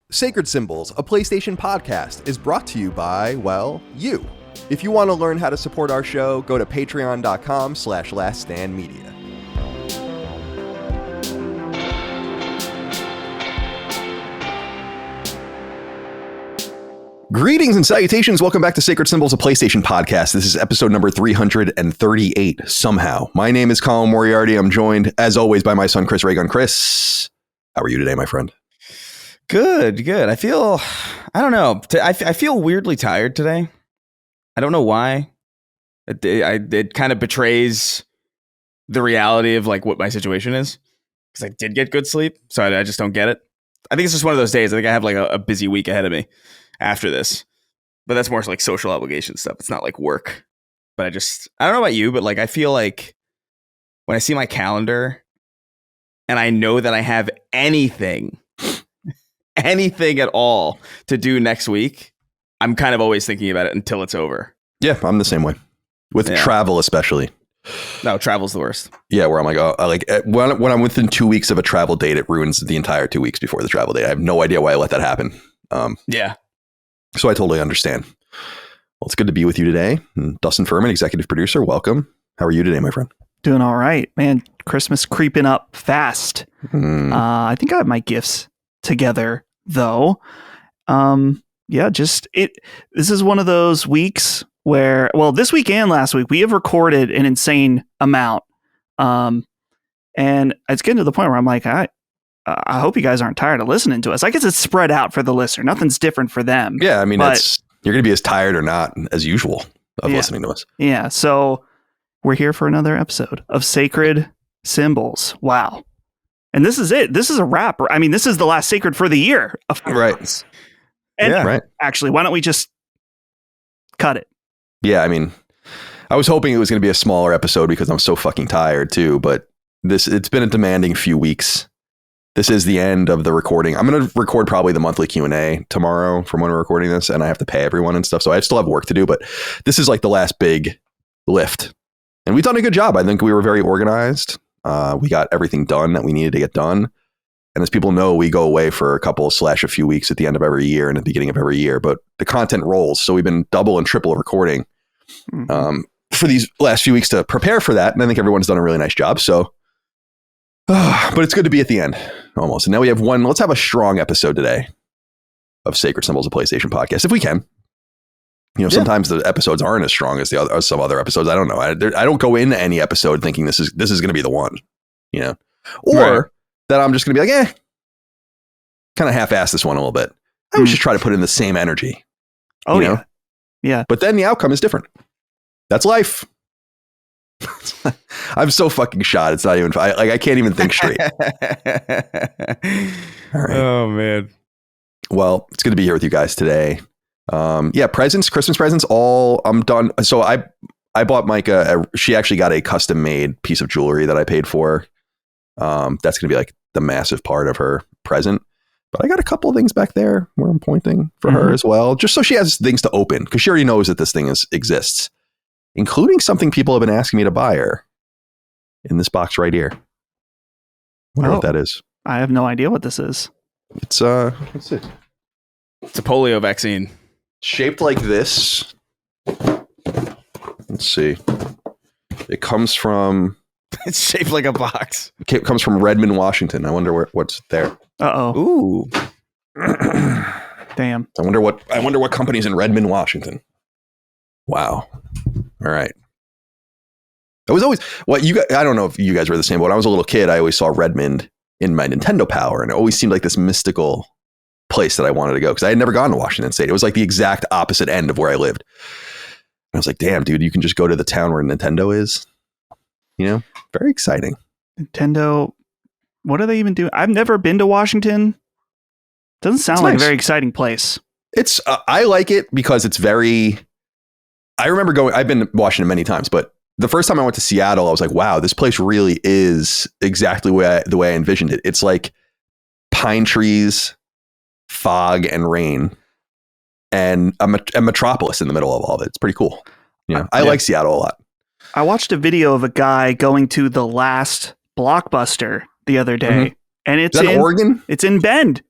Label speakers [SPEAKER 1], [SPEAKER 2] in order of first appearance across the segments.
[SPEAKER 1] Sacred Symbols, a PlayStation podcast, is brought to you by, well, you. If you want to learn how to support our show, go to patreon.com/laststandmedia. Greetings and salutations. Welcome back to Sacred Symbols, a PlayStation podcast. This is episode number 338, somehow. My name is Colin Moriarty. I'm joined, as always, by my son, Chris Raygun. Chris, how are you today, my friend?
[SPEAKER 2] Good. I don't know. I feel weirdly tired today. I don't know why. It kind of betrays the reality of like what my situation is. Because I did get good sleep, so I just don't get it. I think it's just one of those days. I think I have like a busy week ahead of me after this. But that's more like social obligation stuff. It's not like work. But I don't know about you, but like I feel like when I see my calendar and I know that I have anything at all to do next week, I'm kind of always thinking about it until it's over.
[SPEAKER 1] Yeah, I'm the same way. With travel, especially.
[SPEAKER 2] No, travel's the worst.
[SPEAKER 1] Yeah, where I'm like, when I'm within 2 weeks of a travel date, it ruins the entire 2 weeks before the travel date. I have no idea why I let that happen.
[SPEAKER 2] Yeah.
[SPEAKER 1] So I totally understand. Well, it's good to be with you today. Dustin Furman, executive producer, welcome. How are you today, my friend?
[SPEAKER 3] Doing all right, man. Christmas creeping up fast. I think I have my gifts together, though. This is one of those weeks where, well, this week and last week, we have recorded an insane amount. And it's getting to the point where I'm like, I hope you guys aren't tired of listening to us. I guess it's spread out for the listener. Nothing's different for them.
[SPEAKER 1] Yeah, I mean, you're going to be as tired or not as usual of listening to us.
[SPEAKER 3] Yeah, so we're here for another episode of Sacred Symbols. Wow. And this is it. This is a wrap. I mean, this is the last Sacred for the year. Of course.
[SPEAKER 1] Right.
[SPEAKER 3] And actually, why don't we just cut it?
[SPEAKER 1] Yeah, I mean, I was hoping it was going to be a smaller episode because I'm so fucking tired too, but it's been a demanding few weeks. This is the end of the recording. I'm going to record probably the monthly Q&A tomorrow from when we're recording this, and I have to pay everyone and stuff, so I still have work to do, but this is like the last big lift. And we've done a good job. I think we were very organized. We got everything done that we needed to get done. And as people know, we go away for a few weeks at the end of every year and at the beginning of every year, but the content rolls. So we've been double and triple recording for these last few weeks to prepare for that. And I think everyone's done a really nice job. So, but it's good to be at the end almost. And now we have let's have a strong episode today of Sacred Symbols, a PlayStation podcast, if we can. You know, sometimes the episodes aren't as strong as some other episodes. I don't know. I don't go into any episode thinking this is going to be the one, you know, or that I'm just going to be like, kind of half-ass this one a little bit. I would just try to put in the same energy.
[SPEAKER 3] Oh,
[SPEAKER 1] you know?
[SPEAKER 3] Yeah.
[SPEAKER 1] But then the outcome is different. That's life. I'm so fucking shot. It's not even, I can't even think straight. All right.
[SPEAKER 2] Oh, man.
[SPEAKER 1] Well, it's good to be here with you guys today. Presents, Christmas presents, I'm done. So I bought Micah, she actually got a custom made piece of jewelry that I paid for. That's going to be like the massive part of her present. But I got a couple of things back there where I'm pointing for her as well, just so she has things to open, because she already knows that this thing exists, including something people have been asking me to buy her in this box right here. Wonder what that is.
[SPEAKER 3] I have no idea what this is.
[SPEAKER 1] It's let's see.
[SPEAKER 2] It's a polio vaccine.
[SPEAKER 1] Shaped like this. Let's see. It comes from...
[SPEAKER 2] It's shaped like a box.
[SPEAKER 1] It comes from Redmond, Washington. I wonder what's there.
[SPEAKER 3] Uh-oh.
[SPEAKER 2] Ooh.
[SPEAKER 3] Damn.
[SPEAKER 1] I wonder what company's in Redmond, Washington. Wow. All right. I was always... I don't know if you guys were the same, but when I was a little kid, I always saw Redmond in my Nintendo Power, and it always seemed like this mystical place that I wanted to go, because I had never gone to Washington State. It was like the exact opposite end of where I lived. And I was like, damn, dude, you can just go to the town where Nintendo is. You know, very exciting.
[SPEAKER 3] Nintendo, what are they even doing? I've never been to Washington. Doesn't sound like a very exciting place.
[SPEAKER 1] It's, I like it because it's very, I remember I've been to Washington many times, but the first time I went to Seattle, I was like, wow, this place really is exactly the way I envisioned it. It's like pine trees, fog and rain, and a metropolis in the middle of all of it. It's pretty cool. You know, I like Seattle a lot.
[SPEAKER 3] I watched a video of a guy going to the last Blockbuster the other day, and it's in
[SPEAKER 1] Oregon.
[SPEAKER 3] It's in Bend.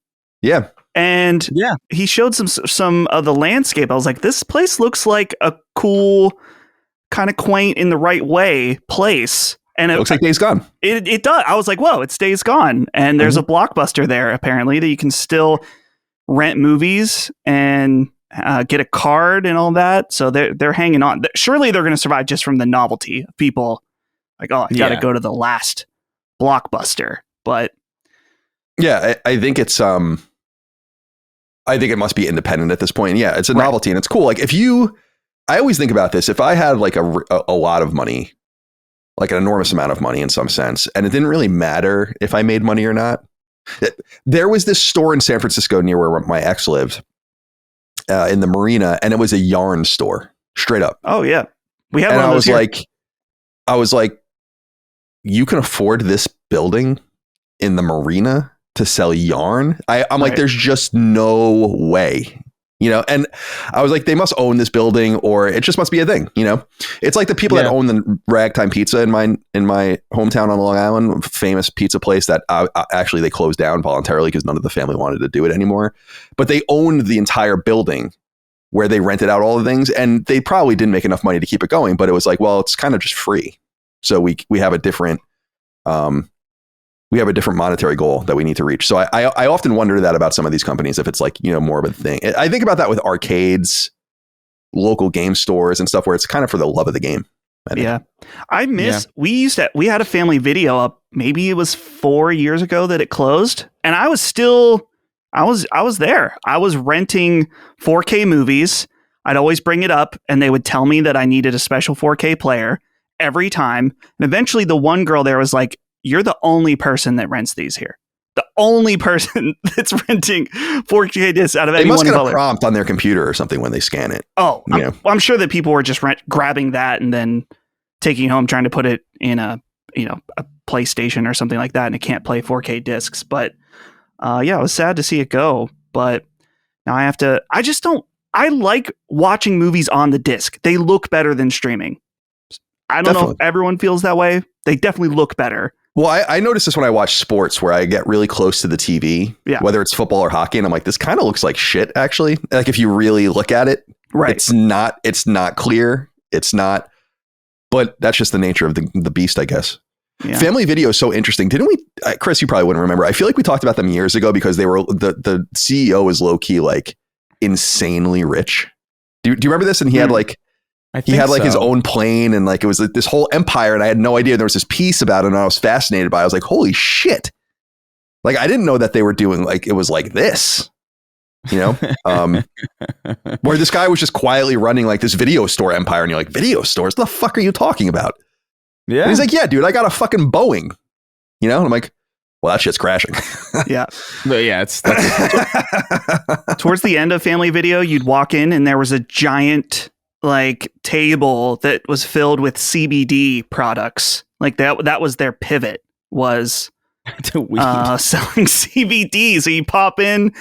[SPEAKER 1] Yeah.
[SPEAKER 3] And he showed some of the landscape. I was like, this place looks like a cool, kind of quaint in the right way place. And it
[SPEAKER 1] looks like Days Gone.
[SPEAKER 3] It does. I was like, whoa, it's Days Gone. And there's a Blockbuster there, apparently, that you can still rent movies and get a card and all that. So they're hanging on. Surely they're going to survive just from the novelty of people like, oh, I got to go to the last Blockbuster. But
[SPEAKER 1] yeah, I think it's I think it must be independent at this point. Yeah, it's a novelty and it's cool. Like I always think about this. If I had like a lot of money, like an enormous amount of money in some sense, and it didn't really matter if I made money or not. There was this store in San Francisco near where my ex lived in the marina, and it was a yarn store, straight up.
[SPEAKER 3] Oh yeah, we have.
[SPEAKER 1] And
[SPEAKER 3] one of those
[SPEAKER 1] I was like, you can afford this building in the marina to sell yarn? I'm like, there's just no way. You know, and I was like, they must own this building, or it just must be a thing. You know, it's like the people that own the Ragtime Pizza in my hometown on Long Island, famous pizza place that actually they closed down voluntarily because none of the family wanted to do it anymore. But they owned the entire building where they rented out all the things, and they probably didn't make enough money to keep it going. But it was like, well, it's kind of just free, so we have a different monetary goal that we need to reach. So I often wonder that about some of these companies, if it's like, you know, more of a thing. I think about that with arcades, local game stores and stuff where it's kind of for the love of the game.
[SPEAKER 3] I miss, we had a family video up. Maybe it was 4 years ago that it closed. And I was there. I was renting 4K movies. I'd always bring it up and they would tell me that I needed a special 4K player every time. And eventually the one girl there was like, you're the only person that rents these here. The only person that's renting 4K discs out of anyone.
[SPEAKER 1] They must get a prompt on their computer or something when they scan it.
[SPEAKER 3] Oh, I'm sure that people were just grabbing that and then taking it home, trying to put it in a PlayStation or something like that, and it can't play 4K discs. But it was sad to see it go. But now I like watching movies on the disc. They look better than streaming. I don't know if everyone feels that way. They definitely look better.
[SPEAKER 1] Well, I notice this when I watch sports where I get really close to the TV, whether it's football or hockey. And I'm like, this kind of looks like shit, actually. Like if you really look at it, it's not clear. It's not, but that's just the nature of the beast, I guess. Yeah. Family Video is so interesting. Didn't we, Chris, you probably wouldn't remember. I feel like we talked about them years ago because they were, the CEO was low key, like insanely rich. Do you remember this? And he had like, his own plane and like it was like this whole empire, and I had no idea. There was this piece about it and I was fascinated by it. I was like, holy shit. Like I didn't know that they were doing like it was like this, you know? Where this guy was just quietly running like this video store empire, and you're like, video stores? What the fuck are you talking about? Yeah. And he's like, yeah, dude, I got a fucking Boeing. You know? And I'm like, well, that shit's crashing.
[SPEAKER 3] Yeah.
[SPEAKER 2] But yeah, it's
[SPEAKER 3] towards the end of Family Video, you'd walk in and there was a giant like table that was filled with CBD products. Like that was their pivot, was selling CBD. So you pop in,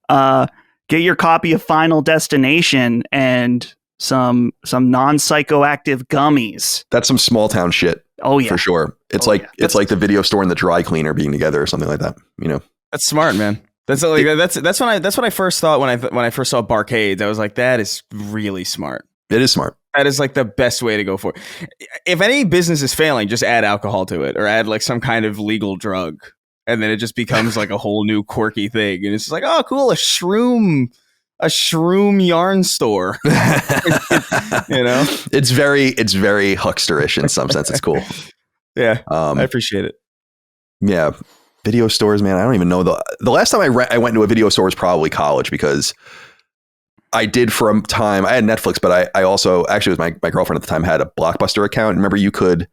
[SPEAKER 3] get your copy of Final Destination and some non-psychoactive gummies.
[SPEAKER 1] That's some small town shit.
[SPEAKER 3] Oh yeah,
[SPEAKER 1] for sure. It's like the video store and the dry cleaner being together or something like that. You know,
[SPEAKER 2] that's smart, man. That's what I first thought when I first saw Barcades. I was like, that is really smart.
[SPEAKER 1] It is smart.
[SPEAKER 2] That is like the best way to go for it. If any business is failing, just add alcohol to it or add like some kind of legal drug. And then it just becomes like a whole new quirky thing. And it's just like, oh, cool. A shroom yarn store. You know,
[SPEAKER 1] it's very hucksterish in some sense. It's cool.
[SPEAKER 2] Yeah. I appreciate it.
[SPEAKER 1] Yeah. Video stores, man. I don't even know the last time I went to a video store was probably college, because I did for a time. I had Netflix, but I also actually was my girlfriend at the time had a Blockbuster account. Remember, you could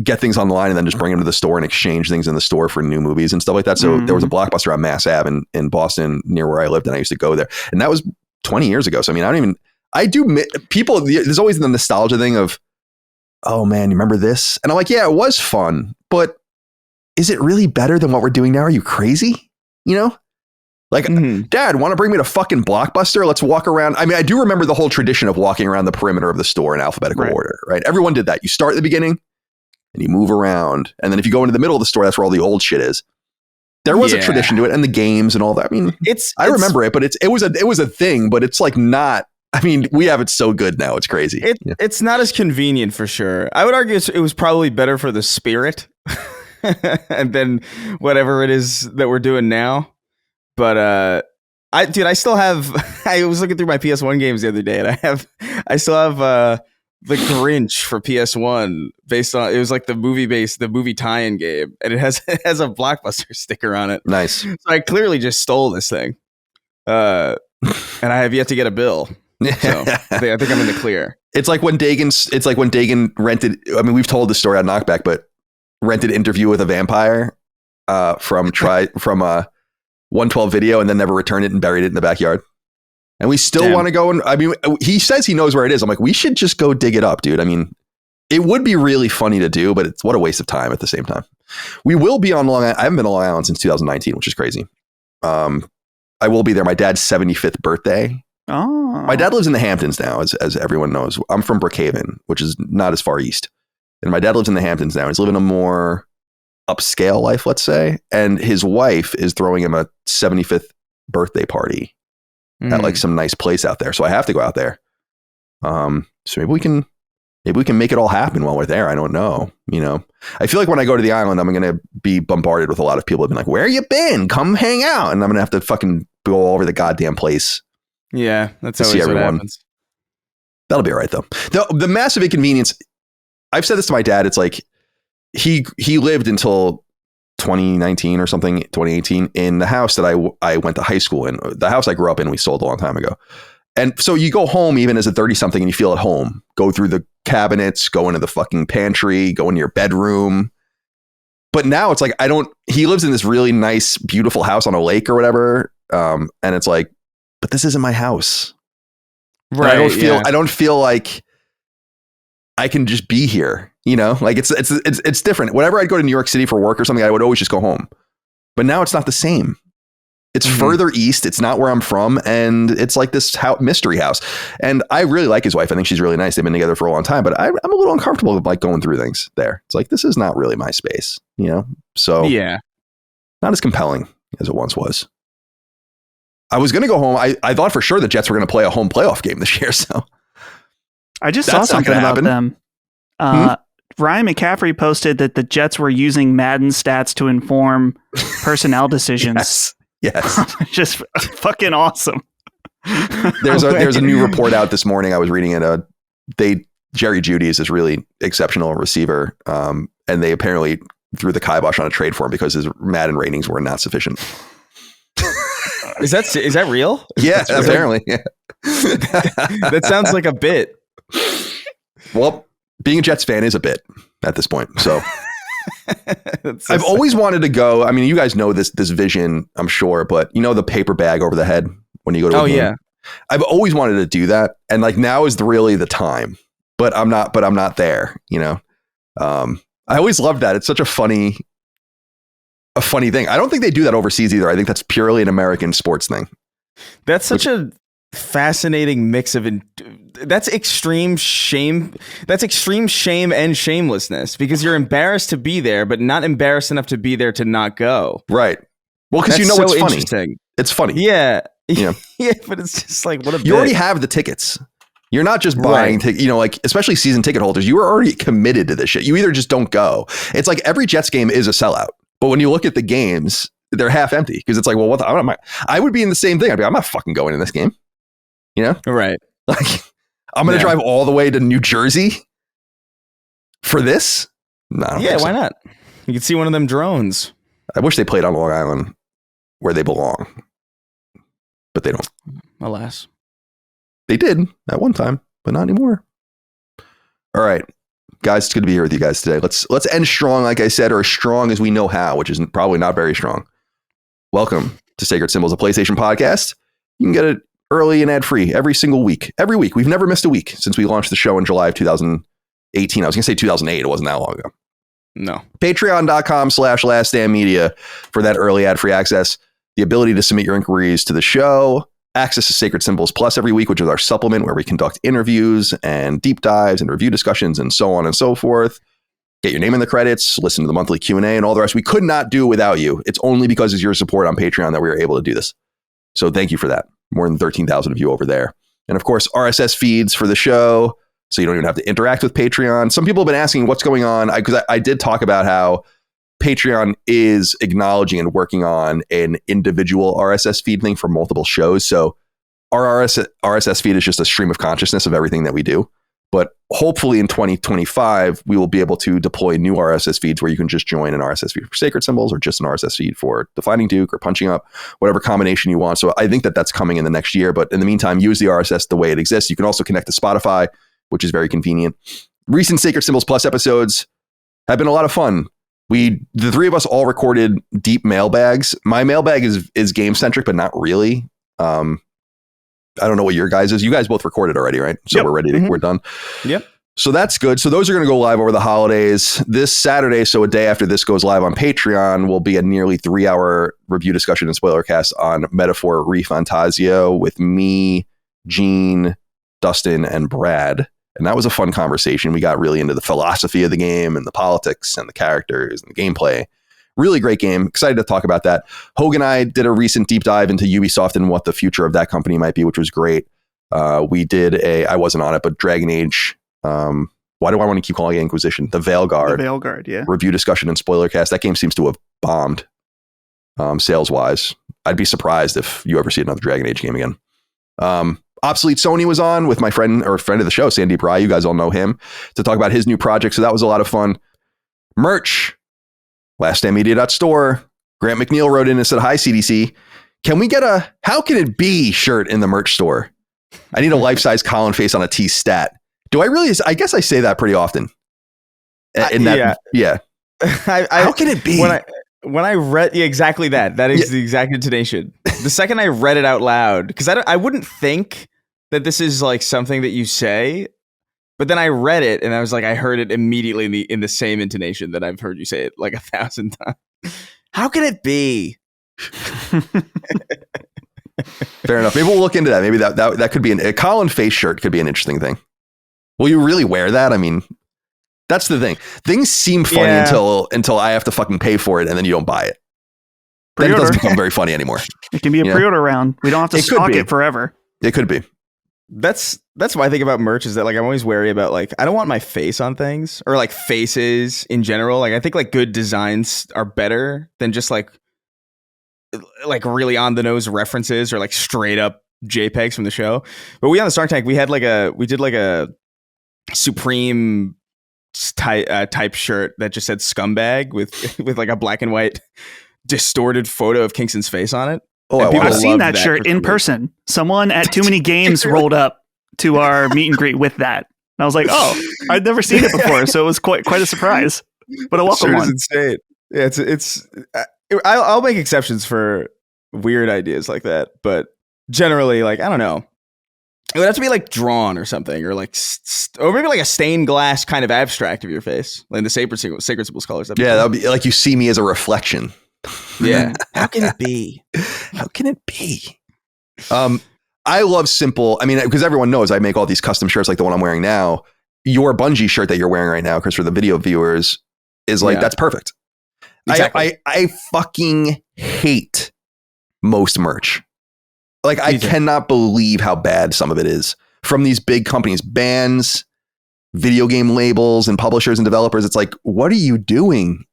[SPEAKER 1] get things online and then just bring them to the store and exchange things in the store for new movies and stuff like that. So there was a Blockbuster on Mass Ave in Boston near where I lived, and I used to go there. And that was 20 years ago. So I mean, there's always the nostalgia thing of, oh man, you remember this? And I'm like, yeah, it was fun, but is it really better than what we're doing now? Are you crazy? You know? Like, Dad, want to bring me to fucking Blockbuster? Let's walk around. I mean, I do remember the whole tradition of walking around the perimeter of the store in alphabetical order, right? Everyone did that. You start at the beginning and you move around. And then if you go into the middle of the store, that's where all the old shit is. There was a tradition to it, and the games and all that. I mean, I remember it, but it was a thing, but it's like not. I mean, we have it so good now; it's crazy.
[SPEAKER 2] It's not as convenient for sure. I would argue it was probably better for the spirit, and then whatever it is that we're doing now. But I still have. I was looking through my PS1 games the other day, and I still have the Grinch for PS1 based on, it was like the movie tie-in game, and it has a Blockbuster sticker on it.
[SPEAKER 1] Nice.
[SPEAKER 2] So I clearly just stole this thing, and I have yet to get a bill. So I think I'm in the clear.
[SPEAKER 1] It's like when Dagan rented. I mean, we've told the story on Knockback, but rented Interview with a Vampire from 112 Video, and then never returned it and buried it in the backyard. And we still want to go. And I mean, he says he knows where it is. I'm like, we should just go dig it up, dude. I mean, it would be really funny to do, but it's what a waste of time at the same time. We will be on Long Island. I haven't been on Long Island since 2019, which is crazy. I will be there. My dad's 75th birthday.
[SPEAKER 3] Oh.
[SPEAKER 1] My dad lives in the Hamptons now, as everyone knows. I'm from Brookhaven, which is not as far east. And my dad lives in the Hamptons now. He's living a more upscale life, let's say. And his wife is throwing him a 75th birthday party at like some nice place out there. So I have to go out there. So maybe we can make it all happen while we're there. I don't know. You know, I feel like when I go to the island, I'm going to be bombarded with a lot of people who've been like, where you been? Come hang out. And I'm going to have to fucking go all over the goddamn place.
[SPEAKER 2] Yeah, that's always what happens.
[SPEAKER 1] That'll be all right though. The massive inconvenience. I've said this to my dad. It's like he lived until 2019 or something, 2018, in the house that I went to high school in. The house I grew up in, we sold a long time ago. And so you go home even as a 30-something and you feel at home. Go through the cabinets, go into the fucking pantry, go into your bedroom. But now it's like, he lives in this really nice, beautiful house on a lake or whatever. And it's like, but this isn't my house. Right. I don't feel like I can just be here. You know, like it's different. Whenever I'd go to New York City for work or something, I would always just go home. But now it's not the same. It's further east. It's not where I'm from. And it's like this mystery house. And I really like his wife. I think she's really nice. They've been together for a long time, but I'm a little uncomfortable with like going through things there. It's like, this is not really my space, you know? So yeah, not as compelling as it once was. I was going to go home. I thought for sure the Jets were going to play a home playoff game this year. So
[SPEAKER 3] I just saw something about them. Ryan McCaffrey posted that the Jets were using Madden stats to inform personnel decisions.
[SPEAKER 1] Yes.
[SPEAKER 3] Just fucking awesome.
[SPEAKER 1] There's a new report out this morning. I was reading it. Jerry Jeudy is this really exceptional receiver. And they apparently threw the kibosh on a trade for him because his Madden ratings were not sufficient.
[SPEAKER 2] Is that real?
[SPEAKER 1] Yeah, apparently. Yeah.
[SPEAKER 2] That sounds like a bit.
[SPEAKER 1] Well, being a Jets fan is a bit at this point. So I've always wanted to go. I mean, you guys know this vision, I'm sure, but you know, the paper bag over the head when you go to a game? Yeah. I've always wanted to do that. And like now is really the time, but I'm not there, you know? I always loved that. It's such a funny thing. I don't think they do that overseas either. I think that's purely an American sports thing.
[SPEAKER 2] That's such a fascinating mix of that's extreme shame and shamelessness, because you're embarrassed to be there but not embarrassed enough to be there to not go.
[SPEAKER 1] Right. Well, because you know, it's funny. It's funny.
[SPEAKER 2] Yeah.
[SPEAKER 1] Yeah.
[SPEAKER 2] Yeah, but it's just like, what a
[SPEAKER 1] you already have the tickets. You're not just buying you know, like especially season ticket holders, you are already committed to this shit. You either just don't go. It's like every Jets game is a sellout, but when you look at the games, they're half empty because it's like, well, what I would be in the same thing. I'd be, I'm not fucking going in this game. You know?
[SPEAKER 2] Right.
[SPEAKER 1] Like, I'm going to drive all the way to New Jersey for this? No.
[SPEAKER 2] Why not? You can see one of them drones.
[SPEAKER 1] I wish they played on Long Island where they belong, but they don't.
[SPEAKER 2] Alas.
[SPEAKER 1] They did at one time, but not anymore. All right, guys, it's good to be here with you guys today. Let's end strong, like I said, or as strong as we know how, which is probably not very strong. Welcome to Sacred Symbols, a PlayStation podcast. You can get it early and ad-free every single week. Every week. We've never missed a week since we launched the show in July of 2018. I was going to say 2008. It wasn't that long ago.
[SPEAKER 2] No.
[SPEAKER 1] Patreon.com/laststandmedia for that early ad-free access. The ability to submit your inquiries to the show. Access to Sacred Symbols Plus every week, which is our supplement where we conduct interviews and deep dives and review discussions and so on and so forth. get your name in the credits, listen to the monthly Q&A and all the rest. We could not do without you. It's only because of your support on Patreon that we were able to do this. So thank you for that. More than 13,000 of you over there. And of course, RSS feeds for the show. So you don't even have to interact with Patreon. Some people have been asking what's going on. Because I did talk about how Patreon is acknowledging and working on an individual RSS feed thing for multiple shows. So our RSS feed is just a stream of consciousness of everything that we do. But hopefully in 2025, we will be able to deploy new RSS feeds where you can just join an RSS feed for Sacred Symbols or just an RSS feed for Defining Duke or Punching Up, whatever combination you want. So I think that that's coming in the next year. But in the meantime, use the RSS the way it exists. You can also connect to Spotify, which is very convenient. Recent Sacred Symbols Plus episodes have been a lot of fun. The three of us all recorded deep mailbags. My mailbag is game-centric, but not really. I don't know what your guys is. You guys both recorded already, right? So we're ready to, we're done.
[SPEAKER 2] Yep.
[SPEAKER 1] So that's good. So those are going to go live over the holidays this Saturday. So a day after this goes live on Patreon will be a nearly 3-hour review discussion and spoiler cast on Metaphor Refantasio with me, Gene, Dustin, and Brad. And that was a fun conversation. We got really into the philosophy of the game and the politics and the characters and the gameplay. Really great game. Excited to talk about that. Hogue and I did a recent deep dive into Ubisoft and what the future of that company might be, which was great. We did I wasn't on it, but Dragon Age. Why do I want to keep calling it Inquisition? The Veilguard.
[SPEAKER 3] The Veilguard, yeah. Review
[SPEAKER 1] discussion and spoiler cast. That game seems to have bombed sales wise. I'd be surprised if you ever see another Dragon Age game again. Obsolete Sony was on with my friend of the show, Sandeep Rai. You guys all know him, to talk about his new project. So that was a lot of fun. Merch. LastStandMedia.store. Grant McNeil wrote in and said, "Hi, CDC. Can we get a How Can It Be shirt in the merch store? I need a life-size Colin face on a T-stat." Do I really? I guess I say that pretty often. Yeah. How can it be?
[SPEAKER 2] When I read exactly that is the exact intonation. The second I read it out loud, because I wouldn't think that this is like something that you say. But then I read it and I was like, I heard it immediately in the same intonation that I've heard you say it like 1,000 times. How can it be?
[SPEAKER 1] Fair enough. Maybe we'll look into that. Maybe that could be a Colin face shirt could be an interesting thing. Will you really wear that? I mean, that's the thing. Things seem funny until I have to fucking pay for it and then you don't buy it. Then it doesn't become very funny anymore.
[SPEAKER 3] It can be a pre-order round. We don't have to stock it forever.
[SPEAKER 1] It could be.
[SPEAKER 2] That's what I think about merch is that like I'm always wary about like I don't want my face on things or like faces in general. Like I think like good designs are better than just like really on the nose references or like straight up JPEGs from the show. But we on the Stark Tank we did a Supreme type shirt that just said scumbag with like a black and white distorted photo of Kingston's face on it.
[SPEAKER 3] Oh, I've seen that shirt in person. Someone at Too Many Games rolled up to our meet and greet with that. And I was like, oh, I'd never seen it before. So it was quite a surprise, but a welcome one.
[SPEAKER 2] Insane. Yeah, I'll make exceptions for weird ideas like that. But generally, like, I don't know. It would have to be like drawn or something, or like, or maybe like a stained glass kind of abstract of your face, like the Sacred Symbols colors.
[SPEAKER 1] Yeah, that would be like you see me as a reflection.
[SPEAKER 2] Yeah. How can it be?
[SPEAKER 1] How can it be? I love simple. I mean, because everyone knows I make all these custom shirts like the one I'm wearing now. Your Bungie shirt that you're wearing right now, Chris, for the video viewers, is like, that's perfect. Exactly. I fucking hate most merch. Like, I cannot believe how bad some of it is from these big companies, bands, video game labels, and publishers and developers. It's like, what are you doing?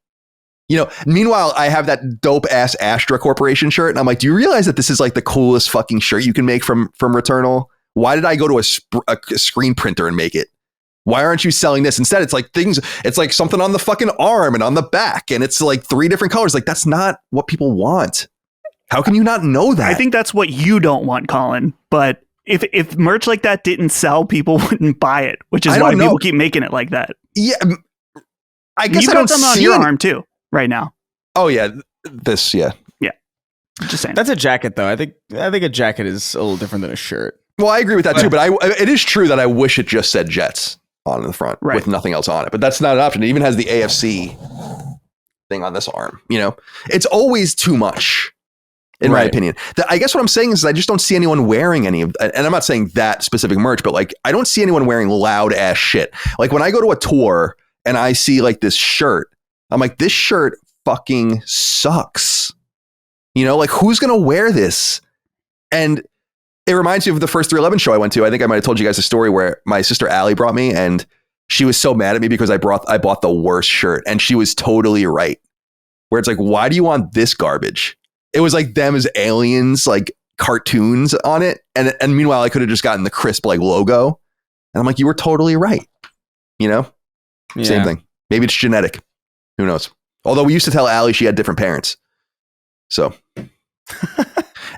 [SPEAKER 1] You know, meanwhile, I have that dope ass Astra Corporation shirt. And I'm like, do you realize that this is like the coolest fucking shirt you can make from Returnal? Why did I go to a screen printer and make it? Why aren't you selling this? Instead, it's like it's like something on the fucking arm and on the back. And it's like 3 different colors. Like, that's not what people want. How can you not know that?
[SPEAKER 3] I think that's what you don't want, Colin. But if merch like that didn't sell, people wouldn't buy it, which is why people keep making it like that.
[SPEAKER 1] Yeah. I guess
[SPEAKER 3] you got them on your arm too. Right now.
[SPEAKER 1] Oh yeah, this
[SPEAKER 3] Yeah. Just saying.
[SPEAKER 2] That's a jacket though. I think a jacket is a little different than a shirt.
[SPEAKER 1] Well, I agree with that too, but it is true that I wish it just said Jets on the front with nothing else on it. But that's not an option. It even has the AFC thing on this arm. You know, it's always too much, in my opinion. I guess what I'm saying is I just don't see anyone wearing any of, and I'm not saying that specific merch, but like I don't see anyone wearing loud ass shit. Like when I go to a tour and I see like this shirt. I'm like, this shirt fucking sucks. You know, like who's going to wear this? And it reminds me of the first 311 show I went to. I think I might have told you guys a story where my sister Allie brought me, and she was so mad at me because I bought the worst shirt, and she was totally right. Where it's like, why do you want this garbage? It was like them as aliens, like cartoons on it. And meanwhile, I could have just gotten the crisp like logo. And I'm like, you were totally right. You know, Same thing. Maybe it's genetic. Who knows? Although we used to tell Allie she had different parents. So, and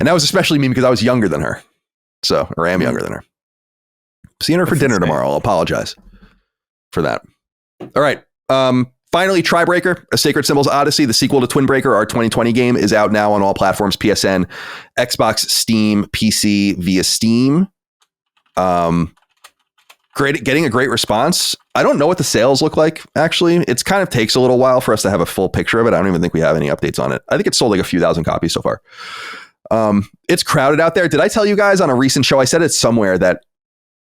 [SPEAKER 1] that was especially mean because I was younger than her. So, or am younger than her. Seeing her for dinner tomorrow. I'll apologize for that. All right. Finally, Tribreaker, A Sacred Symbols Odyssey, the sequel to Twinbreaker, our 2020 game, is out now on all platforms, PSN, Xbox, Steam, PC via Steam. Getting a great response. I don't know what the sales look like, actually. It's kind of takes a little while for us to have a full picture of it. I don't even think we have any updates on it. I think it's sold like a few thousand copies so far. It's crowded out there. Did I tell you guys on a recent show, I said it somewhere, that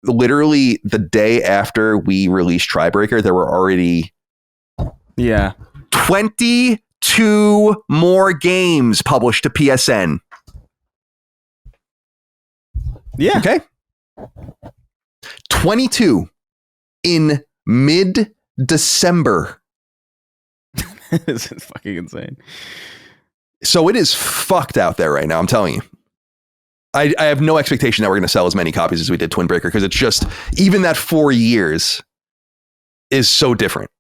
[SPEAKER 1] literally the day after we released Tribreaker, there were already 22 more games published to PSN.
[SPEAKER 2] Yeah.
[SPEAKER 1] Okay. 22 in mid-December.
[SPEAKER 2] This is fucking insane.
[SPEAKER 1] So it is fucked out there right now. I'm telling you. I have no expectation that we're going to sell as many copies as we did Twinbreaker, because it's just, even that 4 years is so different.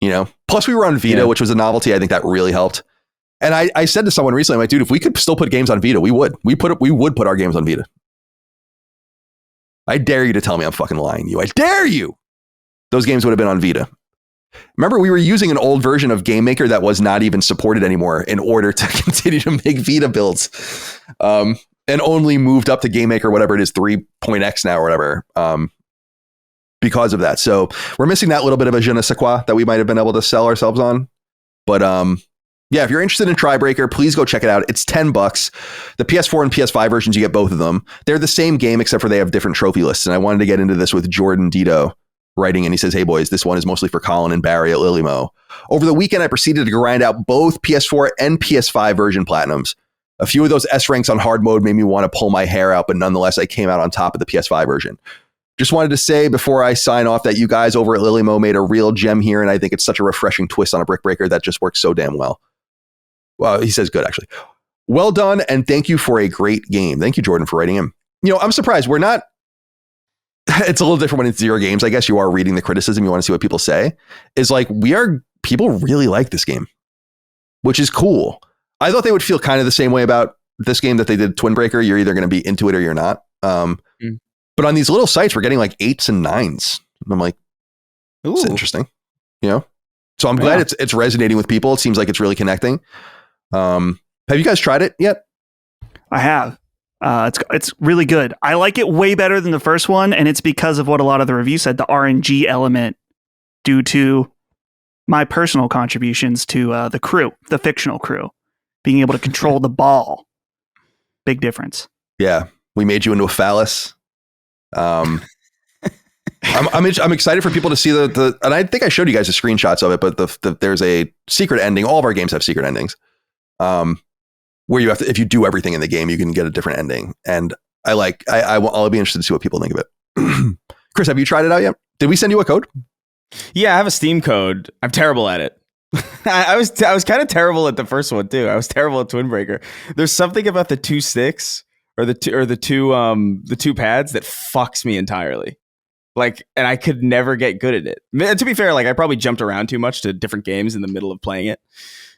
[SPEAKER 1] You know, plus we were on Vita, which was a novelty. I think that really helped. And I said to someone recently, I'm like, dude, if we could still put games on Vita, we would. We would put our games on Vita. I dare you to tell me I'm fucking lying to you. I dare you. Those games would have been on Vita. Remember, we were using an old version of Game Maker that was not even supported anymore in order to continue to make Vita builds, and only moved up to Game Maker, whatever it is, 3.x now or whatever. Because of that. So we're missing that little bit of a je ne sais quoi that we might have been able to sell ourselves on. But yeah, if you're interested in Tribreaker, please go check it out. It's $10. The PS4 and PS5 versions, you get both of them. They're the same game, except for they have different trophy lists. And I wanted to get into this with Jordan Dito writing, and he says, hey boys, this one is mostly for Colin and Barry at Lilymo. Over the weekend, I proceeded to grind out both PS4 and PS5 version platinums. A few of those S ranks on hard mode made me want to pull my hair out, but nonetheless, I came out on top of the PS5 version. Just wanted to say before I sign off that you guys over at Lilymo made a real gem here, and I think it's such a refreshing twist on a brick breaker that just works so damn well. Well, he says good, actually. Well done, and thank you for a great game. Thank you, Jordan, for writing him. You know, I'm surprised. We're not... It's a little different when it's zero games. I guess you are reading the criticism. You want to see what people say. Is like, people really like this game, which is cool. I thought they would feel kind of the same way about this game that they did Twinbreaker. You're either going to be into it or you're not. But on these little sites, we're getting like 8s and 9s. And I'm like, it's interesting, you know? So I'm glad it's resonating with people. It seems like it's really connecting. Have you guys tried it yet?
[SPEAKER 3] I have. It's really good. I like it way better than the first one, and it's because of what a lot of the reviews said, the RNG element, due to my personal contributions to the crew, the fictional crew, being able to control the ball. Big difference. Yeah.
[SPEAKER 1] We made you into a phallus. I'm excited for people to see the and I think I showed you guys the screenshots of it, but there's a secret ending. All of our games have secret endings, where you have to, if you do everything in the game, you can get a different ending. And I'll be interested to see what people think of it. Chris, have you tried it out yet? Did we send you a code?
[SPEAKER 2] Yeah, I have a Steam code. I'm terrible at it. I was kind of terrible at the first one too. I was terrible at Twinbreaker. There's something about the two sticks or the two pads that fucks me entirely. Like, and I could never get good at it. To be fair, like I probably jumped around too much to different games in the middle of playing it.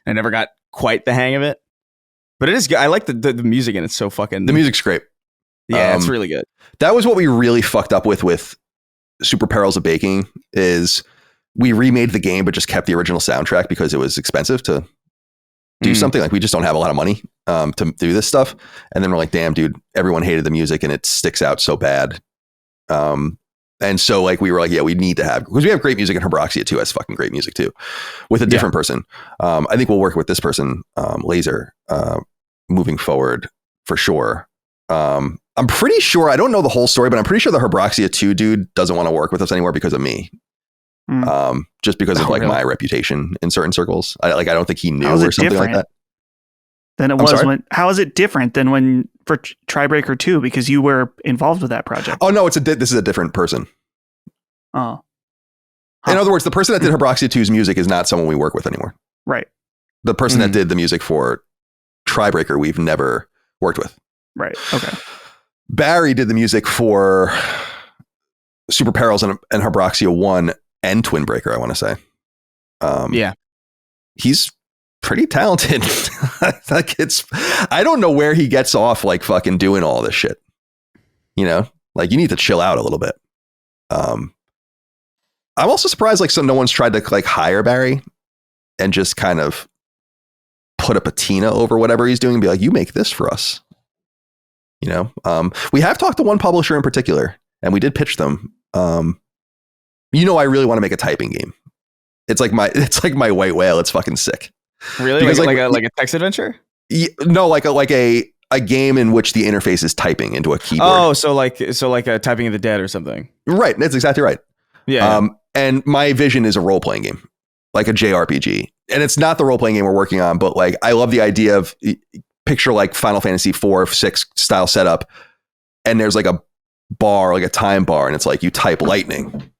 [SPEAKER 2] I never got quite the hang of it. But it is good. I like the music in it. It's so fucking...
[SPEAKER 1] The music's great.
[SPEAKER 2] Yeah, it's really good.
[SPEAKER 1] That was what we really fucked up with Super Perils of Baking, is we remade the game but just kept the original soundtrack because it was expensive to do something. Like, we just don't have a lot of money to do this stuff. And then we're like, damn, dude, everyone hated the music and it sticks out so bad. And so like we were like, yeah, we need to have, because we have great music, and Herbroxia too has fucking great music too, with a different person. I think we'll work with this person, Laser, moving forward for sure. I'm pretty sure, I don't know the whole story, but I'm pretty sure the Herbroxia 2 dude doesn't want to work with us anymore because of me. Just because of like
[SPEAKER 2] really?
[SPEAKER 1] my reputation in certain circles. I don't think he knew
[SPEAKER 3] How is
[SPEAKER 1] or
[SPEAKER 3] it
[SPEAKER 1] something like
[SPEAKER 3] different
[SPEAKER 1] that.
[SPEAKER 3] than it
[SPEAKER 1] I'm
[SPEAKER 3] was
[SPEAKER 1] sorry?
[SPEAKER 3] when? How is it different than when for Tribreaker 2 because you were involved with that project?
[SPEAKER 1] Oh no, this is a different person.
[SPEAKER 3] Oh,
[SPEAKER 1] In other words, the person that did Hybroxia 2's music is not someone we work with anymore.
[SPEAKER 3] right,
[SPEAKER 1] The person that did the music for Tribreaker, we've never worked with.
[SPEAKER 3] right, okay.
[SPEAKER 1] Barry did the music for Super Perils and Hybroxia 1 and Twin Breaker, I want to say.
[SPEAKER 2] Yeah.
[SPEAKER 1] He's pretty talented. Like I don't know where he gets off like fucking doing all this shit. You know, like you need to chill out a little bit. I'm also surprised like no one's tried to like hire Barry and just kind of put a patina over whatever he's doing and be like, you make this for us. You know, we have talked to one publisher in particular and we did pitch them. You know, I really want to make a typing game. It's like my white whale. It's fucking sick.
[SPEAKER 2] Really?
[SPEAKER 1] Because,
[SPEAKER 2] Like a text adventure?
[SPEAKER 1] No, like a game in which the interface is typing into a keyboard.
[SPEAKER 2] Oh, so like a Typing of the Dead or something.
[SPEAKER 1] Right. That's exactly right.
[SPEAKER 2] Yeah.
[SPEAKER 1] And my vision is a role-playing game, like a JRPG. And it's not the role-playing game we're working on, but like I love the idea of picture like Final Fantasy 4 or 6 style setup. And there's like a bar, like a time bar, and it's like you type lightning,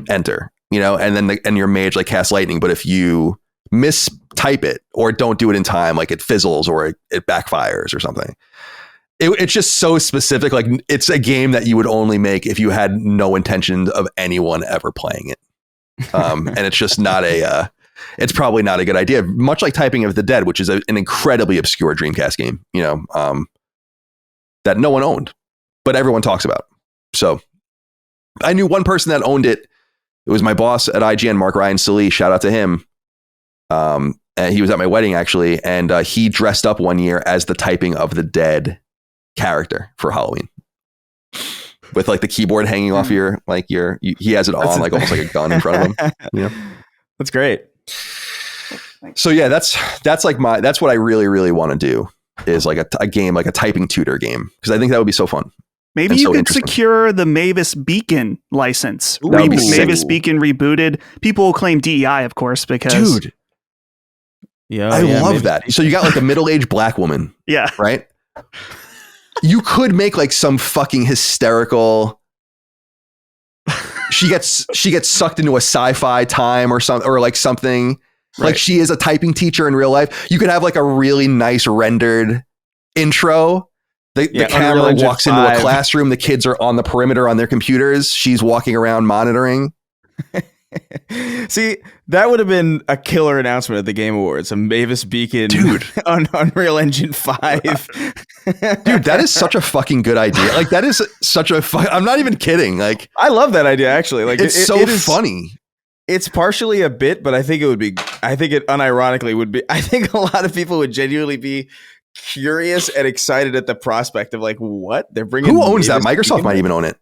[SPEAKER 1] enter, you know, and then and your mage like casts lightning. But if you mistype it or don't do it in time, like it fizzles or it backfires or something. It's just so specific. Like it's a game that you would only make if you had no intention of anyone ever playing it. And it's just not it's probably not a good idea. Much like Typing of the Dead, which is an incredibly obscure Dreamcast game, you know, that no one owned, but everyone talks about. So I knew one person that owned it. It was my boss at IGN, Mark Ryan Salee. Shout out to him. And he was at my wedding actually. And he dressed up one year as the Typing of the Dead character for Halloween with like the keyboard hanging off he has it on like almost like a gun in front of him. You know?
[SPEAKER 2] That's great.
[SPEAKER 1] So yeah, that's what I really, really want to do is like a game, like a typing tutor game. Cause I think that would be so fun.
[SPEAKER 3] Maybe you could secure the Mavis Beacon license.
[SPEAKER 1] Ooh, maybe
[SPEAKER 3] Mavis Beacon rebooted. People will claim DEI, of course, because
[SPEAKER 1] dude, I love that. So you got like a middle-aged black woman.
[SPEAKER 3] Yeah.
[SPEAKER 1] Right. You could make like some fucking hysterical. She gets sucked into a sci-fi time or something, or like something. Right. Like she is a typing teacher in real life. You could have like a really nice rendered intro. The camera walks into a classroom. The kids are on the perimeter on their computers. She's walking around monitoring.
[SPEAKER 2] See, that would have been a killer announcement at the Game Awards. A Mavis Beacon, dude, on Unreal Engine 5.
[SPEAKER 1] Dude, that is such a fucking good idea. Like that is such a. I'm not even kidding. Like
[SPEAKER 2] I love that idea. Actually, like
[SPEAKER 1] it's so funny.
[SPEAKER 2] It's partially a bit, but I think it would be. I think it unironically would be. I think a lot of people would genuinely be curious and excited at the prospect of like what they're bringing.
[SPEAKER 1] Who owns that? Microsoft might even own it.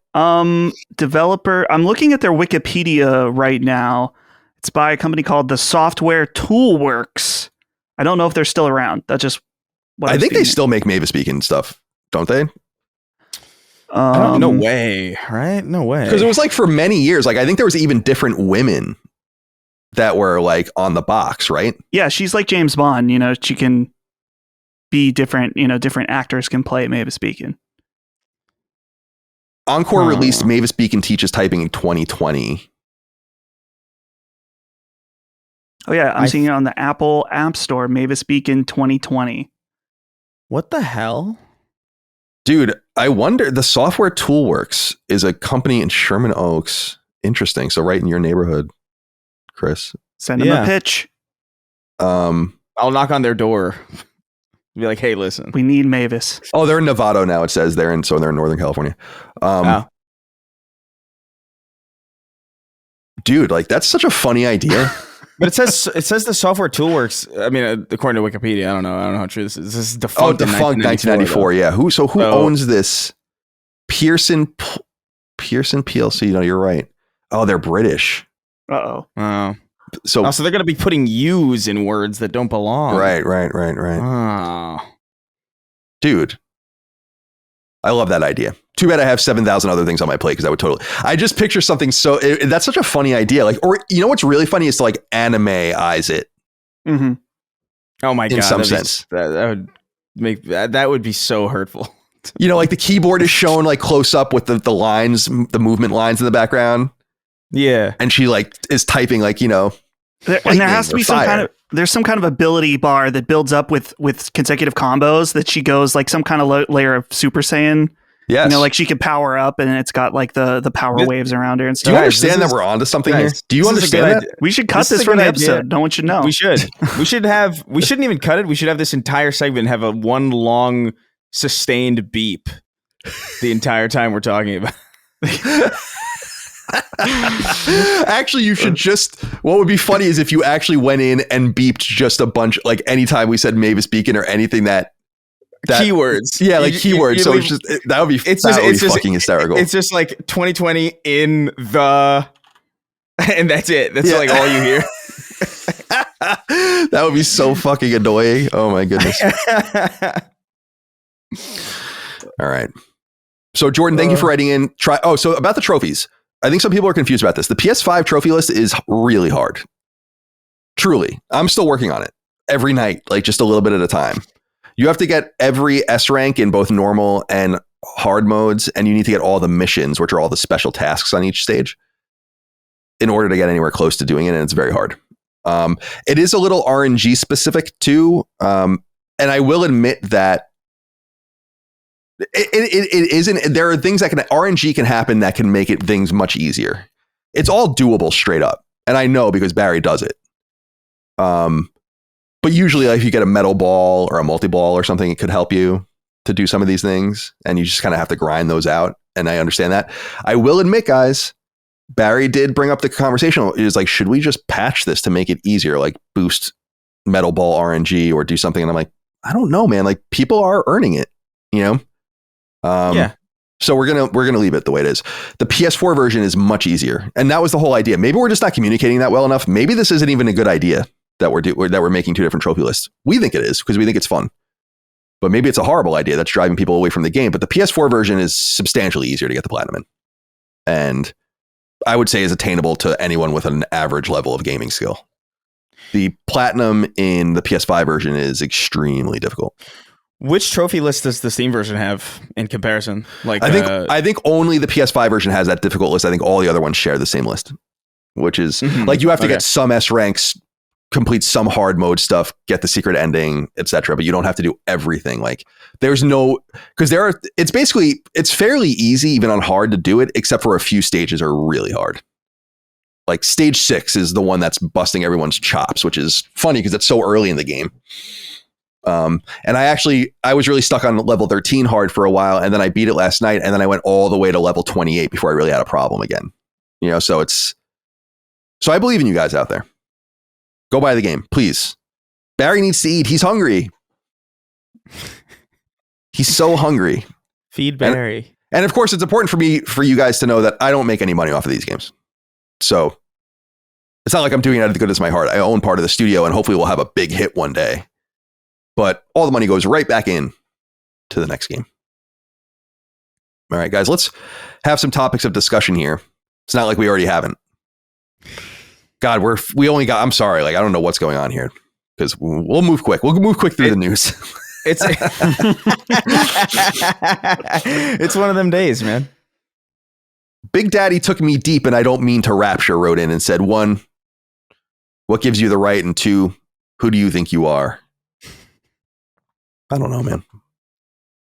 [SPEAKER 3] Developer. I'm looking at their Wikipedia right now. It's by a company called the Software Toolworks. I don't know if they're still around. That's just what
[SPEAKER 1] I think they still make Mavis Beacon stuff, don't they?
[SPEAKER 2] No way, right? No way.
[SPEAKER 1] Because it was like for many years, like I think there was even different women that were like on the box, right?
[SPEAKER 3] Yeah, she's like James Bond. You know, she can be different. You know, different actors can play Mavis Beacon.
[SPEAKER 1] Encore released Mavis Beacon Teaches Typing in 2020.
[SPEAKER 3] Oh yeah, I'm seeing it on the Apple App Store. Mavis Beacon 2020.
[SPEAKER 2] What the hell?
[SPEAKER 1] Dude, I wonder, the Software Toolworks is a company in Sherman Oaks. Interesting. So right in your neighborhood, Chris.
[SPEAKER 3] Send them a pitch.
[SPEAKER 2] I'll knock on their door. Be like, hey, listen.
[SPEAKER 3] We need Mavis.
[SPEAKER 1] Oh, they're in Novato now. It says they're in Northern California. Dude, like that's such a funny idea.
[SPEAKER 2] But it says the Software Toolworks. I mean, according to Wikipedia, I don't know how true this is. This is defunct.
[SPEAKER 1] Oh, defunct 1994. Yeah. Who owns this? Pearson PLC. No, you're right. Oh, they're British.
[SPEAKER 3] Oh.
[SPEAKER 1] So
[SPEAKER 2] they're going to be putting U's in words that don't belong.
[SPEAKER 1] Right.
[SPEAKER 2] Oh.
[SPEAKER 1] Dude, I love that idea. Too bad I have 7,000 other things on my plate because I would totally. I just picture something that's such a funny idea. Like, or you know what's really funny is to like anime-ize it.
[SPEAKER 3] Mm-hmm.
[SPEAKER 2] Oh my god!
[SPEAKER 1] In some sense,
[SPEAKER 2] that would be so hurtful.
[SPEAKER 1] You know, like the keyboard is shown like close up with the lines, the movement lines in the background.
[SPEAKER 2] Yeah,
[SPEAKER 1] and she like is typing like, you know,
[SPEAKER 3] and there has to be there's some kind of ability bar that builds up with consecutive combos that she goes like some kind of layer of Super Saiyan.
[SPEAKER 1] Yes.
[SPEAKER 3] You know, like she could power up and it's got like the power waves around her and stuff.
[SPEAKER 1] Do you understand that we're onto something here? Do you understand that?
[SPEAKER 3] We should cut this from the episode. No one should know.
[SPEAKER 2] We should. We shouldn't even cut it. We should have this entire segment have a one long sustained beep the entire time we're talking about.
[SPEAKER 1] Actually, you should just. What would be funny is if you actually went in and beeped just a bunch, like anytime we said Mavis Beacon or anything that
[SPEAKER 2] keywords.
[SPEAKER 1] Yeah, like keywords. So it's just that would be fucking hysterical.
[SPEAKER 2] It's just like 2020 in the, and that's it. That's like all you hear.
[SPEAKER 1] That would be so fucking annoying. Oh my goodness. All right. So Jordan, thank you for writing in. So about the trophies. I think some people are confused about this. The PS5 trophy list is really hard. Truly. I'm still working on it every night, like just a little bit at a time. You have to get every S rank in both normal and hard modes, and you need to get all the missions, which are all the special tasks on each stage, in order to get anywhere close to doing it, and it's very hard. It is a little RNG specific too, and I will admit that it isn't. There are things that RNG can happen that can make things much easier. It's all doable straight up, and I know because Barry does it. But usually, like, if you get a metal ball or a multi-ball or something, it could help you to do some of these things. And you just kind of have to grind those out. And I understand that. I will admit, guys, Barry did bring up the conversation. It was like, should we just patch this to make it easier? Like boost metal ball RNG or do something? And I'm like, I don't know, man. Like people are earning it, you know? Yeah. So we're gonna leave it the way it is. The PS4 version is much easier. And that was the whole idea. Maybe we're just not communicating that well enough. Maybe this isn't even a good idea that we're making two different trophy lists. We think it is because we think it's fun, but maybe it's a horrible idea that's driving people away from the game. But the PS4 version is substantially easier to get the platinum in, and I would say is attainable to anyone with an average level of gaming skill. The platinum in the PS5 version is extremely difficult.
[SPEAKER 2] Which trophy list does the Steam version have in comparison? Like,
[SPEAKER 1] I think only the PS5 version has that difficult list. I think all the other ones share the same list, which is like you have to get some S ranks, complete some hard mode stuff, get the secret ending, etc. But you don't have to do everything. Like there's no, because it's fairly easy even on hard to do it, except for a few stages are really hard. Like stage 6 is the one that's busting everyone's chops, which is funny because it's so early in the game. And I was really stuck on level 13 hard for a while, and then I beat it last night, and then I went all the way to level 28 before I really had a problem again. You know, so I believe in you guys out there. Go buy the game, please. Barry needs to eat. He's hungry. He's so hungry.
[SPEAKER 2] Feed Barry.
[SPEAKER 1] And of course, it's important for you guys to know that I don't make any money off of these games. So it's not like I'm doing it out of the goodness of my heart. I own part of the studio, and hopefully we'll have a big hit one day. But all the money goes right back in to the next game. All right, guys, let's have some topics of discussion here. It's not like we already haven't. God, we only got, I'm sorry, like I don't know what's going on here because we'll move quick. We'll move quick through the news.
[SPEAKER 2] It's it's one of them days, man.
[SPEAKER 1] Big Daddy took me deep, and I don't mean to rapture, wrote in and said, 1, what gives you the right? And 2, who do you think you are? I don't know, man.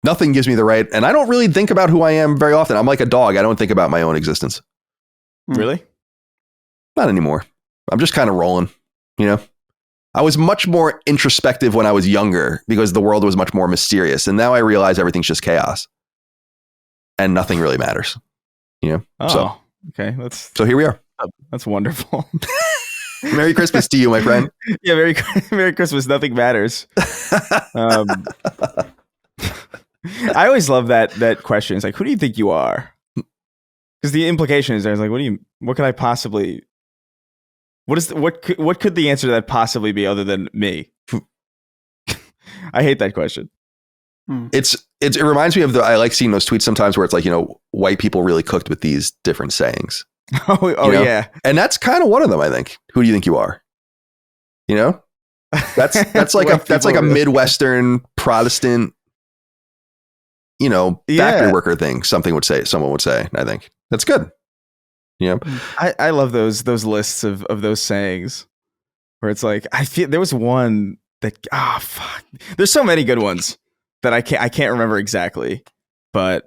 [SPEAKER 1] Nothing gives me the right. And I don't really think about who I am very often. I'm like a dog. I don't think about my own existence.
[SPEAKER 2] Really?
[SPEAKER 1] Not anymore. I'm just kind of rolling, you know? I was much more introspective when I was younger because the world was much more mysterious. And now I realize everything's just chaos and nothing really matters, you know?
[SPEAKER 2] Oh, okay.
[SPEAKER 1] So here we are.
[SPEAKER 2] That's wonderful.
[SPEAKER 1] Merry Christmas to you, my friend.
[SPEAKER 2] Yeah, Merry Christmas. Nothing matters. I always love that question. It's like, who do you think you are? Because the implication is there's like, what could I possibly? What could the answer to that possibly be other than me? I hate that question.
[SPEAKER 1] It reminds me of I like seeing those tweets sometimes where it's like, white people really cooked with these different sayings.
[SPEAKER 2] Oh yeah.
[SPEAKER 1] And that's kind of one of them, I think. Who do you think you are? That's like a Midwestern Protestant, factory worker thing. Someone would say, I think that's good. Yeah.
[SPEAKER 2] I love those lists of those sayings where it's like, I feel there was one that, fuck. There's so many good ones that I can't remember exactly, but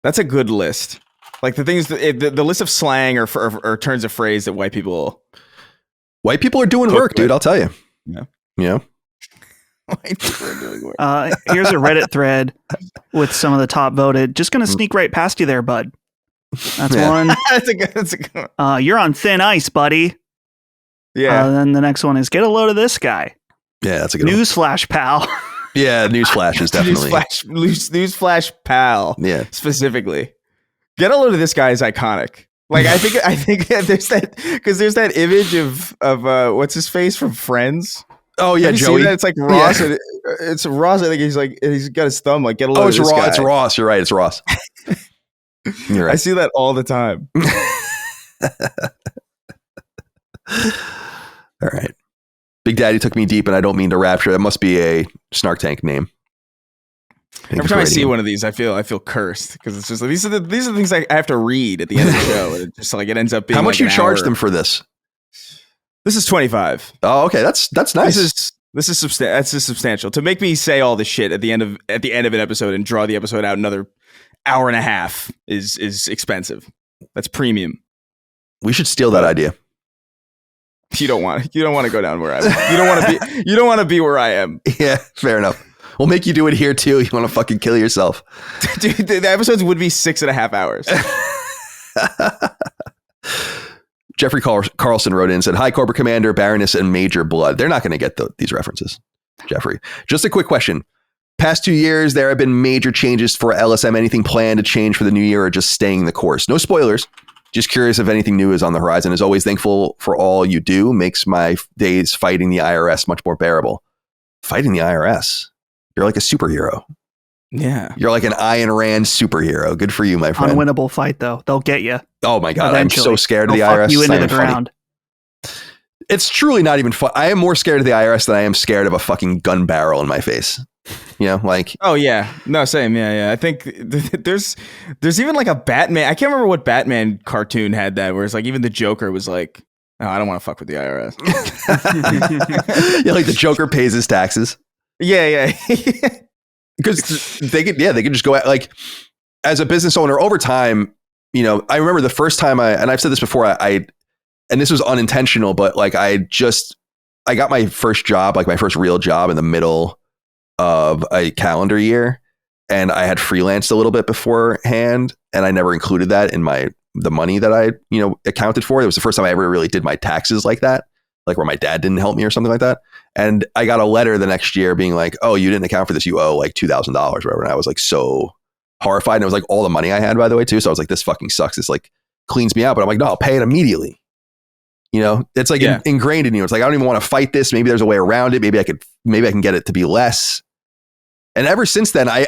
[SPEAKER 2] that's a good list. Like the things, the list of slang or turns of phrase that white people
[SPEAKER 1] are doing work, dude. I'll tell you. Yeah.
[SPEAKER 2] White people are doing work.
[SPEAKER 3] Here's a Reddit thread with some of the top voted. Just going to sneak right past you there, bud. That's one.
[SPEAKER 2] That's a good one.
[SPEAKER 3] You're on thin ice, buddy.
[SPEAKER 2] Yeah.
[SPEAKER 3] Then the next one is get a load of this guy.
[SPEAKER 1] Yeah, that's a good one.
[SPEAKER 3] Newsflash, pal.
[SPEAKER 1] Yeah, newsflash is definitely.
[SPEAKER 2] Newsflash, pal.
[SPEAKER 1] Yeah.
[SPEAKER 2] Specifically. Get a load of this guy is iconic. Like I think there's that image of what's his face from Friends.
[SPEAKER 1] Oh yeah, Joey.
[SPEAKER 2] It's like Ross. Yeah. It's Ross. I think he's got his thumb like get a load of this guy.
[SPEAKER 1] It's Ross. You're right. It's Ross. You're right.
[SPEAKER 2] I see that all the time.
[SPEAKER 1] All right. Big Daddy took me deep, and I don't mean to rapture. That must be a Snark Tank name.
[SPEAKER 2] Every time I see one of these, I feel cursed because it's just like, these are the things I have to read at the end of the show. And it just like it ends up being.
[SPEAKER 1] How much
[SPEAKER 2] like
[SPEAKER 1] you charge them for this?
[SPEAKER 2] This is $25.
[SPEAKER 1] Oh, okay, that's nice.
[SPEAKER 2] This is substantial to make me say all this shit at the end of an episode and draw the episode out another hour and a half is expensive. That's premium.
[SPEAKER 1] We should steal that idea.
[SPEAKER 2] You don't want to go down where I am. You don't want to be where I am.
[SPEAKER 1] Yeah, fair enough. We'll make you do it here too. You want to fucking kill yourself.
[SPEAKER 2] Dude, the episodes would be 6.5 hours.
[SPEAKER 1] Jeffrey Carlson wrote in and said, "Hi, Corporate Commander, Baroness, and Major Blood." They're not going to get these references, Jeffrey. Just a quick question. Past 2 years, there have been major changes for LSM. Anything planned to change for the new year or just staying the course? No spoilers. Just curious if anything new is on the horizon. As always, thankful for all you do. Makes my days fighting the IRS much more bearable. Fighting the IRS? You're like a superhero.
[SPEAKER 2] Yeah.
[SPEAKER 1] You're like an Ayn Rand superhero. Good for you, my friend.
[SPEAKER 3] Unwinnable fight, though. They'll get you.
[SPEAKER 1] Oh, my God.
[SPEAKER 3] Eventually.
[SPEAKER 1] I'm so scared of the
[SPEAKER 3] They'll
[SPEAKER 1] IRS.
[SPEAKER 3] fuck you into the ground.
[SPEAKER 1] It's truly not even fun. I am more scared of the IRS than I am scared of a fucking gun barrel in my face. Like.
[SPEAKER 2] Oh, yeah. No, same. Yeah. I think there's even like a Batman. I can't remember what Batman cartoon had that, where it's like even the Joker was like, oh, I don't want to fuck with the IRS.
[SPEAKER 1] Yeah, like the Joker pays his taxes.
[SPEAKER 2] Yeah.
[SPEAKER 1] Because they could just go at, like, as a business owner over time, I remember the first time and I've said this before, and this was unintentional, but like I got my first job, like my first real job in the middle of a calendar year, and I had freelanced a little bit beforehand, and I never included that in the money that I, accounted for. It was the first time I ever really did my taxes like that, like where my dad didn't help me or something like that. And I got a letter the next year being like, "Oh, you didn't account for this. You owe like $2,000 or whatever." And I was like so horrified. And it was like all the money I had, by the way, too. So I was like, this fucking sucks. This like cleans me out. But I'm like, no, I'll pay it immediately. It's like ingrained in you. It's like, I don't even want to fight this. Maybe there's a way around it. Maybe I can get it to be less. And ever since then, I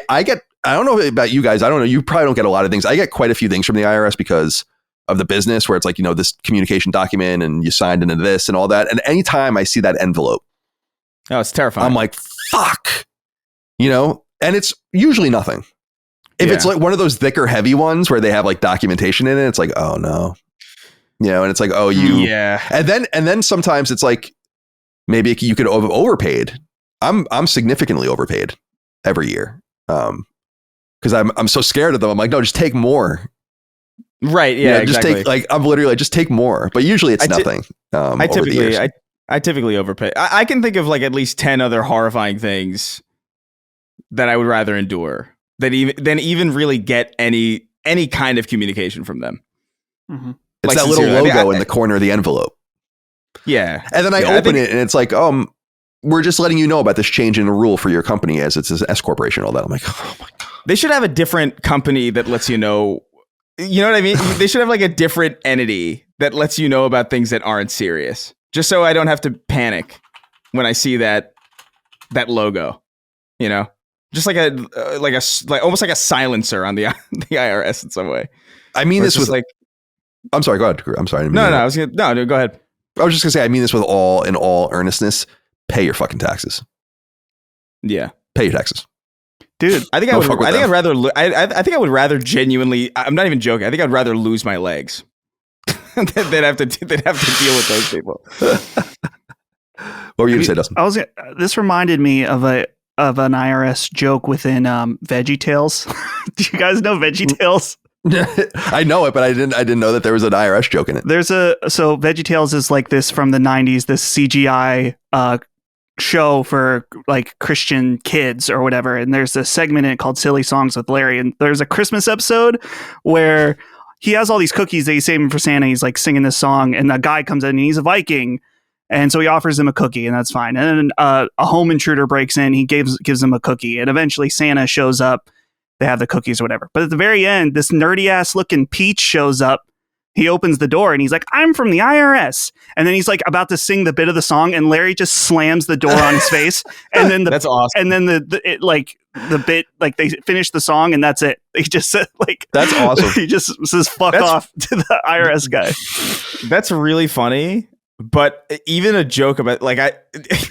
[SPEAKER 1] don't know about you guys. I don't know. You probably don't get a lot of things. I get quite a few things from the IRS because of the business where it's like, this communication document and you signed into this and all that. And anytime I see that envelope,
[SPEAKER 2] oh, it's terrifying.
[SPEAKER 1] I'm like, fuck, and it's usually nothing. If it's like one of those thicker, heavy ones where they have like documentation in it, it's like, oh no, and it's like, oh, and then sometimes it's like, maybe you could have overpaid. I'm significantly overpaid every year. Because I'm so scared of them. I'm like, no, just take more.
[SPEAKER 2] Right. Yeah.
[SPEAKER 1] Exactly.
[SPEAKER 2] Just take
[SPEAKER 1] I'm literally like, just take more. But usually it's nothing.
[SPEAKER 2] I typically overpay. I can think of like at least 10 other horrifying things that I would rather endure than even really get any kind of communication from them.
[SPEAKER 3] Mm-hmm.
[SPEAKER 1] It's
[SPEAKER 2] like
[SPEAKER 1] that little logo in the corner of the envelope.
[SPEAKER 2] Yeah.
[SPEAKER 1] And then I open it and it's like, we're just letting you know about this change in the rule for your company as it's an S corporation, all that. I'm like, oh my God.
[SPEAKER 2] They should have a different company that lets you know. You know what I mean? They should have like a different entity that lets you know about things that aren't serious. Just so I don't have to panic when I see that logo, Just like almost like a silencer on the the IRS in some way.
[SPEAKER 1] I mean this with
[SPEAKER 2] like.
[SPEAKER 1] I'm sorry. Go ahead. I'm sorry.
[SPEAKER 2] No. I was gonna no. Go ahead.
[SPEAKER 1] I was just gonna say. I mean this with all earnestness. Pay your fucking taxes.
[SPEAKER 2] Yeah.
[SPEAKER 1] Pay your taxes,
[SPEAKER 3] dude.
[SPEAKER 2] I think I would. I think I'd rather. I think I would rather genuinely. I'm not even joking. I think I'd rather lose my legs. they'd have to deal with those people.
[SPEAKER 1] What were you gonna say, Dustin?
[SPEAKER 3] This reminded me of an IRS joke within VeggieTales. Do you guys know VeggieTales?
[SPEAKER 1] I know it, but I didn't know that there was an IRS joke in it.
[SPEAKER 3] So VeggieTales is like this from the 90s, this CGI show for like Christian kids or whatever, and there's a segment in it called Silly Songs with Larry, and there's a Christmas episode where he has all these cookies that he's saving for Santa. He's like singing this song, and a guy comes in and he's a Viking, and so he offers him a cookie, and that's fine. And then a home intruder breaks in, he gives him a cookie, and eventually Santa shows up. They have the cookies or whatever. But at the very end, this nerdy ass looking Peach shows up. He opens the door and he's like, "I'm from the IRS." And then he's like about to sing the bit of the song, and Larry just slams the door on his face. And then
[SPEAKER 2] that's awesome.
[SPEAKER 3] And then the bit, like they finish the song and that's it. He just said like,
[SPEAKER 1] that's awesome.
[SPEAKER 3] He just says "fuck off" to the IRS guy.
[SPEAKER 2] That's really funny. But even a joke about the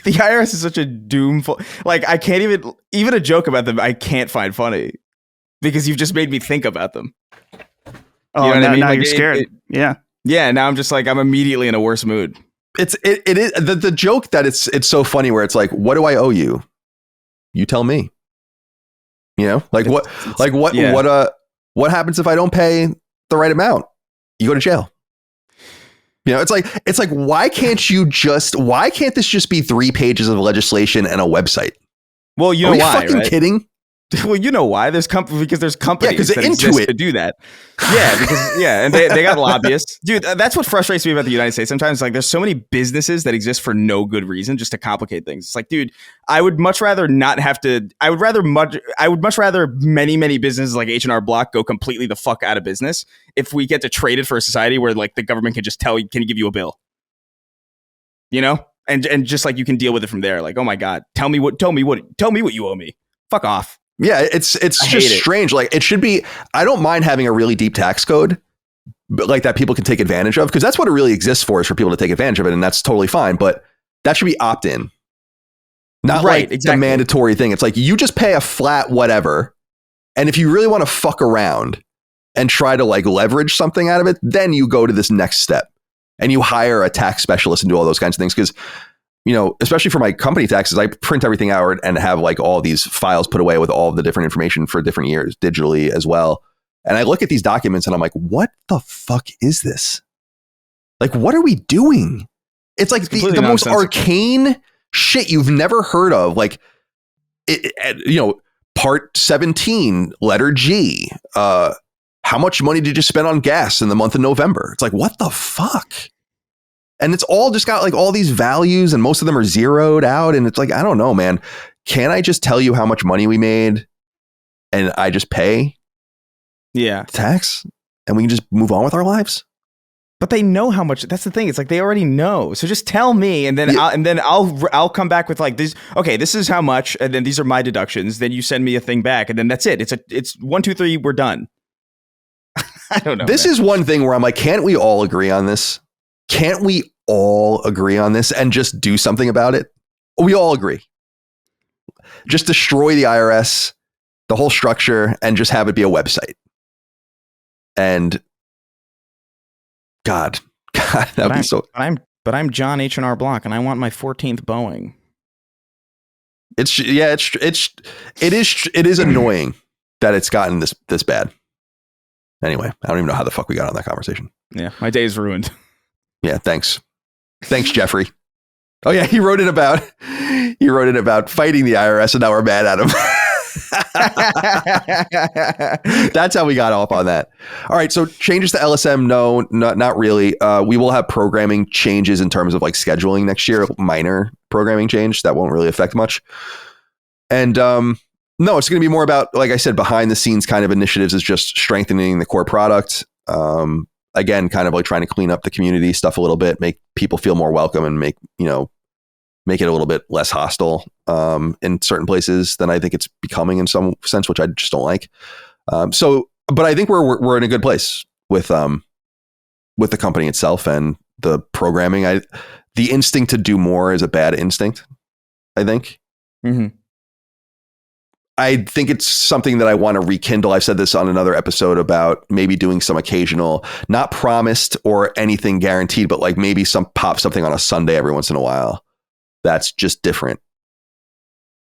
[SPEAKER 2] IRS is such a doomful. Like I can't even a joke about them. I can't find funny because you've just made me think about them.
[SPEAKER 3] Oh, you know what I mean? Now you're scared. Yeah.
[SPEAKER 2] Now I'm just like, I'm immediately in a worse mood.
[SPEAKER 1] It is the joke that it's so funny where it's like, what do I owe you? You tell me. You know, what happens if I don't pay the right amount? You go to jail. You know, it's like, why can't this just be 3 pages of legislation and a website?
[SPEAKER 2] Well, you know why,
[SPEAKER 1] fucking
[SPEAKER 2] right?
[SPEAKER 1] kidding?
[SPEAKER 2] Well, you know why? There's because there's companies that exist to do that. And they got lobbyists. Dude, that's what frustrates me about the United States. Sometimes like there's so many businesses that exist for no good reason, just to complicate things. It's like, dude, I would much rather not have to. I would much rather many businesses like H&R Block go completely the fuck out of business if we get to trade it for a society where like the government can just tell you, can give you a bill, you know, and just like you can deal with it from there. Like, oh my God, tell me what you owe me. Fuck off.
[SPEAKER 1] Yeah, it's just strange. Like it should be. I don't mind having a really deep tax code, but like that people can take advantage of, because that's what it really exists for, is for people to take advantage of it, and that's totally fine. But that should be opt-in, not the mandatory thing. It's like you just pay a flat whatever, and if you really want to fuck around and try to like leverage something out of it, then you go to this next step and you hire a tax specialist and do all those kinds of things. Because, you know, especially for my company taxes, I print everything out and have like all these files put away with all of the different information for different years digitally as well. And I look at these documents and I'm like, what the fuck is this? Like, what are we doing? It's like the most arcane shit you've never heard of. Like, part 17, letter G. How much money did you spend on gas in the month of November? It's like, what the fuck? And it's all just got like all these values, and most of them are zeroed out. And it's like, I don't know, man. Can I just tell you how much money we made and I just pay tax and we can just move on with our lives?
[SPEAKER 2] But they know how much. That's the thing. It's like they already know. So just tell me, and then I'll come back with like this. Okay, this is how much, and then these are my deductions. Then you send me a thing back, and then that's it. It's 1, 2, 3. We're done. I don't know.
[SPEAKER 1] This is one thing where I'm like, can't we all agree on this? Can't we all agree on this and just do something about it? We all agree. Just destroy the IRS, the whole structure, and just have it be a website. And God, that would be so.
[SPEAKER 2] But I'm John H&R Block, and I want my 14th Boeing.
[SPEAKER 1] It is annoying that it's gotten this bad. Anyway, I don't even know how the fuck we got on that conversation.
[SPEAKER 2] Yeah, my day is ruined.
[SPEAKER 1] Yeah, thanks, Jeffrey. Oh yeah, he wrote it about fighting the IRS, and now we're mad at him. That's how we got off on that. All right, so changes to LSM? No, not really. We will have programming changes in terms of like scheduling next year. Minor programming change that won't really affect much. And no, it's going to be more about, like I said, behind the scenes kind of initiatives, is just strengthening the core product. Again, kind of like trying to clean up the community stuff a little bit, make people feel more welcome, and make it a little bit less hostile. in certain places than I think it's becoming in some sense, which I just don't like. But I think we're in a good place with the company itself and the programming. The instinct to do more is a bad instinct, I think.
[SPEAKER 2] Mm-hmm.
[SPEAKER 1] I think it's something that I want to rekindle. I've said this on another episode about maybe doing some occasional, not promised or anything guaranteed, but like maybe pop something on a Sunday every once in a while. That's just different.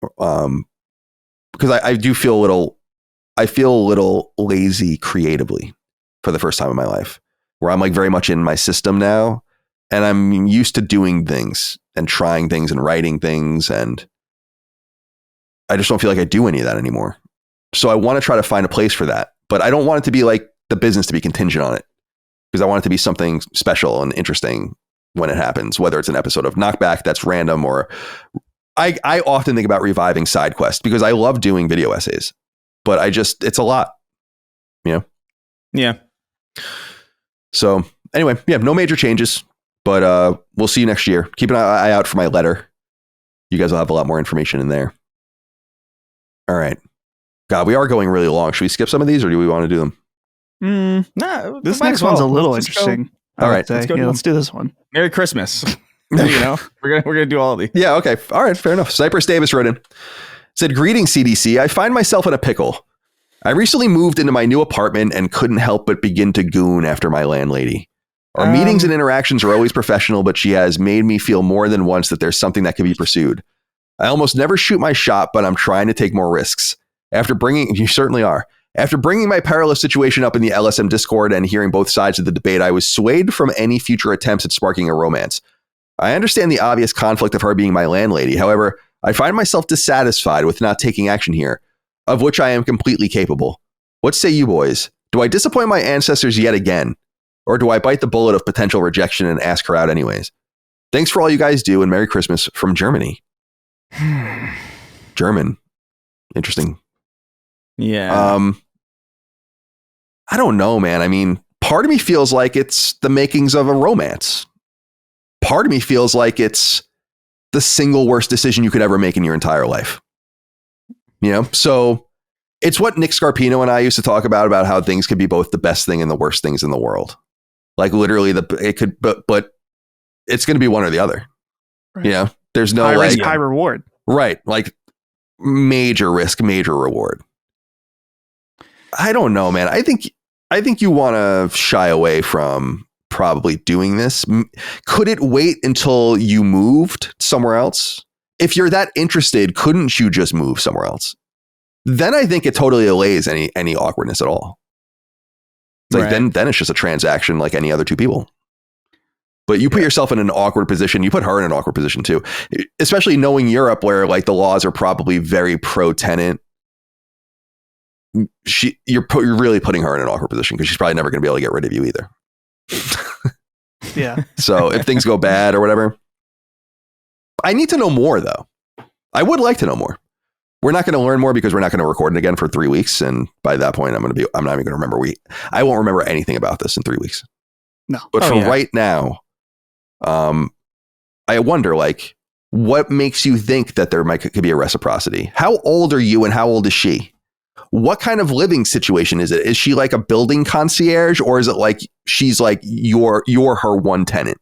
[SPEAKER 1] Because I do feel a little lazy creatively for the first time in my life, where I'm like very much in my system now, and I'm used to doing things and trying things and writing things, and I just don't feel like I do any of that anymore. So I want to try to find a place for that, but I don't want it to be like the business to be contingent on it, because I want it to be something special and interesting when it happens, whether it's an episode of Knockback that's random, or I often think about reviving side quests because I love doing video essays, but it's a lot, you know?
[SPEAKER 2] Yeah.
[SPEAKER 1] So anyway, yeah, no major changes, but we'll see you next year. Keep an eye out for my letter. You guys will have a lot more information in there. All right. God, we are going really long. Should we skip some of these, or do we want to do them?
[SPEAKER 2] No,
[SPEAKER 3] This next one's a little interesting.
[SPEAKER 1] All right.
[SPEAKER 3] Let's do this one.
[SPEAKER 2] Merry Christmas. We're gonna do all of these.
[SPEAKER 1] Yeah. Okay. All right. Fair enough. Cypress Davis wrote in, said, "Greetings, CDC. I find myself in a pickle. I recently moved into my new apartment and couldn't help but begin to goon after my landlady. Our meetings and interactions are always professional, but she has made me feel more than once that there's something that can be pursued. I almost never shoot my shot, but I'm trying to take more risks. You certainly are. After bringing my perilous situation up in the LSM Discord and hearing both sides of the debate, I was swayed from any future attempts at sparking a romance. I understand the obvious conflict of her being my landlady. However, I find myself dissatisfied with not taking action here, of which I am completely capable. What say you boys? Do I disappoint my ancestors yet again? Or do I bite the bullet of potential rejection and ask her out anyways? Thanks for all you guys do, and Merry Christmas from Germany." German. Interesting.
[SPEAKER 2] Yeah.
[SPEAKER 1] I don't know, man. I mean, part of me feels like it's the makings of a romance. Part of me feels like it's the single worst decision you could ever make in your entire life. You know, so it's what Nick Scarpino and I used to talk about how things could be both the best thing and the worst things in the world. Like literally but it's going to be one or the other.
[SPEAKER 3] Right.
[SPEAKER 1] You know, there's no
[SPEAKER 3] high
[SPEAKER 1] like,
[SPEAKER 3] risk, high reward.
[SPEAKER 1] Right. Like major risk, major reward. I don't know, man. I think you want to shy away from probably doing this. Could it wait until you moved somewhere else? If you're that interested, couldn't you just move somewhere else? Then I think it totally allays any awkwardness at all. It's like then it's just a transaction like any other two people. But you put yourself in an awkward position. You put her in an awkward position too, especially knowing Europe, where like the laws are probably very pro-tenant. You're really putting her in an awkward position because she's probably never going to be able to get rid of you either.
[SPEAKER 3] Yeah.
[SPEAKER 1] So if things go bad or whatever, I need to know more though. I would like to know more. We're not going to learn more because we're not going to record it again for 3 weeks. And by that point, I'm not even going to remember. I won't remember anything about this in 3 weeks.
[SPEAKER 3] No.
[SPEAKER 1] But right now, I wonder, like, what makes you think that could be a reciprocity? How old are you and how old is she? What kind of living situation is it? Is she like a building concierge, or is it like she's like you're her one tenant?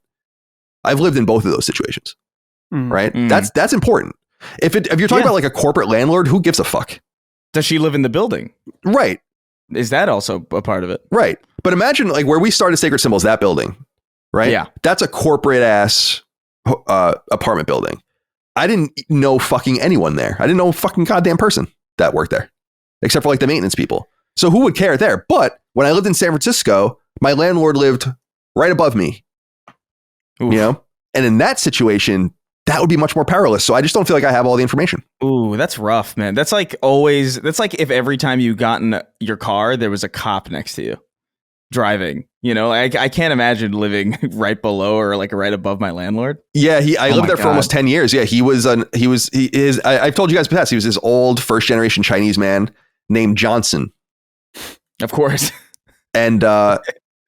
[SPEAKER 1] I've lived in both of those situations, right? That's important. If you're talking about like a corporate landlord, who gives a fuck?
[SPEAKER 2] Does she live in the building?
[SPEAKER 1] Right.
[SPEAKER 2] Is that also a part of it?
[SPEAKER 1] Right. But imagine like where we started Sacred Symbols, that building, right?
[SPEAKER 2] Yeah.
[SPEAKER 1] That's a corporate ass apartment building. I didn't know fucking anyone there. I didn't know a fucking goddamn person that worked there, except for like the maintenance people. So who would care there? But when I lived in San Francisco, my landlord lived right above me. Oof. You know? And in that situation, that would be much more perilous. So I just don't feel like I have all the information.
[SPEAKER 2] Ooh, that's rough, man. That's like if every time you got in your car, there was a cop next to you driving, you know, I can't imagine living right below or like right above my landlord.
[SPEAKER 1] Yeah. I lived there for almost 10 years. Yeah. I've told you guys past, he was this old first generation Chinese man named Johnson.
[SPEAKER 2] Of course.
[SPEAKER 1] And,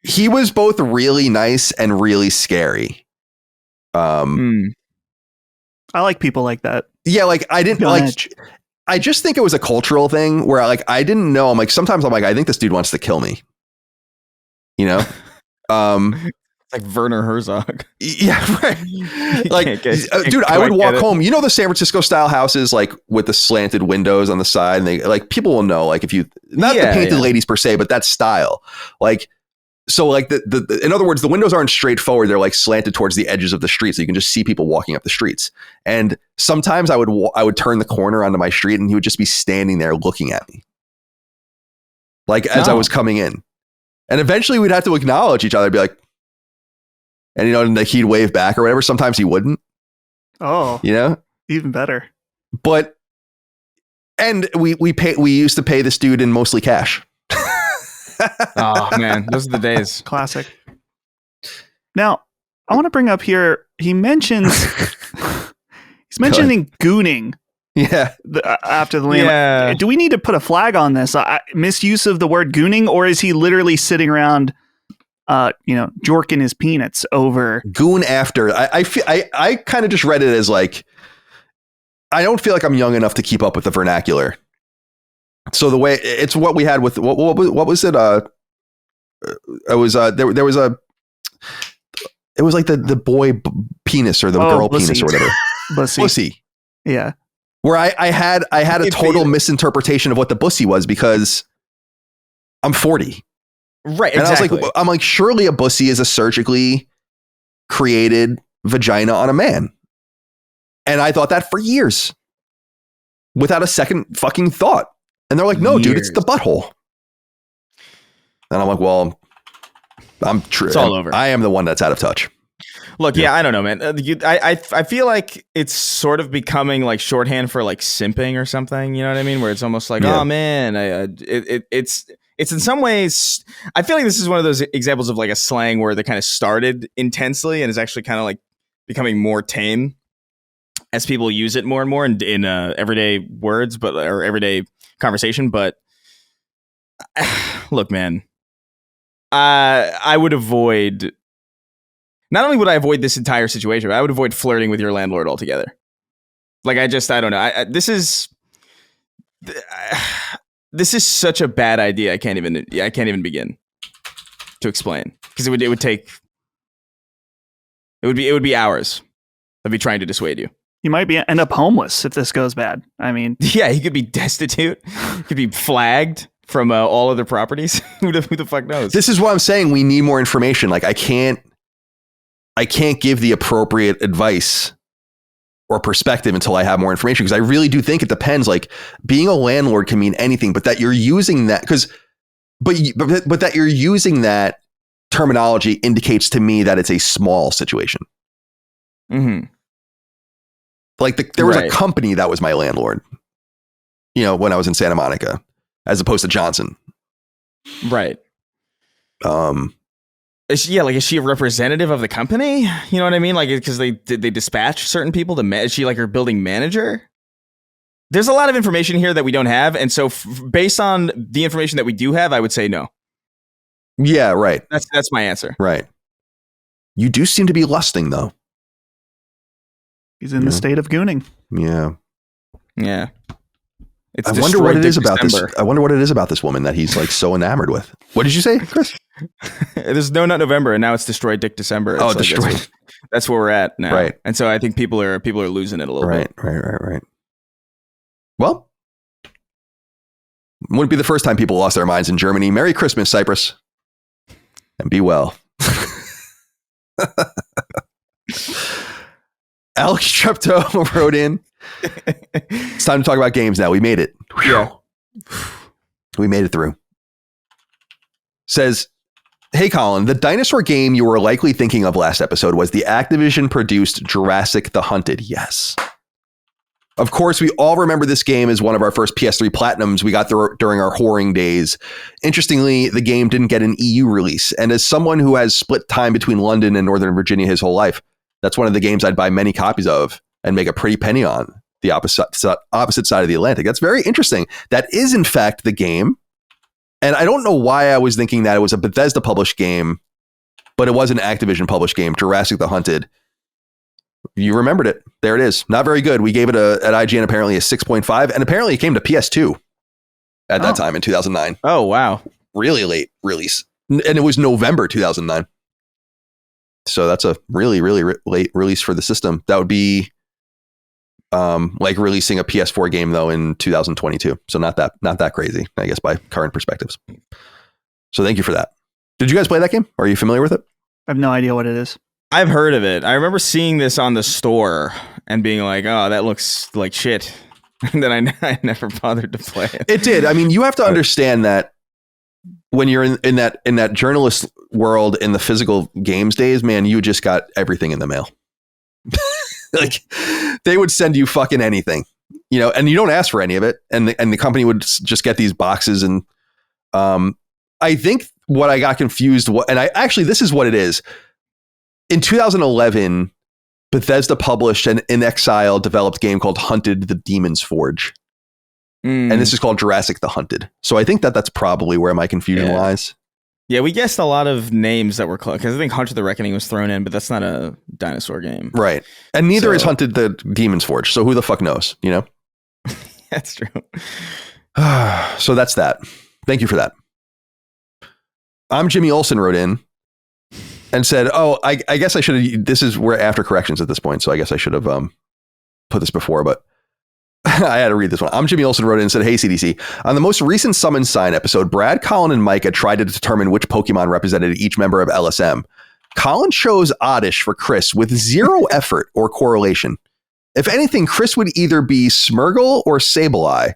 [SPEAKER 1] he was both really nice and really scary.
[SPEAKER 3] I like people like that.
[SPEAKER 1] Yeah, like I didn't like. I just think it was a cultural thing where like I didn't know. I'm like sometimes I'm like I think this dude wants to kill me. You know,
[SPEAKER 2] like Werner Herzog.
[SPEAKER 1] Yeah, right. Like, dude, I would walk home. You know the San Francisco style houses like with the slanted windows on the side, and they like people will know like if you not the painted ladies per se, but that style like. So like the in other words, the windows aren't straightforward. They're like slanted towards the edges of the street. So you can just see people walking up the streets. And sometimes I would turn the corner onto my street and he would just be standing there looking at me. Like as I was coming in. And eventually we'd have to acknowledge each other and be like, and you know, and like he'd wave back or whatever. Sometimes he wouldn't.
[SPEAKER 3] Oh,
[SPEAKER 1] you know,
[SPEAKER 3] even better.
[SPEAKER 1] But, and we used to pay this dude in mostly cash.
[SPEAKER 2] Oh man, those are the days.
[SPEAKER 3] Classic. Now, I want to bring up here. He mentions he's mentioning gooning.
[SPEAKER 1] Yeah.
[SPEAKER 3] After the land.
[SPEAKER 2] Yeah.
[SPEAKER 3] Do we need to put a flag on this? Misuse of the word gooning, or is he literally sitting around, jorking his peanuts over
[SPEAKER 1] goon after? I kind of just read it as like, I don't feel like I'm young enough to keep up with the vernacular. So the way it's what we had with what was it? It was there was a. It was like the boy penis or the girl penis or whatever. Bussy.
[SPEAKER 3] Yeah.
[SPEAKER 1] Where I had a total misinterpretation of what the bussy was because I'm 40.
[SPEAKER 2] Right.
[SPEAKER 1] And
[SPEAKER 2] exactly.
[SPEAKER 1] I'm like, surely a bussy is a surgically created vagina on a man. And I thought that for years without a second fucking thought. And they're like, no, dude, it's the butthole. And I'm like, well, I'm true.
[SPEAKER 2] It's all over.
[SPEAKER 1] I am the one that's out of touch.
[SPEAKER 2] Look, yeah, I don't know, man. I feel like it's sort of becoming like shorthand for like simping or something. You know what I mean? Where it's almost like, oh man, it's in some ways. I feel like this is one of those examples of like a slang where they kind of started intensely and is actually kind of like becoming more tame as people use it more and more in everyday words, or everyday conversation. But look, man, I would avoid. Not only would I avoid this entire situation, but I would avoid flirting with your landlord altogether. Like I don't know. This is such a bad idea. I can't even begin to explain because it would be hours of me trying to dissuade you.
[SPEAKER 3] You might end up homeless if this goes bad. I mean,
[SPEAKER 2] yeah, he could be destitute. He could be flagged from all other properties. Who the fuck knows?
[SPEAKER 1] This is what I'm saying. We need more information. Like I can't give the appropriate advice or perspective until I have more information, because I really do think it depends. Like being a landlord can mean anything, but that you're using that but that you're using that terminology indicates to me that it's a small situation.
[SPEAKER 2] Mm-hmm.
[SPEAKER 1] Like there was a company that was my landlord, when I was in Santa Monica, as opposed to Johnson.
[SPEAKER 2] Right. Is she a representative of the company? You know what I mean? Like, because they dispatch certain people is she like her building manager? There's a lot of information here that we don't have. And so based on the information that we do have, I would say no.
[SPEAKER 1] Yeah, right.
[SPEAKER 2] That's my answer.
[SPEAKER 1] Right. You do seem to be lusting though.
[SPEAKER 3] He's in the state of gooning.
[SPEAKER 1] Yeah.
[SPEAKER 2] Yeah.
[SPEAKER 1] I wonder what it is about this. I wonder what it is about this woman that he's like so enamored with. What did you say, Chris?
[SPEAKER 2] There's No Nut November, and now it's Destroyed Dick December.
[SPEAKER 1] It's Destroyed.
[SPEAKER 2] That's where we're at now.
[SPEAKER 1] Right.
[SPEAKER 2] And so I think people are losing it a little bit.
[SPEAKER 1] Right. Well, wouldn't be the first time people lost their minds in Germany. Merry Christmas, Cyprus, and be well. Alex Treptow wrote in. It's time to talk about games now. We made it.
[SPEAKER 2] Yeah.
[SPEAKER 1] We made it through. Says, hey, Colin, the dinosaur game you were likely thinking of last episode was the Activision-produced Jurassic the Hunted. Yes. Of course, we all remember this game as one of our first PS3 Platinums we got during our whoring days. Interestingly, the game didn't get an EU release. And as someone who has split time between London and Northern Virginia his whole life, that's one of the games I'd buy many copies of and make a pretty penny on, the opposite side of the Atlantic. That's very interesting. That is, in fact, the game. And I don't know why I was thinking that it was a Bethesda published game, but it was an Activision published game, Jurassic the Hunted. You remembered it. There it is. Not very good. We gave it at IGN apparently a 6.5, and apparently it came to PS2 at that time in 2009.
[SPEAKER 2] Oh, wow.
[SPEAKER 1] Really late release. And it was November 2009. So that's a really, really late release for the system. That would be like releasing a PS4 game though in 2022. So not that crazy, I guess, by current perspectives. So thank you for that. Did you guys play that game? Are you familiar with it?
[SPEAKER 3] I have no idea what it is.
[SPEAKER 2] I've heard of it. I remember seeing this on the store and being like, oh, that looks like shit. And then I never bothered to play it.
[SPEAKER 1] It did. I mean, you have to understand that when you're in that journalist world in the physical games days, man, you just got everything in the mail. Like they would send you fucking anything, and you don't ask for any of it. And the company would just get these boxes. And I think what I got confused, this is what it is. In 2011, Bethesda published an In Exile developed game called Hunted: The Demon's Forge. And this is called Jurassic the Hunted. So I think that's probably where my confusion lies.
[SPEAKER 2] Yeah, we guessed a lot of names that were close because I think Hunter the Reckoning was thrown in, but that's not a dinosaur game.
[SPEAKER 1] Right. And neither is Hunted the Demon's Forge. So who the fuck knows,
[SPEAKER 2] That's true.
[SPEAKER 1] So that's that. Thank you for that. Jimmy Olsen wrote in and said, oh, I guess I should have, we're after corrections at this point. So I guess I should have put this before, but I had to read this one. Jimmy Olsen wrote in and said, hey, CDC, on the most recent Summon Sign episode, Brad, Colin, and Micah tried to determine which Pokemon represented each member of LSM. Colin chose Oddish for Chris with zero effort or correlation. If anything, Chris would either be Smeargle or Sableye.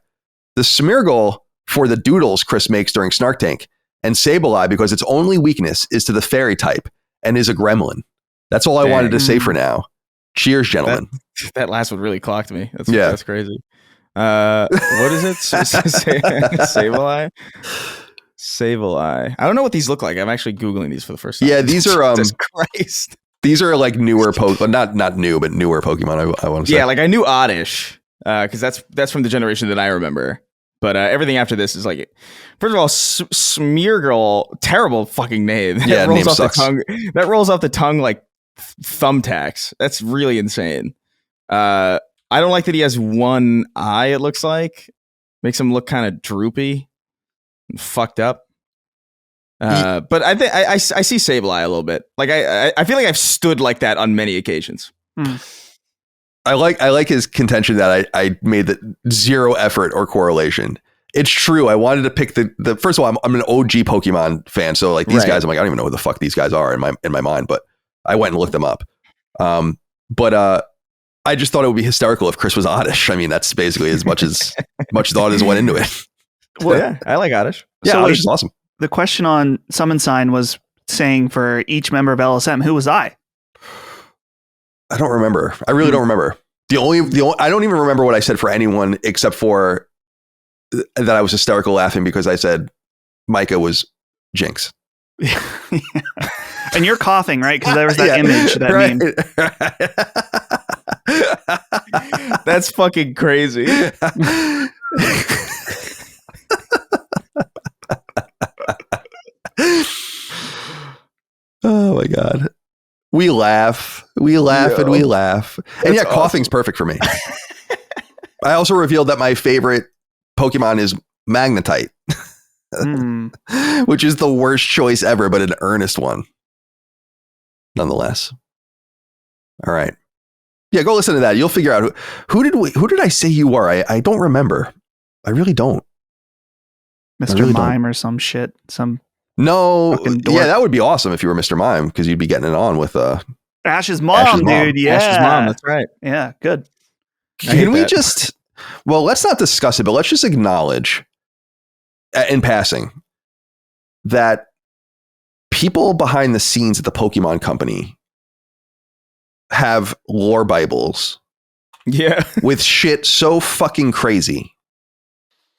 [SPEAKER 1] The Smeargle for the doodles Chris makes during Snark Tank, and Sableye because its only weakness is to the fairy type and is a gremlin. That's all I wanted to say for now. Cheers, gentlemen.
[SPEAKER 2] That last one really clocked me. That's crazy. What is it? Sableye? Sableye. I don't know what these look like. I'm actually Googling these for the first time.
[SPEAKER 1] Yeah, these are
[SPEAKER 2] Jesus Christ.
[SPEAKER 1] These are like newer Pokemon, not new, but newer Pokemon. I want to say.
[SPEAKER 2] Yeah, like I knew Oddish because that's from the generation that I remember. But everything after this is like, first of all, Smeargle, terrible fucking name.
[SPEAKER 1] Yeah, name sucks.
[SPEAKER 2] That rolls off the tongue like thumbtacks. That's really insane. I don't like that he has one eye. It looks like makes him look kind of droopy and fucked up. But I think I see Sableye a little bit. Like I feel like I've stood like that on many occasions.
[SPEAKER 1] I like his contention that I made the zero effort or correlation. It's true. I wanted to pick the first of all, I'm an OG Pokemon fan, so like these guys, I'm like, I don't even know who the fuck these guys are in my mind, but I went and looked them up. But I just thought it would be hysterical if Chris was Oddish. I mean, that's basically as much thought as went into it.
[SPEAKER 2] Well, yeah, I like Oddish.
[SPEAKER 1] Yeah, so Oddish is awesome.
[SPEAKER 3] The question on Summon Sign was saying for each member of LSM, who was I?
[SPEAKER 1] I don't remember. I really don't remember. The only I don't even remember what I said for anyone except for that I was hysterical laughing because I said Micah was Jinx.
[SPEAKER 3] And you're coughing, right? Because there was that image, that
[SPEAKER 2] meme. That's fucking crazy.
[SPEAKER 1] Oh my God. We laugh, and we laugh. And yeah, coughing's perfect for me. I also revealed that my favorite Pokemon is Magnetite, which is the worst choice ever, but an earnest one. Nonetheless. All right. Yeah, go listen to that. You'll figure out who did I say you are? I don't remember. I really don't.
[SPEAKER 3] Mr. Really Mime don't. Or some shit.
[SPEAKER 1] No, yeah, that would be awesome if you were Mr. Mime because you'd be getting it on with
[SPEAKER 3] Ash's mom, dude. Yeah,
[SPEAKER 2] Ash's mom. That's right.
[SPEAKER 3] Yeah, good.
[SPEAKER 1] Can we just? Well, let's not discuss it, but let's just acknowledge, in passing, that people behind the scenes at the Pokemon Company have lore Bibles, with shit so fucking crazy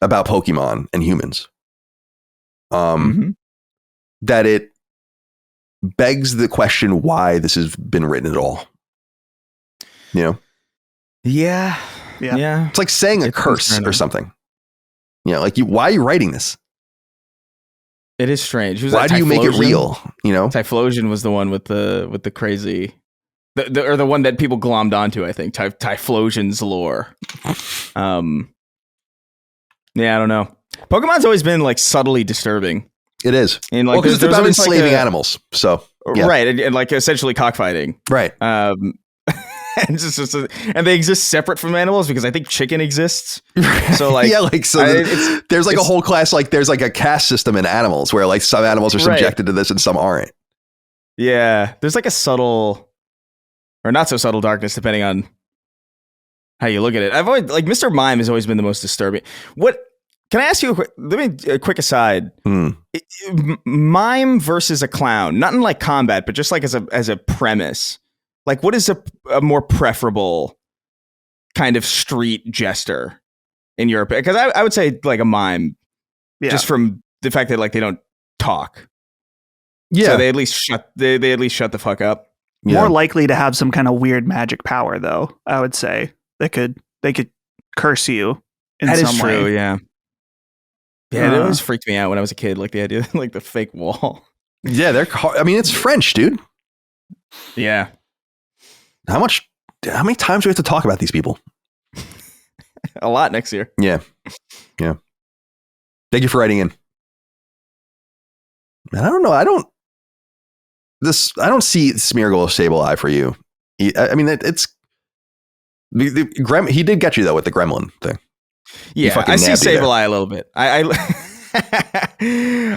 [SPEAKER 1] about Pokemon and humans. That it begs the question why this has been written at all. You know?
[SPEAKER 2] Yeah.
[SPEAKER 1] It's like saying a curse or something. You know, like why are you writing this?
[SPEAKER 2] It is strange.
[SPEAKER 1] Why do you make it real? You know?
[SPEAKER 2] Typhlosion was the one with the crazy or the one that people glommed onto, I think, Typhlosion's lore. Yeah, I don't know. Pokemon's always been like subtly disturbing.
[SPEAKER 1] It is.
[SPEAKER 2] And like,
[SPEAKER 1] because it's about enslaving animals. So yeah.
[SPEAKER 2] Right, and like essentially cockfighting.
[SPEAKER 1] Right.
[SPEAKER 2] And and they exist separate from animals because I think chicken exists. So like
[SPEAKER 1] yeah, like so there's like a whole class, like there's like a caste system in animals where like some animals are subjected to this and some aren't.
[SPEAKER 2] Yeah, there's like a subtle or not so subtle darkness depending on how you look at it. I've always like Mr. Mime has always been the most disturbing. What can I ask you? A quick aside. Mime versus a clown, not in like combat, but just like as a premise. Like, what is a more preferable kind of street jester in Europe? Because I would say like a mime, just from the fact that like they don't talk. Yeah, so they at least shut the fuck up.
[SPEAKER 3] Yeah. More likely to have some kind of weird magic power, though. I would say they could curse you in some way. That is true.
[SPEAKER 2] Yeah. Yeah, it always freaked me out when I was a kid. Like the idea, like the fake wall.
[SPEAKER 1] Yeah, I mean, it's French, dude.
[SPEAKER 2] Yeah.
[SPEAKER 1] How many times do we have to talk about these people?
[SPEAKER 2] A lot next year.
[SPEAKER 1] Yeah. Yeah. Thank you for writing in. Man, I don't know. I don't see Smeargle Sableye for you. I mean, it's he did get you though with the gremlin thing.
[SPEAKER 2] Yeah, I see Sableye a little bit.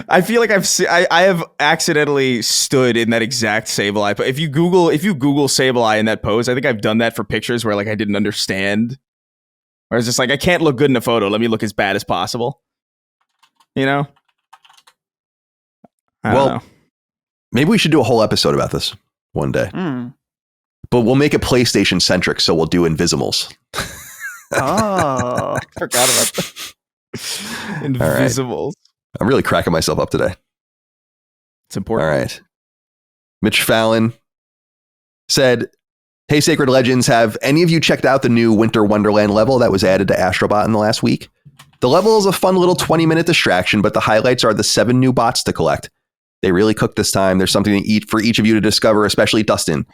[SPEAKER 2] I feel like I have accidentally stood in that exact Sableye. But if you Google Sableye in that pose, I think I've done that for pictures where like I didn't understand. Or it's just like I can't look good in a photo. Let me look as bad as possible. You know? I don't know.
[SPEAKER 1] Maybe we should do a whole episode about this one day. But we'll make it PlayStation centric, so we'll do Invisimals.
[SPEAKER 3] Oh,
[SPEAKER 2] I forgot about that. Invisibles.
[SPEAKER 1] Right. I'm really cracking myself up today.
[SPEAKER 2] It's important.
[SPEAKER 1] All right. Mitch Fallon said, "Hey, Sacred Legends, have any of you checked out the new Winter Wonderland level that was added to Astro Bot in the last week? The level is a fun little 20-minute distraction, but the highlights are the 7 new bots to collect. They really cooked this time. There's something to eat for each of you to discover, especially Dustin.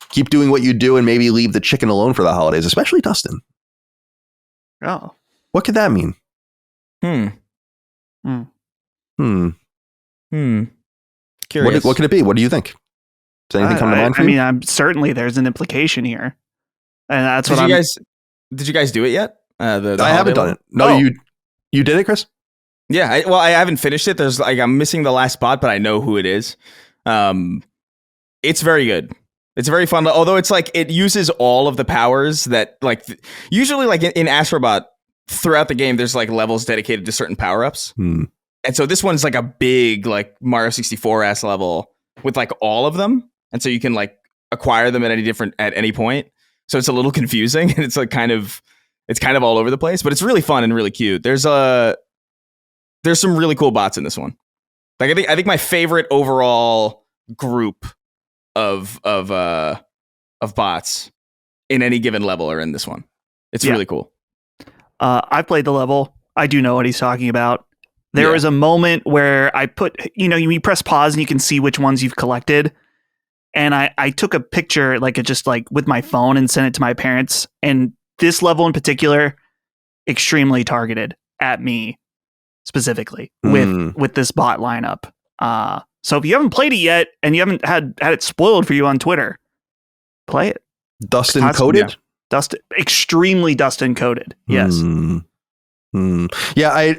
[SPEAKER 1] Keep doing what you do and maybe leave the chicken alone for the holidays, especially Dustin."
[SPEAKER 3] Oh.
[SPEAKER 1] What could that mean?
[SPEAKER 2] Curious.
[SPEAKER 1] What could it be? What do you think? Does anything come to mind for you?
[SPEAKER 3] I mean, certainly there's an implication here. And that's what
[SPEAKER 2] did you guys do it yet?
[SPEAKER 1] I haven't done it. No, you did it, Chris?
[SPEAKER 2] Yeah. I haven't finished it. There's like, I'm missing the last spot, but I know who it is. It's very good. It's very fun. Although it's like, it uses all of the powers that like, usually like in Astro Bot throughout the game, there's like levels dedicated to certain power-ups. And so this one's like a big, like Mario 64 ass level with like all of them. And so you can like acquire them at any point. So it's a little confusing and it's like kind of all over the place, but it's really fun and really cute. There's some really cool bots in this one. Like I think my favorite overall group of bots in any given level are in this one. It's really cool.
[SPEAKER 3] I played the level. I do know what he's talking about. There was a moment where I put, you press pause and you can see which ones you've collected. And I took a picture, like just like with my phone and sent it to my parents. And this level in particular, extremely targeted at me specifically with this bot lineup. So if you haven't played it yet and you haven't had it spoiled for you on Twitter, play it.
[SPEAKER 1] Dustin coded?
[SPEAKER 3] Yeah. Extremely Dustin coded. Yes.
[SPEAKER 1] Yeah,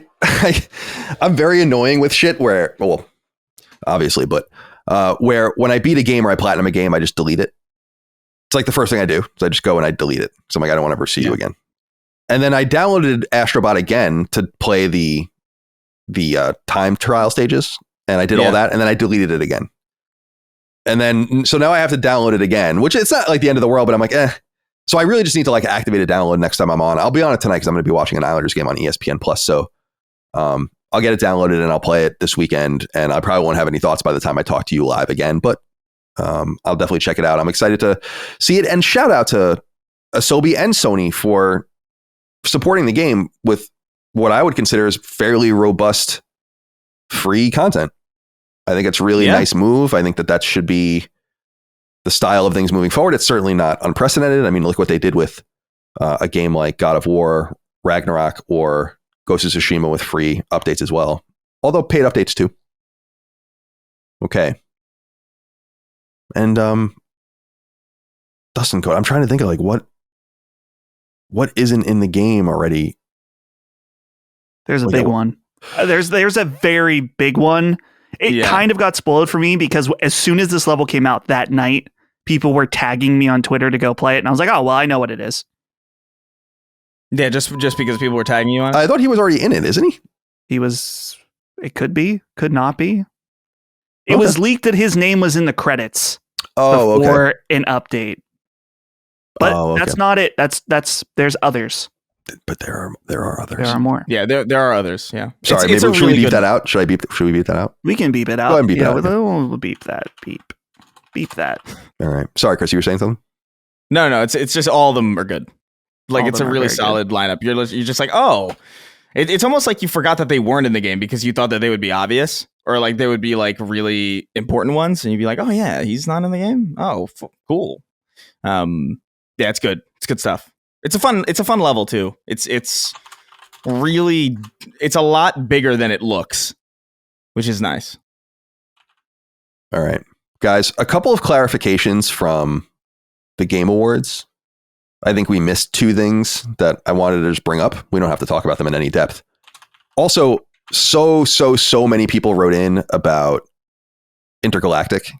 [SPEAKER 1] I'm very annoying with shit where, well, obviously, but where when I beat a game or I platinum a game, I just delete it. It's like the first thing I do. So I just go and I delete it. So I'm like, I don't want to ever see you again. And then I downloaded Astro Bot again to play the time trial stages. And I did all that. And then I deleted it again. And then, so now I have to download it again, which it's not like the end of the world, but I'm like, So I really just need to like activate a download next time I'm on. I'll be on it tonight because I'm going to be watching an Islanders game on ESPN Plus. So I'll get it downloaded and I'll play it this weekend. And I probably won't have any thoughts by the time I talk to you live again, but I'll definitely check it out. I'm excited to see it. And shout out to Asobi and Sony for supporting the game with what I would consider is fairly robust free content. I think it's really a nice move. I think that should be the style of things moving forward, it's certainly not unprecedented. I mean, look what they did with a game like God of War, Ragnarok, or Ghost of Tsushima with free updates as well. Although paid updates too. Okay. And Dustin Code, I'm trying to think of like what isn't in the game already.
[SPEAKER 3] There's a big one. There's a very big one. It kind of got spoiled for me because as soon as this level came out that night, people were tagging me on Twitter to go play it, and I was like, "Oh, well, I know what it is."
[SPEAKER 2] Yeah, just because people were tagging you on it?
[SPEAKER 1] I thought he was already in it, isn't he?
[SPEAKER 3] He was. It could be, could not be. It was leaked that his name was in the credits before an update. But that's not it. That's there's others.
[SPEAKER 1] But there are others.
[SPEAKER 3] There are more.
[SPEAKER 2] Yeah, there are others. Yeah.
[SPEAKER 1] Sorry, should we beep that out? Should we beep that out?
[SPEAKER 3] We can beep it out.
[SPEAKER 1] Go ahead and beep it out.
[SPEAKER 3] We'll beep that. Beep that.
[SPEAKER 1] All right. Sorry, Chris, you were saying something?
[SPEAKER 2] No. It's just all of them are good. Like, it's a really solid lineup. You're just like, oh, it's almost like you forgot that they weren't in the game because you thought that they would be obvious or like they would be like really important ones, and you'd be like, oh yeah, he's not in the game. Oh, cool. Yeah, it's good. It's good stuff. It's a fun level too. It's really a lot bigger than it looks, which is nice.
[SPEAKER 1] All right, guys, a couple of clarifications from the Game Awards. I think we missed two things that I wanted to just bring up. We don't have to talk about them in any depth. Also, so many people wrote in about Intergalactic.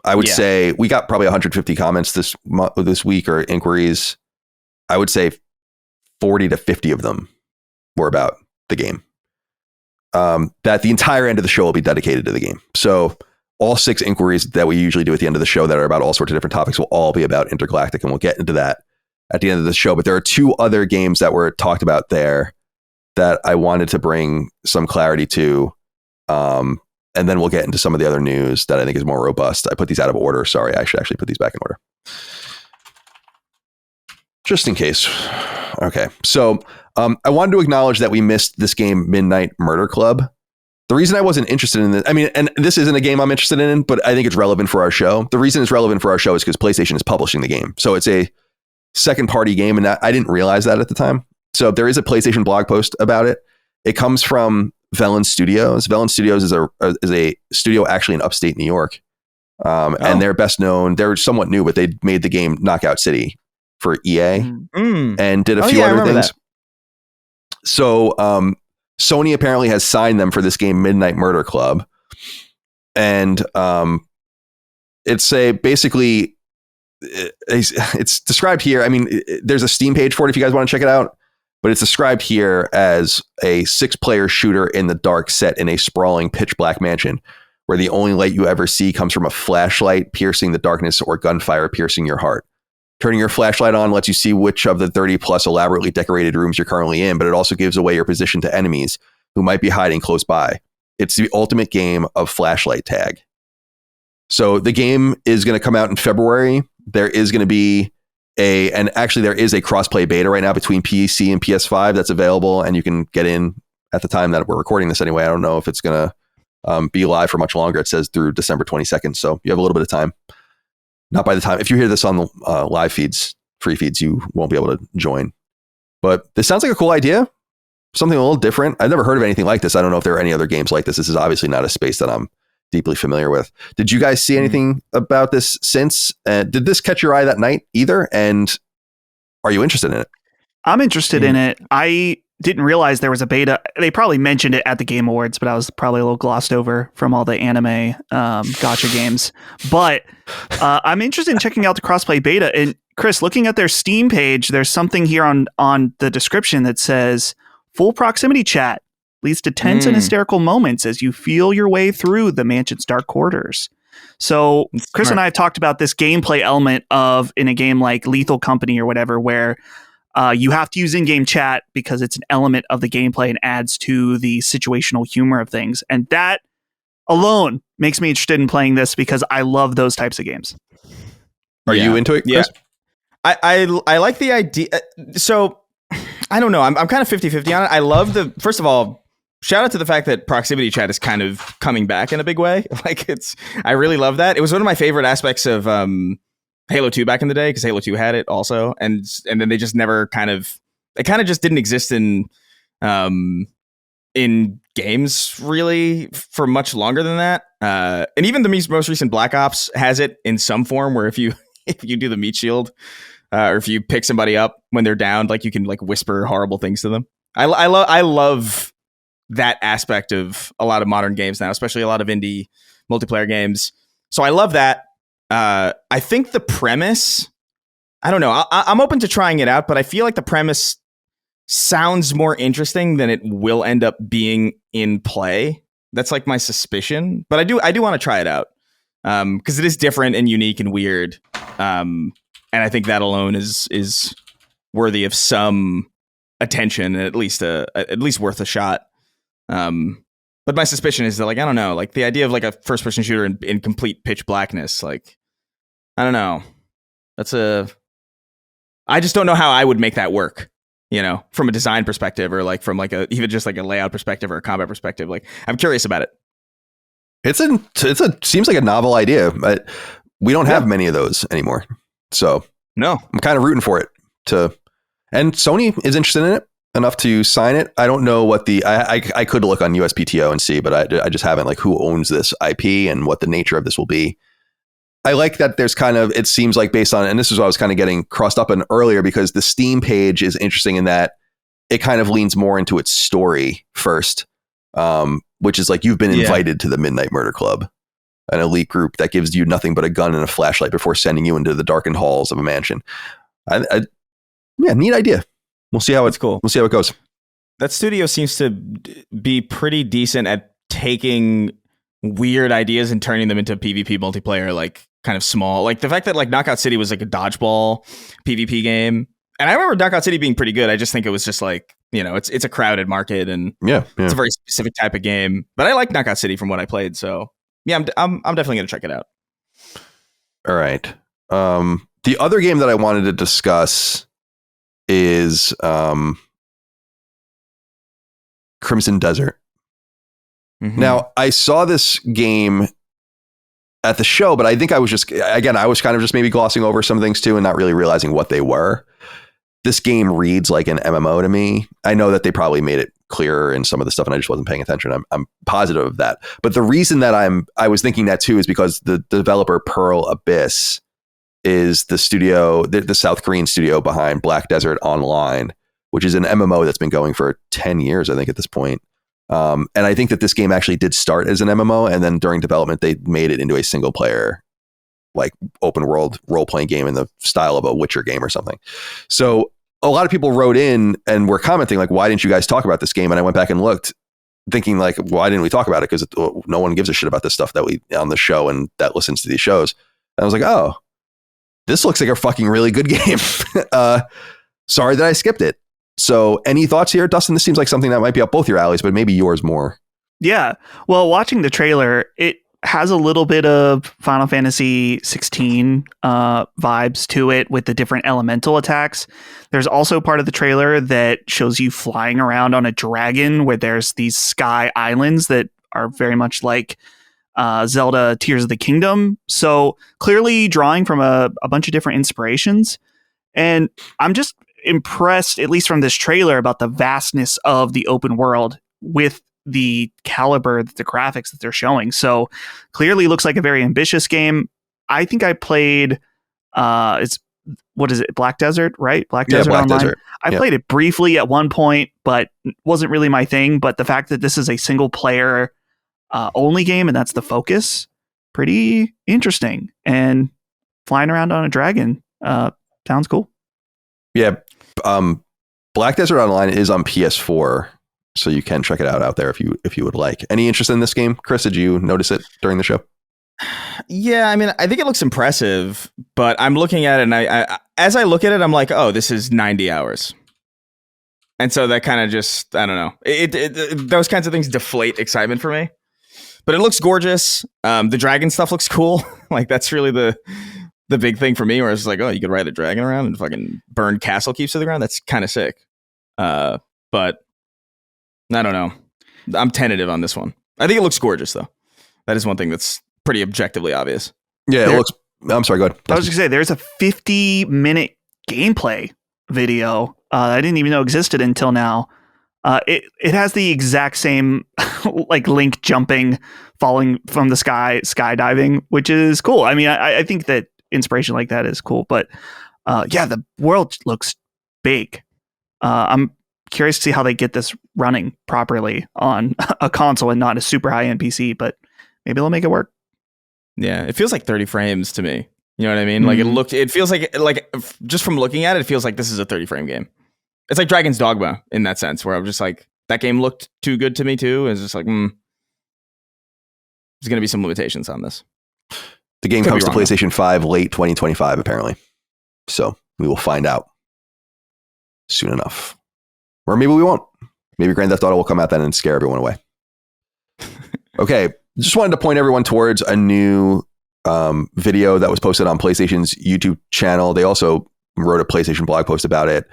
[SPEAKER 1] I would say we got probably 150 comments this week or inquiries. I would say 40 to 50 of them were about the game. That the entire end of the show will be dedicated to the game. So all 6 inquiries that we usually do at the end of the show that are about all sorts of different topics will all be about Intergalactic, and we'll get into that at the end of the show. But there are 2 other games that were talked about there that I wanted to bring some clarity to. And then we'll get into some of the other news that I think is more robust. I put these out of order. Sorry, I should actually put these back in order. Just in case. Okay. So I wanted to acknowledge that we missed this game, Midnight Murder Club. The reason I wasn't interested in this, I mean, and this isn't a game I'm interested in, but I think it's relevant for our show. The reason it's relevant for our show is because PlayStation is publishing the game. So it's a second party game, and I didn't realize that at the time. So there is a PlayStation blog post about it. It comes from Velen Studios. Velen Studios is a studio actually in upstate New York. And they're best known, they're somewhat new, but they made the game Knockout City for EA and did a few other things. That. So Sony apparently has signed them for this game, Midnight Murder Club. And it's basically it's described here. I mean, there's a Steam page for it if you guys want to check it out. But it's described here as a 6-player shooter in the dark set in a sprawling pitch black mansion where the only light you ever see comes from a flashlight piercing the darkness or gunfire piercing your heart. Turning your flashlight on lets you see which of the 30 plus elaborately decorated rooms you're currently in, but it also gives away your position to enemies who might be hiding close by. It's the ultimate game of flashlight tag. So the game is going to come out in February. There is going to be and actually there is a crossplay beta right now between PC and PS5 that's available, and you can get in at the time that we're recording this anyway. I don't know if it's going to be live for much longer. It says through December 22nd. So you have a little bit of time. Not by the time, if you hear this on the live feeds, free feeds, you won't be able to join. But this sounds like a cool idea. Something a little different. I've never heard of anything like this. I don't know if there are any other games like this. This is obviously not a space that I'm deeply familiar with. Did you guys see anything about this since? Did this catch your eye that night either? And are you interested in it?
[SPEAKER 3] I'm interested in it. I didn't realize there was a beta. They probably mentioned it at the Game Awards, but I was probably a little glossed over from all the anime gotcha games. But I'm interested in checking out the crossplay beta. And Chris, looking at their Steam page, there's something here on the description that says full proximity chat leads to tense and hysterical moments as you feel your way through the mansion's dark quarters. So Chris and I have talked about this gameplay element in a game like Lethal Company or whatever, where you have to use in-game chat because it's an element of the gameplay and adds to the situational humor of things. And that alone makes me interested in playing this because I love those types of games.
[SPEAKER 1] Are you into it, Chris?
[SPEAKER 2] Yeah. I like the idea. So I don't know. I'm kind of 50-50 on it. I love first of all, shout out to the fact that proximity chat is kind of coming back in a big way. Like I really love that. It was one of my favorite aspects of Halo 2 back in the day, because Halo 2 had it also, and then they just never it kind of just didn't exist in games really for much longer than that. And even the most recent Black Ops has it in some form where if you do the meat shield, or if you pick somebody up when they're down, like you can like whisper horrible things to them. I love that aspect of a lot of modern games now, especially a lot of indie multiplayer games. So I love that. I think the premise, I don't know. I'm open to trying it out, but I feel like the premise sounds more interesting than it will end up being in play. That's like my suspicion, but I do want to try it out. Because it is different and unique and weird. And I think that alone is worthy of some attention, and at least worth a shot. But my suspicion is that, like, I don't know, like the idea of like a first person shooter in complete pitch blackness, like, I don't know. I just don't know how I would make that work, you know, from a design perspective, or like from like even just like a layout perspective or a combat perspective. Like, I'm curious about it.
[SPEAKER 1] Seems like a novel idea, but we don't have many of those anymore. So
[SPEAKER 2] no,
[SPEAKER 1] I'm kind of rooting for it and Sony is interested in it enough to sign it. I don't know what I could look on USPTO and see, but I just haven't, like, who owns this IP and what the nature of this will be. I like that there's kind of, it seems like based on, and this is what I was kind of getting crossed up on earlier, because the Steam page is interesting in that it kind of leans more into its story first. Which is like, you've been invited to the Midnight Murder Club, an elite group that gives you nothing but a gun and a flashlight before sending you into the darkened halls of a mansion. Neat idea. We'll see how it's cool. We'll see how it goes.
[SPEAKER 2] That studio seems to be pretty decent at taking weird ideas and turning them into PvP multiplayer, like kind of small. Like the fact that like Knockout City was like a dodgeball PvP game. And I remember Knockout City being pretty good. I just think it was just like, you know, it's a crowded market, and it's a very specific type of game. But I like Knockout City from what I played, so yeah, I'm definitely gonna check it out.
[SPEAKER 1] All right. The other game that I wanted to discuss is Crimson Desert. Mm-hmm. Now, I saw this game at the show, but I think I was kind of just maybe glossing over some things too and not really realizing what they were. This game reads like an MMO to me. I know that they probably made it clearer in some of the stuff, and I just wasn't paying attention. I'm positive of that. But the reason that I was thinking that too is because the developer Pearl Abyss is the studio, the South Korean studio behind Black Desert Online, which is an MMO that's been going for 10 years, I think, at this point. And I think that this game actually did start as an MMO, and then during development, they made it into a single player, like open world role playing game in the style of a Witcher game or something. So a lot of people wrote in and were commenting like, why didn't you guys talk about this game? And I went back and looked, thinking like, why didn't we talk about it? Because no one gives a shit about this stuff that we on the show and that listens to these shows. And I was like, oh, this looks like a fucking really good game. Sorry that I skipped it. So any thoughts here, Dustin? This seems like something that might be up both your alleys, but maybe yours more.
[SPEAKER 3] Yeah. Well, watching the trailer, it has a little bit of Final Fantasy 16 vibes to it with the different elemental attacks. There's also part of the trailer that shows you flying around on a dragon where there's these sky islands that are very much like Zelda Tears of the Kingdom. So clearly drawing from a bunch of different inspirations. And I'm just impressed, at least from this trailer, about the vastness of the open world with the caliber, the graphics that they're showing. So clearly looks like a very ambitious game. I think I played what is it? Black Desert, right? Black Desert
[SPEAKER 1] Black
[SPEAKER 3] Online.
[SPEAKER 1] Desert.
[SPEAKER 3] I played it briefly at one point, but wasn't really my thing. But the fact that this is a single player only game and that's the focus, pretty interesting. And flying around on a dragon sounds cool.
[SPEAKER 1] Yeah. Black Desert Online is on PS4, so you can check it out there if you would like. Any interest in this game, Chris? Did you notice it during the show?
[SPEAKER 2] Yeah, I mean, I think it looks impressive, but I'm looking at it, and I as I look at it, I'm like, oh, this is 90 hours. And so that kind of just, I don't know. Those kinds of things deflate excitement for me. But it looks gorgeous. The dragon stuff looks cool. Like, that's really the big thing for me, where it's like, oh, you could ride a dragon around and fucking burn castle keeps to the ground. That's kind of sick. But I don't know. I'm tentative on this one. I think it looks gorgeous though. That is one thing that's pretty objectively obvious.
[SPEAKER 1] Yeah, it looks. I'm sorry. Go ahead.
[SPEAKER 3] I was just gonna say there's a 50-minute gameplay video I didn't even know existed until now. It has the exact same like Link jumping, falling from the sky, skydiving, which is cool. I mean, I think that inspiration like that is cool, but yeah, the world looks big. I'm curious to see how they get this running properly on a console and not a super high-end PC, but maybe they'll make it work.
[SPEAKER 2] Yeah, it feels like 30 frames to me. You know what I mean? Like it feels like just from looking at it, it feels like this is a 30 frame game. It's like Dragon's Dogma in that sense, where I'm just like, that game looked too good to me too. It's just like, there's going to be some limitations on this.
[SPEAKER 1] The game comes to PlayStation 5 late 2025, apparently. So we will find out soon enough. Or maybe we won't. Maybe Grand Theft Auto will come out then and scare everyone away. Okay. Just wanted to point everyone towards a new video that was posted on PlayStation's YouTube channel. They also wrote a PlayStation blog post about it.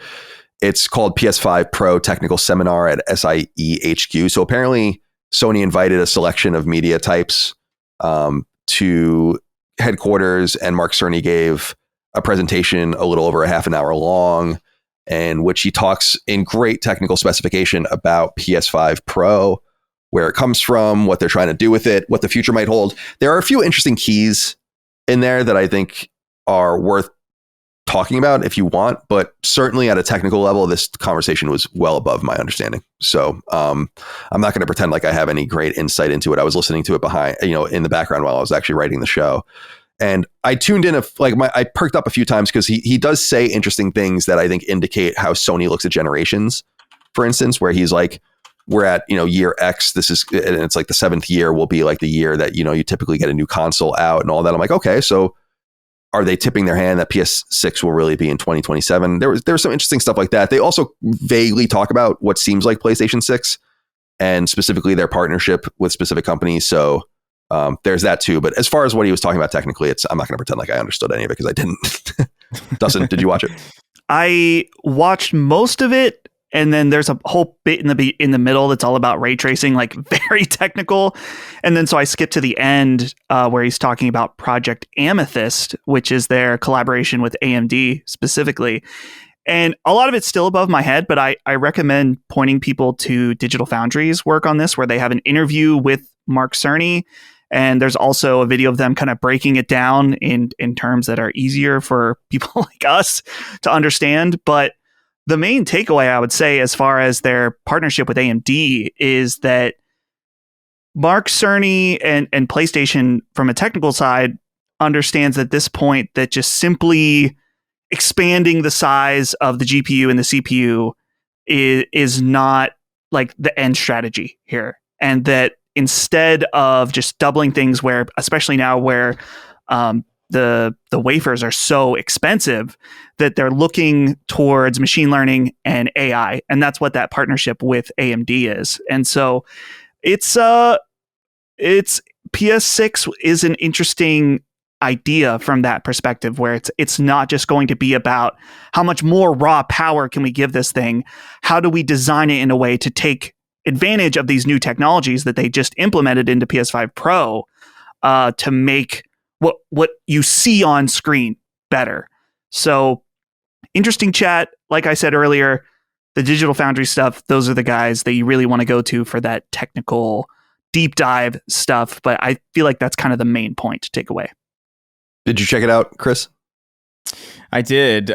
[SPEAKER 1] It's called PS5 Pro Technical Seminar at SIE HQ. So apparently Sony invited a selection of media types to headquarters, and Mark Cerny gave a presentation a little over a half an hour long, in which he talks in great technical specification about PS5 Pro, where it comes from, what they're trying to do with it, what the future might hold. There are a few interesting keys in there that I think are worth talking about if you want, but certainly at a technical level, this conversation was well above my understanding. So I'm not going to pretend like I have any great insight into it. I was listening to it in the background while I was actually writing the show. And I tuned in, I perked up a few times because he does say interesting things that I think indicate how Sony looks at generations. For instance, where he's like, we're at, year X, and it's like the 7th year will be like the year that, you typically get a new console out and all that. I'm like, okay, so are they tipping their hand that PS6 will really be in 2027? There was some interesting stuff like that. They also vaguely talk about what seems like PlayStation 6 and specifically their partnership with specific companies. So there's that too. But as far as what he was talking about technically, I'm not going to pretend like I understood any of it because I didn't. Dustin, did you watch it?
[SPEAKER 3] I watched most of it. And then there's a whole bit in the middle that's all about ray tracing, like very technical. And then so I skipped to the end where he's talking about Project Amethyst, which is their collaboration with AMD specifically. And a lot of it's still above my head, but I recommend pointing people to Digital Foundry's work on this, where they have an interview with Mark Cerny. And there's also a video of them kind of breaking it down in terms that are easier for people like us to understand. But the main takeaway, I would say, as far as their partnership with AMD is that Mark Cerny and PlayStation, from a technical side, understands at this point that just simply expanding the size of the GPU and the CPU is not like the end strategy here. And that instead of just doubling things, where, especially now where the wafers are so expensive, that they're looking towards machine learning and AI, and that's what that partnership with AMD is. And so it's PS6 is an interesting idea from that perspective, where it's not just going to be about how much more raw power can we give this thing, how do we design it in a way to take advantage of these new technologies that they just implemented into PS5 Pro to make what you see on screen better. So interesting chat. Like I said earlier, the Digital Foundry stuff, those are the guys that you really want to go to for that technical deep dive stuff. But I feel like that's kind of the main point to take away.
[SPEAKER 1] Did you check it out, Chris?
[SPEAKER 2] I did.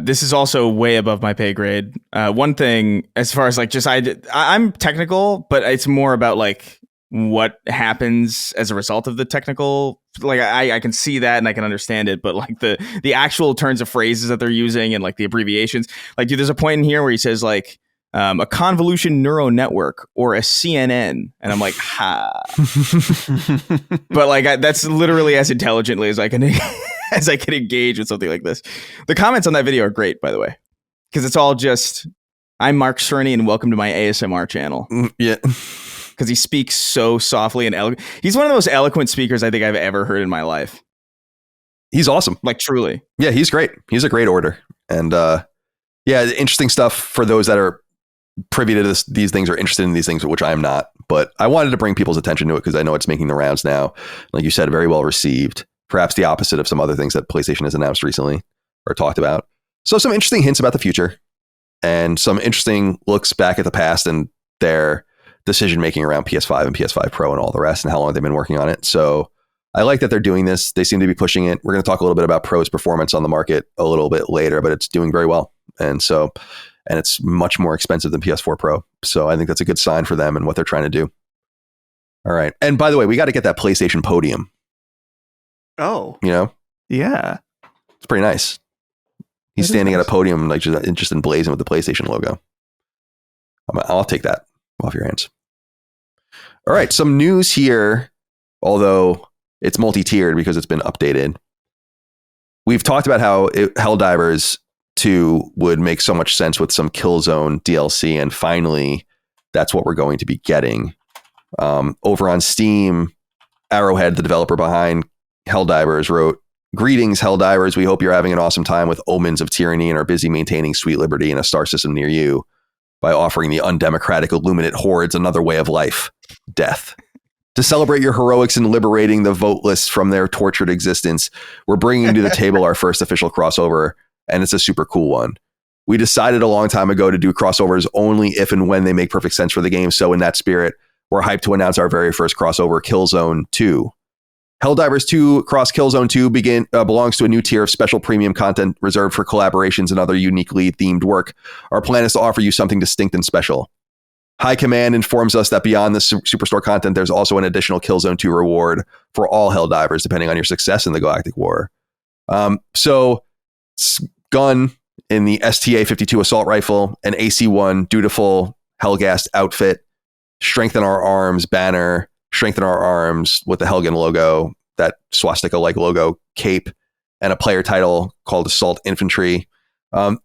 [SPEAKER 2] This is also way above my pay grade. One thing, as far as like just I'm technical, but it's more about like what happens as a result of the technical. Like I can see that and I can understand it, but like the actual turns of phrases that they're using and like the abbreviations, like, dude, there's a point in here where he says like a convolution neural network or a CNN, and I'm like, ha. But like that's literally as intelligently as I can as I can engage with something like this. The comments on that video are great, by the way, because it's all just, I'm Mark Cerny and welcome to my ASMR channel.
[SPEAKER 1] Yeah.
[SPEAKER 2] Because he speaks so softly and eloquent. He's one of the most eloquent speakers I think I've ever heard in my life.
[SPEAKER 1] He's awesome.
[SPEAKER 2] Like, truly.
[SPEAKER 1] Yeah, he's great. He's a great orator. And yeah, interesting stuff for those that are privy to these things or interested in these things, which I am not. But I wanted to bring people's attention to it because I know it's making the rounds now. Like you said, very well received. Perhaps the opposite of some other things that PlayStation has announced recently or talked about. So some interesting hints about the future and some interesting looks back at the past and their decision making around PS5 and PS5 Pro and all the rest and how long they've been working on it. So I like that they're doing this. They seem to be pushing it. We're going to talk a little bit about Pro's performance on the market a little bit later, but it's doing very well. And it's much more expensive than PS4 Pro. So I think that's a good sign for them and what they're trying to do. All right. And by the way, we got to get that PlayStation podium.
[SPEAKER 3] Oh, yeah.
[SPEAKER 1] It's pretty nice. He's standing at a podium, like just emblazoned with the PlayStation logo. I'll take that off your hands. All right. Some news here, although it's multi-tiered because it's been updated. We've talked about how Helldivers 2 would make so much sense with some Killzone DLC, and finally, that's what we're going to be getting. Over on Steam, Arrowhead, the developer behind Helldivers, wrote, "Greetings, Helldivers. We hope you're having an awesome time with omens of tyranny and are busy maintaining sweet liberty in a star system near you by offering the undemocratic Illuminate hordes another way of life, death. To celebrate your heroics in liberating the voteless from their tortured existence, we're bringing to the table our first official crossover, and it's a super cool one. We decided a long time ago to do crossovers only if and when they make perfect sense for the game, so in that spirit, we're hyped to announce our very first crossover, Killzone 2. Helldivers 2 Cross Killzone 2 belongs to a new tier of special premium content reserved for collaborations and other uniquely themed work. Our plan is to offer you something distinct and special. High Command informs us that beyond the Superstore content, there's also an additional Killzone 2 reward for all Helldivers, depending on your success in the Galactic War. So, gun in the STA-52 assault rifle, an AC-1 dutiful Hellgast outfit, strengthen our arms banner, strengthen our arms with the Helgen logo, that swastika-like logo cape, and a player title called Assault Infantry.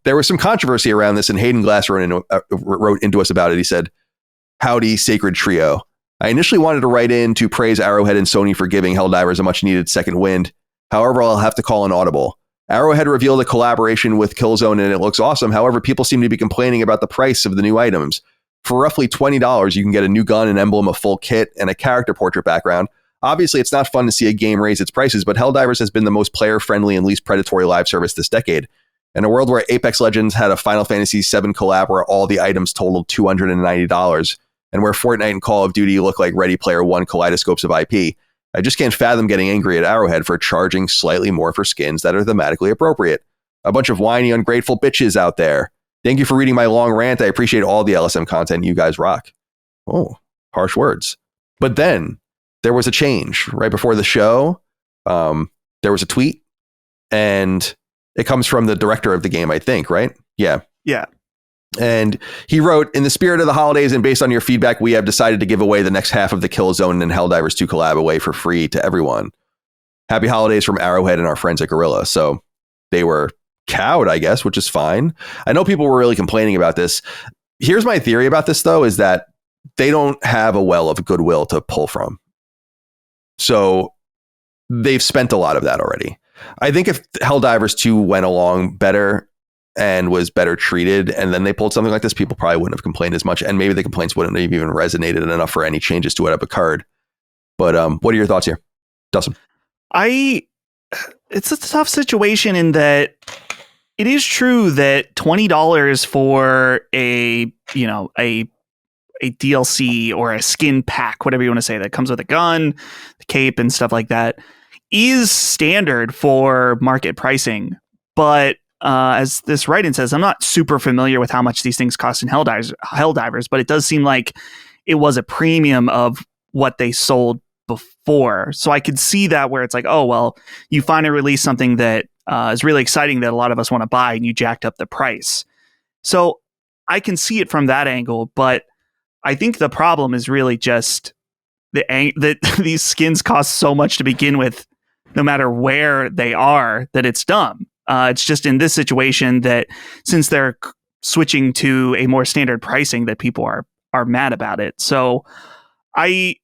[SPEAKER 1] There was some controversy around this, and Hayden Glass wrote into us about it. He said, "Howdy, Sacred Trio. I initially wanted to write in to praise Arrowhead and Sony for giving Helldivers a much-needed second wind. However, I'll have to call an audible. Arrowhead revealed a collaboration with Killzone, and it looks awesome. However, people seem to be complaining about the price of the new items. For roughly $20, you can get a new gun, an emblem, a full kit, and a character portrait background. Obviously, it's not fun to see a game raise its prices, but Helldivers has been the most player-friendly and least predatory live service this decade. In a world where Apex Legends had a Final Fantasy VII collab where all the items totaled $290, and where Fortnite and Call of Duty look like Ready Player One kaleidoscopes of IP, I just can't fathom getting angry at Arrowhead for charging slightly more for skins that are thematically appropriate. A bunch of whiny, ungrateful bitches out there. Thank you for reading my long rant. I appreciate all the LSM content. You guys rock." Oh, harsh words. But then there was a change right before the show. There was a tweet, and it comes from the director of the game, I think, right? Yeah.
[SPEAKER 3] Yeah.
[SPEAKER 1] And he wrote, "In the spirit of the holidays and based on your feedback, we have decided to give away the next half of the Killzone and Helldivers 2 collab away for free to everyone. Happy holidays from Arrowhead and our friends at Gorilla." So they were cowed, I guess, which is fine. I know people were really complaining about this. Here's my theory about this, though, is that they don't have a well of goodwill to pull from. So they've spent a lot of that already. I think if Helldivers 2 went along better and was better treated, and then they pulled something like this, people probably wouldn't have complained as much, and maybe the complaints wouldn't have even resonated enough for any changes to it have occurred. But what are your thoughts here, Dustin?
[SPEAKER 3] It's a tough situation in that it is true that $20 for a DLC or a skin pack, whatever you want to say, that comes with a gun, the cape, and stuff like that, is standard for market pricing. But as this write-in says, I'm not super familiar with how much these things cost in Helldivers, but it does seem like it was a premium of what they sold before. So I could see that where it's like, oh, well, you finally release something that is really exciting that a lot of us want to buy, and you jacked up the price. So I can see it from that angle, but I think the problem is really just that these skins cost so much to begin with, no matter where they are, that it's dumb. It's just in this situation that since they're switching to a more standard pricing, that people are mad about it. So I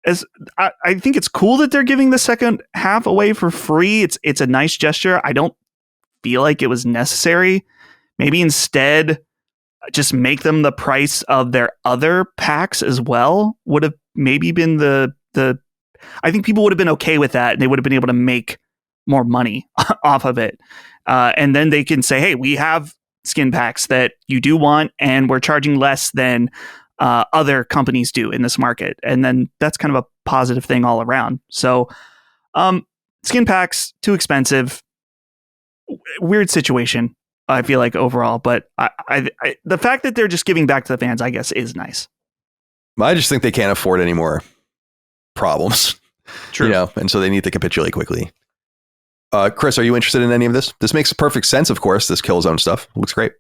[SPEAKER 3] think it's cool that they're giving the second half away for free. It's a nice gesture. I don't feel like it was necessary. Maybe instead, just make them the price of their other packs as well would have maybe been the I think people would have been okay with that, and they would have been able to make more money off of it. And then they can say, hey, we have skin packs that you do want, and we're charging less than other companies do in this market. And then that's kind of a positive thing all around. So skin packs, too expensive. Weird situation, I feel like, overall. But I the fact that they're just giving back to the fans, I guess, is nice.
[SPEAKER 1] I just think they can't afford any more problems.
[SPEAKER 3] True.
[SPEAKER 1] You know, and so they need to capitulate quickly. Chris, are you interested in any of this? This makes perfect sense, of course. This Killzone stuff looks great.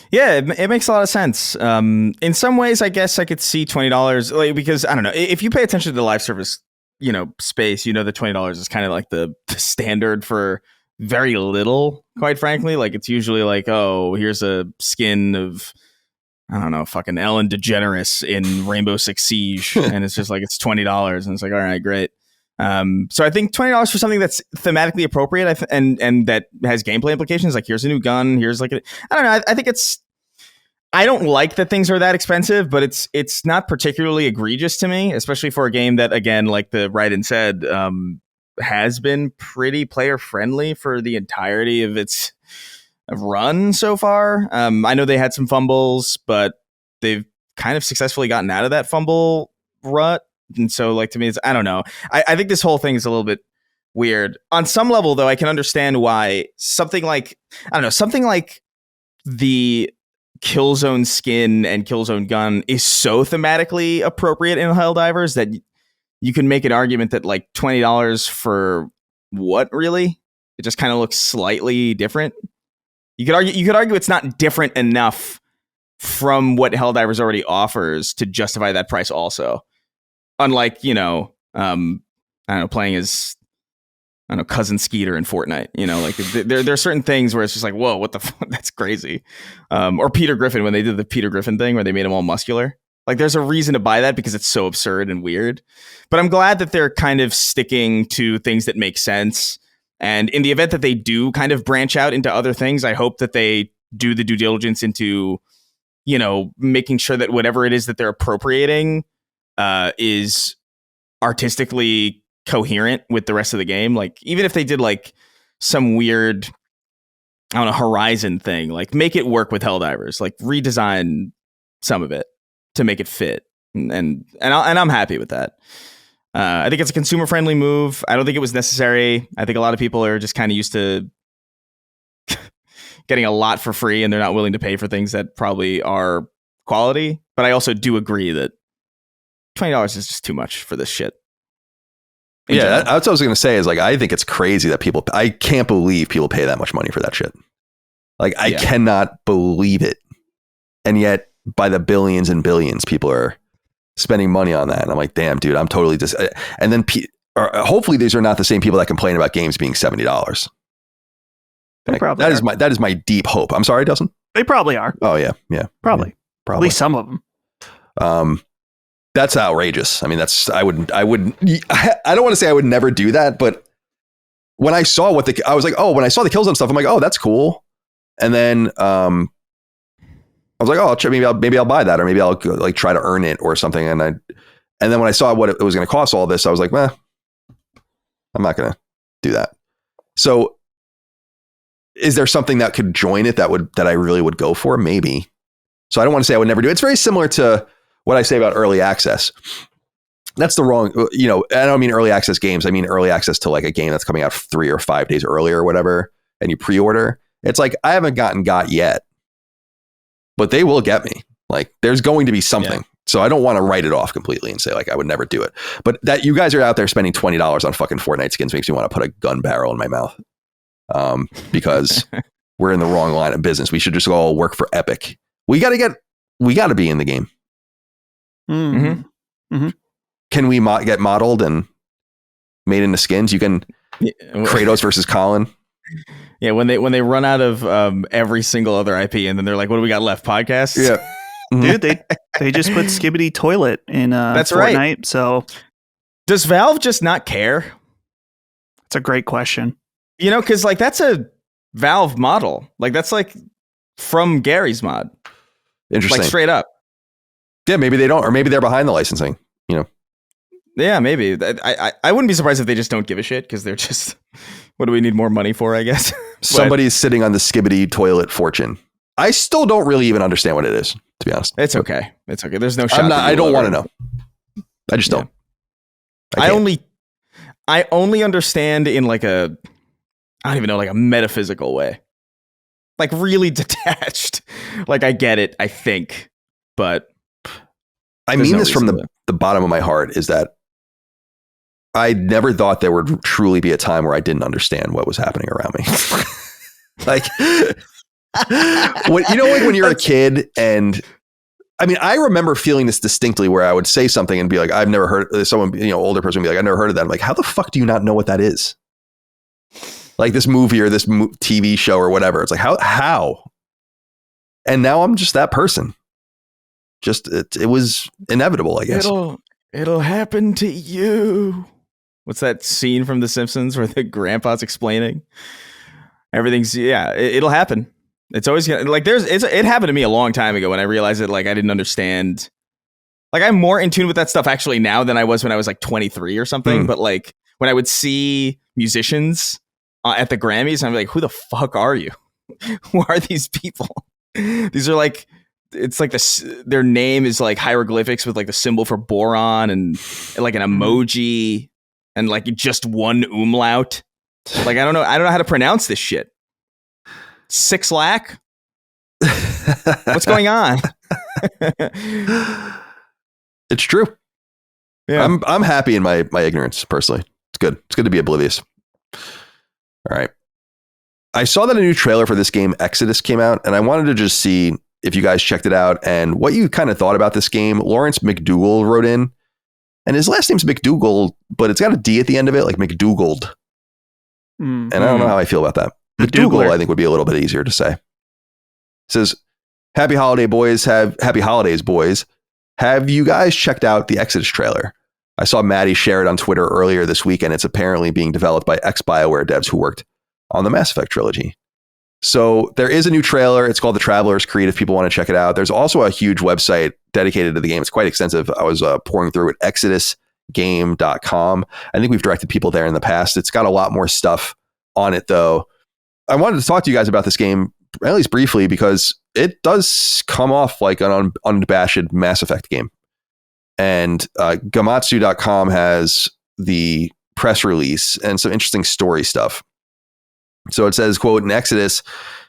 [SPEAKER 2] Yeah, it makes a lot of sense. In some ways, I guess I could see $20, like, because I don't know, if you pay attention to the live service, you know, space, you know, the $20 is kind of like the standard for very little, quite frankly. Like, it's usually like, oh, here's a skin of, I don't know, fucking Ellen DeGeneres in Rainbow Six Siege, and it's just like, it's $20, and it's like, all right, great. So I think $20 for something that's thematically appropriate and that has gameplay implications, like here's a new gun, here's like I don't know. I think I don't like that things are that expensive, but it's not particularly egregious to me, especially for a game that, again, like the Raiden said, has been pretty player friendly for the entirety of its run so far. I know they had some fumbles, but they've kind of successfully gotten out of that fumble rut. And so, like, to me, it's, I don't know. I think this whole thing is a little bit weird. On some level, though, I can understand why something like the Killzone skin and Killzone gun is so thematically appropriate in Helldivers that you can make an argument that, like, $20 for what, really? It just kind of looks slightly different. You could argue it's not different enough from what Helldivers already offers to justify that price also. Unlike, you know, I don't know, playing as, I don't know, Cousin Skeeter in Fortnite, you know, like there are certain things where it's just like, whoa, what the fuck? That's crazy. Or Peter Griffin, when they did the Peter Griffin thing where they made him all muscular. Like, there's a reason to buy that because it's so absurd and weird. But I'm glad that they're kind of sticking to things that make sense. And in the event that they do kind of branch out into other things, I hope that they do the due diligence into, you know, making sure that whatever it is that they're appropriating is artistically coherent with the rest of the game. Like, even if they did like some weird, I don't know, Horizon thing, like make it work with Helldivers, like redesign some of it to make it fit. And I'm happy with that. I think it's a consumer friendly move. I don't think it was necessary. I think a lot of people are just kind of used to getting a lot for free, and they're not willing to pay for things that probably are quality. But I also do agree that $20 is just too much for this shit.
[SPEAKER 1] Yeah, that's what I was going to say is, like, I think it's crazy that I can't believe people pay that much money for that shit. Like, I cannot believe it. And yet, by the billions and billions, people are spending money on that. And I'm like, damn, dude, I'm totally just. And then hopefully these are not the same people that complain about games being $70. Like,
[SPEAKER 3] probably
[SPEAKER 1] that is my deep hope. I'm sorry, Dustin?
[SPEAKER 3] They probably are.
[SPEAKER 1] Oh, yeah.
[SPEAKER 3] Probably. At least some of them.
[SPEAKER 1] That's outrageous. I mean, I don't want to say I would never do that, but when I saw I was like, oh, when I saw the Killzone stuff, I'm like, oh, that's cool. And then I was like, oh, maybe I'll buy that, or maybe I'll like try to earn it or something. And then when I saw what it was going to cost all this, I was like, I'm not going to do that. So is there something that could join it that I really would go for? Maybe. So I don't want to say I would never do it. It's very similar to what I say about early access. That's the wrong, you know, I don't mean early access games. I mean early access to like a game that's coming out 3 or 5 days earlier or whatever, and you pre-order. It's like, I haven't got yet, but they will get me. Like, there's going to be something. Yeah. So I don't want to write it off completely and say, like, I would never do it. But that you guys are out there spending $20 on fucking Fortnite skins makes me want to put a gun barrel in my mouth. Because we're in the wrong line of business. We should just all work for Epic. We got to be in the game.
[SPEAKER 3] Mm-hmm. Mm-hmm.
[SPEAKER 1] Can we get modeled and made into skins? You can Kratos versus Colin.
[SPEAKER 2] Yeah, when they run out of every single other IP, and then they're like, "What do we got left?" Podcasts.
[SPEAKER 1] Yeah,
[SPEAKER 3] dude, they just put Skibbity Toilet in
[SPEAKER 2] that's
[SPEAKER 3] Fortnite.
[SPEAKER 2] Right.
[SPEAKER 3] So
[SPEAKER 2] does Valve just not care?
[SPEAKER 3] That's a great question.
[SPEAKER 2] You know, because like that's a Valve model. Like that's like from Gary's mod.
[SPEAKER 1] Interesting.
[SPEAKER 2] Like straight up.
[SPEAKER 1] Yeah, maybe they don't, or maybe they're behind the licensing.
[SPEAKER 2] Yeah, maybe. I wouldn't be surprised if they just don't give a shit because they're just, what do we need more money for, I guess?
[SPEAKER 1] Somebody's sitting on the skibbity toilet fortune. I still don't really even understand what it is, to be honest.
[SPEAKER 2] It's okay. It's okay. There's no shot.
[SPEAKER 1] I don't want to know. I just don't.
[SPEAKER 2] I only understand in like I don't even know, like a metaphysical way. Like really detached. Like I get it, I think. But
[SPEAKER 1] I mean this from the bottom of my heart is that I never thought there would truly be a time where I didn't understand what was happening around me. Like, when you're a kid, and I mean, I remember feeling this distinctly where I would say something and be like, I've never heard someone, older person would be like, I've never heard of that. I'm like, how the fuck do you not know what that is? Like this movie or this TV show or whatever. It's like, how? And now I'm just that person. Just, it was inevitable, I guess.
[SPEAKER 2] It'll happen to you. What's that scene from The Simpsons where the grandpa's explaining? It'll happen. It's always gonna, like, it happened to me a long time ago when I realized that, like, I didn't understand. Like, I'm more in tune with that stuff actually now than I was when I was like 23 or something. But like when I would see musicians at the Grammys, I'm like, who the fuck are you? Who are these people? These are like, it's like their name is like hieroglyphics with like the symbol for boron and like an emoji and like just one umlaut. Like, I don't know how to pronounce this shit. 6 lakh? What's going on?
[SPEAKER 1] It's true.
[SPEAKER 2] Yeah.
[SPEAKER 1] I'm happy in my ignorance personally. It's good. It's good to be oblivious. All right. I saw that a new trailer for this game Exodus came out, and I wanted to just see if you guys checked it out and what you kind of thought about this game. Lawrence McDougall wrote in, and his last name's McDougall, but it's got a D at the end of it, like McDougald. And I don't know how I feel about that. McDougall, I think, would be a little bit easier to say. It says, happy holidays, boys. Have you guys checked out the Exodus trailer? I saw Maddie share it on Twitter earlier this week, and it's apparently being developed by ex-BioWare devs who worked on the Mass Effect trilogy. So there is a new trailer. It's called The Traveler's Creed if people want to check it out. There's also a huge website dedicated to the game. It's quite extensive. I was pouring through it, exodusgame.com. I think we've directed people there in the past. It's got a lot more stuff on it, though. I wanted to talk to you guys about this game, at least briefly, because it does come off like an unabashed Mass Effect game. And Gamatsu.com has the press release and some interesting story stuff. So it says, quote, in Exodus,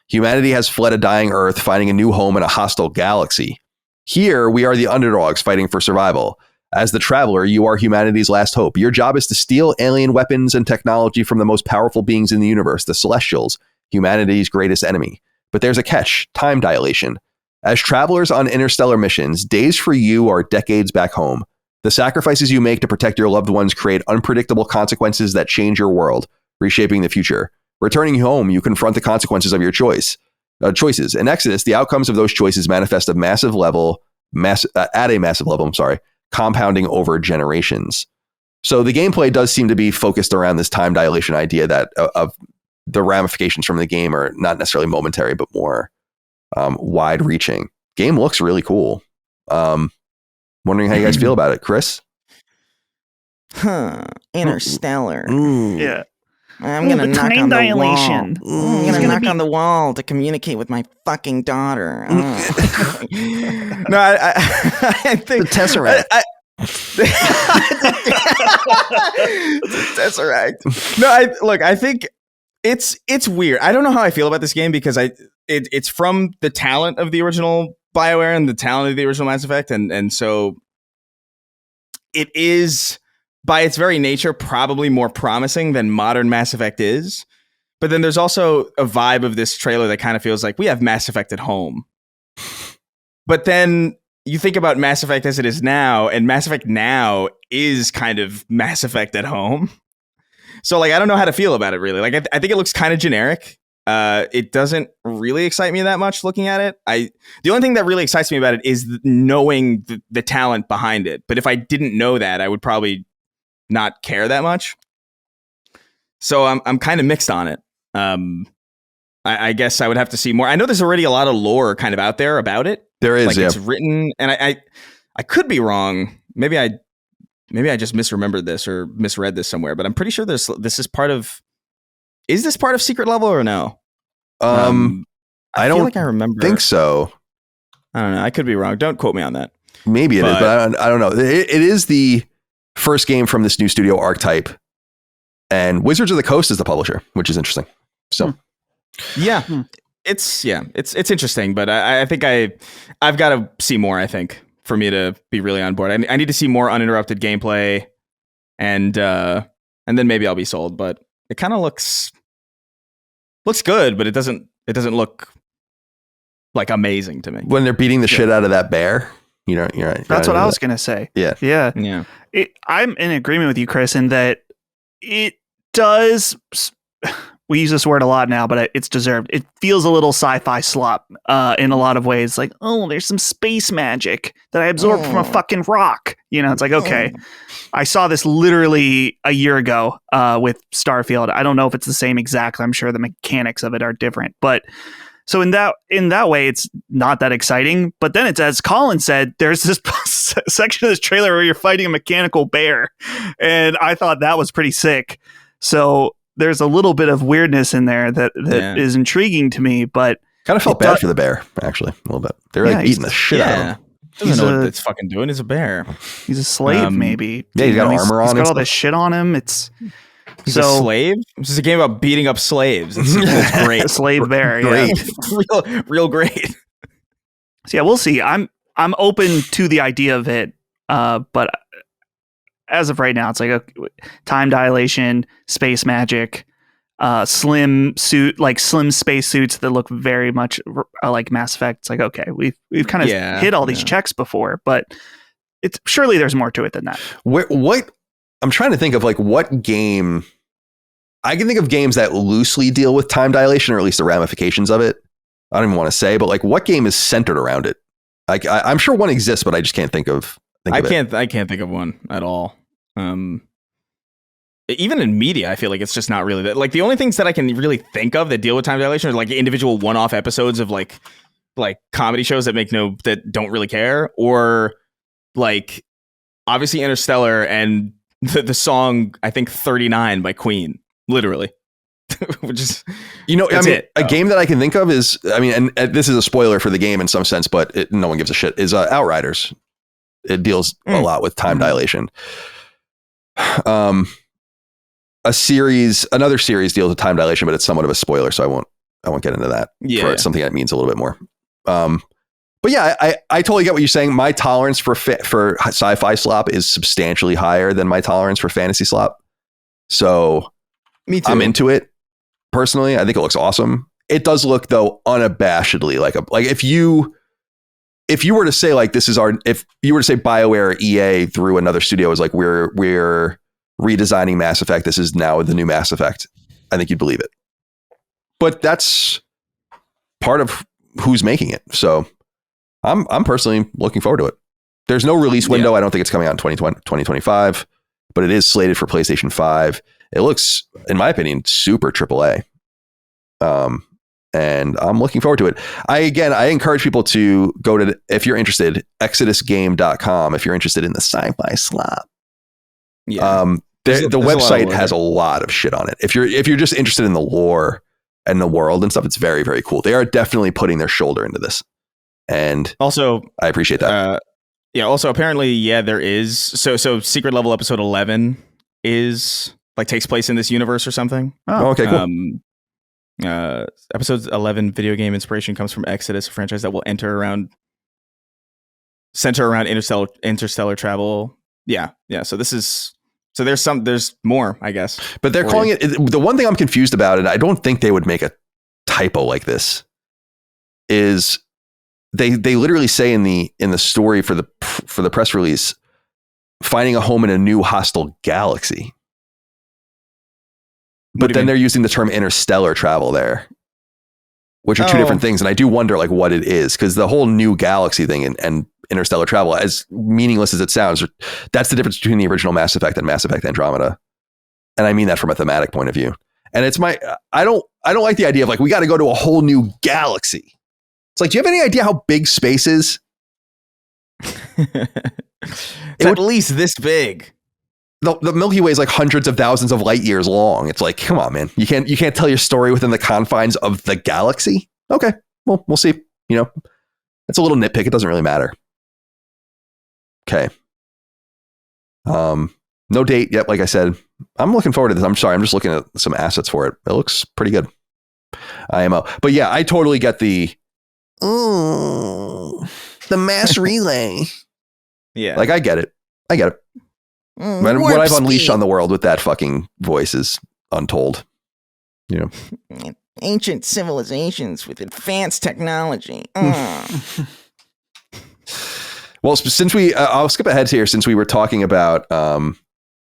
[SPEAKER 1] humanity has fled a dying Earth, finding a new home in a hostile galaxy. Here, we are the underdogs fighting for survival. As the traveler, you are humanity's last hope. Your job is to steal alien weapons and technology from the most powerful beings in the universe, the Celestials, humanity's greatest enemy. But there's a catch, time dilation. As travelers on interstellar missions, days for you are decades back home. The sacrifices you make to protect your loved ones create unpredictable consequences that change your world, reshaping the future. Returning home, you confront the consequences of your choices. In Exodus, the outcomes of those choices manifest at a massive level, compounding over generations. So the gameplay does seem to be focused around this time dilation idea that of the ramifications from the game are not necessarily momentary, but more wide-reaching. Game looks really cool. Wondering how you guys feel about it, Chris?
[SPEAKER 4] Interstellar.
[SPEAKER 3] Yeah.
[SPEAKER 4] I'm gonna knock on the wall.
[SPEAKER 3] I'm
[SPEAKER 4] gonna knock on the wall to communicate with my fucking daughter.
[SPEAKER 2] No, I think
[SPEAKER 4] The Tesseract.
[SPEAKER 2] Tesseract. No, I think it's weird. I don't know how I feel about this game because it's from the talent of the original BioWare and the talent of the original Mass Effect, and so it is, by its very nature, probably more promising than modern Mass Effect is. But then there's also a vibe of this trailer that kind of feels like we have Mass Effect at home. But then you think about Mass Effect as it is now, and Mass Effect now is kind of Mass Effect at home. So, like, I don't know how to feel about it, really. Like, I think it looks kind of generic. It doesn't really excite me that much looking at it. The only thing that really excites me about it is knowing the talent behind it. But if I didn't know that, I would probably not care that much. So I'm kind of mixed on it. I guess I would have to see more. I know there's already a lot of lore kind of out there about it,
[SPEAKER 1] There is,
[SPEAKER 2] Like
[SPEAKER 1] yeah.
[SPEAKER 2] it's written, and I could be wrong. Maybe I just misremembered this or misread this somewhere, but I'm pretty sure this is part of. Is this part of Secret Level or no?
[SPEAKER 1] I
[SPEAKER 2] feel
[SPEAKER 1] don't
[SPEAKER 2] like I remember.
[SPEAKER 1] think so.
[SPEAKER 2] I don't know. I could be wrong. Don't quote me on that.
[SPEAKER 1] Maybe it is, but I don't know. It is the first game from this new studio, Archetype, and Wizards of the Coast is the publisher, which is interesting. So,
[SPEAKER 2] yeah, it's interesting, but I think I've got to see more. I think for me to be really on board, I need to see more uninterrupted gameplay, and then maybe I'll be sold. But it kind of looks good, but it doesn't look like amazing to me.
[SPEAKER 1] When they're beating the shit out of that bear, you're right.
[SPEAKER 3] That's what I was going to say.
[SPEAKER 1] Yeah.
[SPEAKER 3] Yeah. I'm in agreement with you, Chris, in that it does. We use this word a lot now, but it's deserved. It feels a little sci-fi slop in a lot of ways. Like, oh, there's some space magic that I absorbed from a fucking rock. It's like, okay, I saw this literally a year ago with Starfield. I don't know if it's the same exactly. I'm sure the mechanics of it are different, but so in that way, it's not that exciting. But then it's, as Colin said, there's this section of this trailer where you're fighting a mechanical bear, and I thought that was pretty sick. So there's a little bit of weirdness in there that is intriguing to me, but
[SPEAKER 1] kind of felt bad for the bear, actually, a little bit. They're like beating the shit out of him.
[SPEAKER 2] Doesn't know what it's fucking doing. He's a bear.
[SPEAKER 3] He's a slave, maybe.
[SPEAKER 1] Yeah, he's got armor on him.
[SPEAKER 3] He's got all this shit on him.
[SPEAKER 2] He's a slave? This is a game about beating up slaves. It's great.
[SPEAKER 3] A slave bear,
[SPEAKER 1] great.
[SPEAKER 2] Real great.
[SPEAKER 3] So yeah, we'll see. I'm open to the idea of it, but as of right now, it's like a time dilation, space magic, slim space suits that look very much like Mass Effect. It's like, okay, we've kind of hit all these checks before, but it's surely there's more to it than that.
[SPEAKER 1] What I'm trying to think of, like, what game. I can think of games that loosely deal with time dilation, or at least the ramifications of it. I don't even want to say, but like, what game is centered around it? I'm sure one exists, but I just can't think of.
[SPEAKER 2] I can't think of one at all. Even in media, I feel like it's just not really that. Like, the only things that I can really think of that deal with time dilation are like individual one-off episodes of like comedy shows that don't really care, or like obviously Interstellar and the song, I think 39 by Queen, literally. Which is,
[SPEAKER 1] a game that I can think of is, and this is a spoiler for the game in some sense, but no one gives a shit, is Outriders. It deals a lot with time dilation. Another series deals with time dilation, but it's somewhat of a spoiler, so I won't get into that. For something that means a little bit more. But yeah, I totally get what you're saying. My tolerance for sci-fi slop is substantially higher than my tolerance for fantasy slop. So
[SPEAKER 2] me too.
[SPEAKER 1] I'm into it personally. I think it looks awesome. It does look, though, unabashedly like if you were to say, like, if you were to say BioWare or EA through another studio is like, we're redesigning Mass Effect, this is now the new Mass Effect, I think you'd believe it. But that's part of who's making it. So I'm personally looking forward to it. There's no release window. Yeah. I don't think it's coming out in 2025, but it is slated for PlayStation 5. It looks, in my opinion, super AAA. And I'm looking forward to it. I encourage people to go to, if you're interested, exodusgame.com, if you're interested in the sci-fi slop. Yeah. The website has a lot of shit on it. If you're just interested in the lore and the world and stuff, it's very, very cool. They are definitely putting their shoulder into this. And
[SPEAKER 2] also,
[SPEAKER 1] I appreciate that.
[SPEAKER 2] Also, apparently, there is. So Secret Level episode 11 is like takes place in this universe or something.
[SPEAKER 1] Oh, okay, cool.
[SPEAKER 2] Episode 11 video game inspiration comes from Exodus, a franchise that will center around interstellar travel. Yeah. So there's more, I guess.
[SPEAKER 1] But they're calling it. The one thing I'm confused about, and I don't think they would make a typo like this, is they literally say in the story for the press release, finding a home in a new hostile galaxy. But then they're using the term interstellar travel there, which are two different things. And I do wonder, like, what it is, because the whole new galaxy thing and interstellar travel, as meaningless as it sounds, that's the difference between the original Mass Effect and Mass Effect Andromeda. And I mean that from a thematic point of view. And it's I don't like the idea of, like, we got to go to a whole new galaxy. It's like, do you have any idea how big space is?
[SPEAKER 2] It's at least this big.
[SPEAKER 1] The Milky Way is like hundreds of thousands of light years long. It's like, come on, man. You can't tell your story within the confines of the galaxy. Okay, well, we'll see. You know, it's a little nitpick. It doesn't really matter. Okay. No date yet. Like I said, I'm looking forward to this. I'm sorry. I'm just looking at some assets for it. It looks pretty good. IMO. But yeah, I totally get the mass relay.
[SPEAKER 2] Yeah.
[SPEAKER 1] Like I get it. What I've unleashed on the world with that fucking voice is untold. You know,
[SPEAKER 4] ancient civilizations with advanced technology.
[SPEAKER 1] Well, since I'll skip ahead here since we were talking about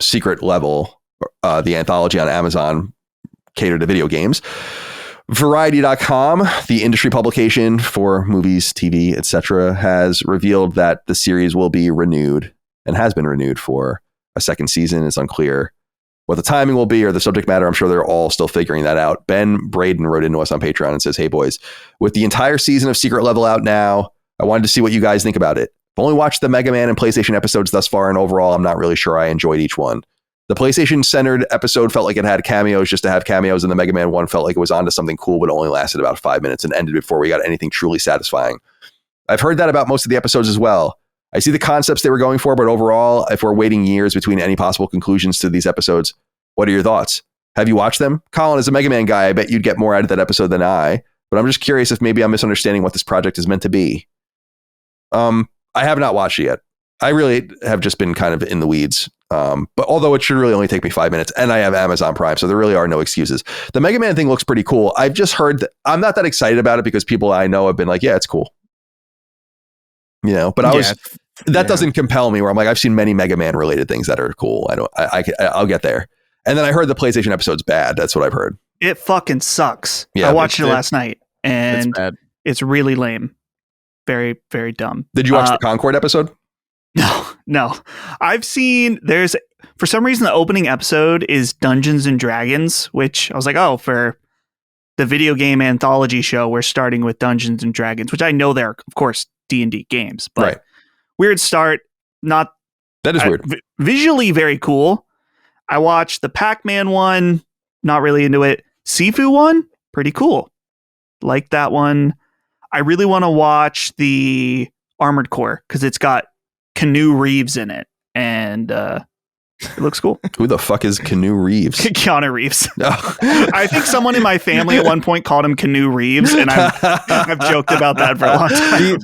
[SPEAKER 1] Secret Level, the anthology on Amazon catered to video games. Variety.com, the industry publication for movies, TV, etc., has revealed that the series will be renewed and has been renewed for a second season. It's unclear what the timing will be or the subject matter. I'm sure they're all still figuring that out. Ben Braden wrote into us on Patreon and says, "Hey boys, with the entire season of Secret Level out now, I wanted to see what you guys think about it. I've only watched the Mega Man and PlayStation episodes thus far, and overall, I'm not really sure I enjoyed each one. The PlayStation-centered episode felt like it had cameos just to have cameos, and the Mega Man one felt like it was onto something cool, but only lasted about 5 minutes and ended before we got anything truly satisfying. I've heard that about most of the episodes as well. I see the concepts they were going for, but overall, if we're waiting years between any possible conclusions to these episodes, what are your thoughts? Have you watched them? Colin, as a Mega Man guy, I bet you'd get more out of that episode than I, but I'm just curious if maybe I'm misunderstanding what this project is meant to be." I have not watched it yet. I really have just been kind of in the weeds. But although it should really only take me 5 minutes, and I have Amazon Prime, so there really are no excuses. The Mega Man thing looks pretty cool. I've just heard that I'm not that excited about it because people I know have been like, yeah, it's cool. You know, but that doesn't compel me where I'm like, I've seen many Mega Man related things that are cool. I'll get there. And then I heard the PlayStation episode's bad. That's what I've heard.
[SPEAKER 3] It fucking sucks.
[SPEAKER 1] Yeah,
[SPEAKER 3] I watched it last night and it's really lame. Very, very dumb.
[SPEAKER 1] Did you watch the Concord episode?
[SPEAKER 3] No. I've seen for some reason, the opening episode is Dungeons and Dragons, which I was like, oh, for the video game anthology show, we're starting with Dungeons and Dragons, which I know they're, of course, D&D games, but
[SPEAKER 1] right.
[SPEAKER 3] Weird start. That is weird. Visually very cool. I watched the Pac-Man one, not really into it. Sifu one, pretty cool. Like that one. I really want to watch the Armored Core because it's got Keanu Reeves in it, and it looks cool.
[SPEAKER 1] Who the fuck is Keanu Reeves?
[SPEAKER 3] Keanu Reeves. I think someone in my family at one point called him Keanu Reeves, and I've joked about that for a long time.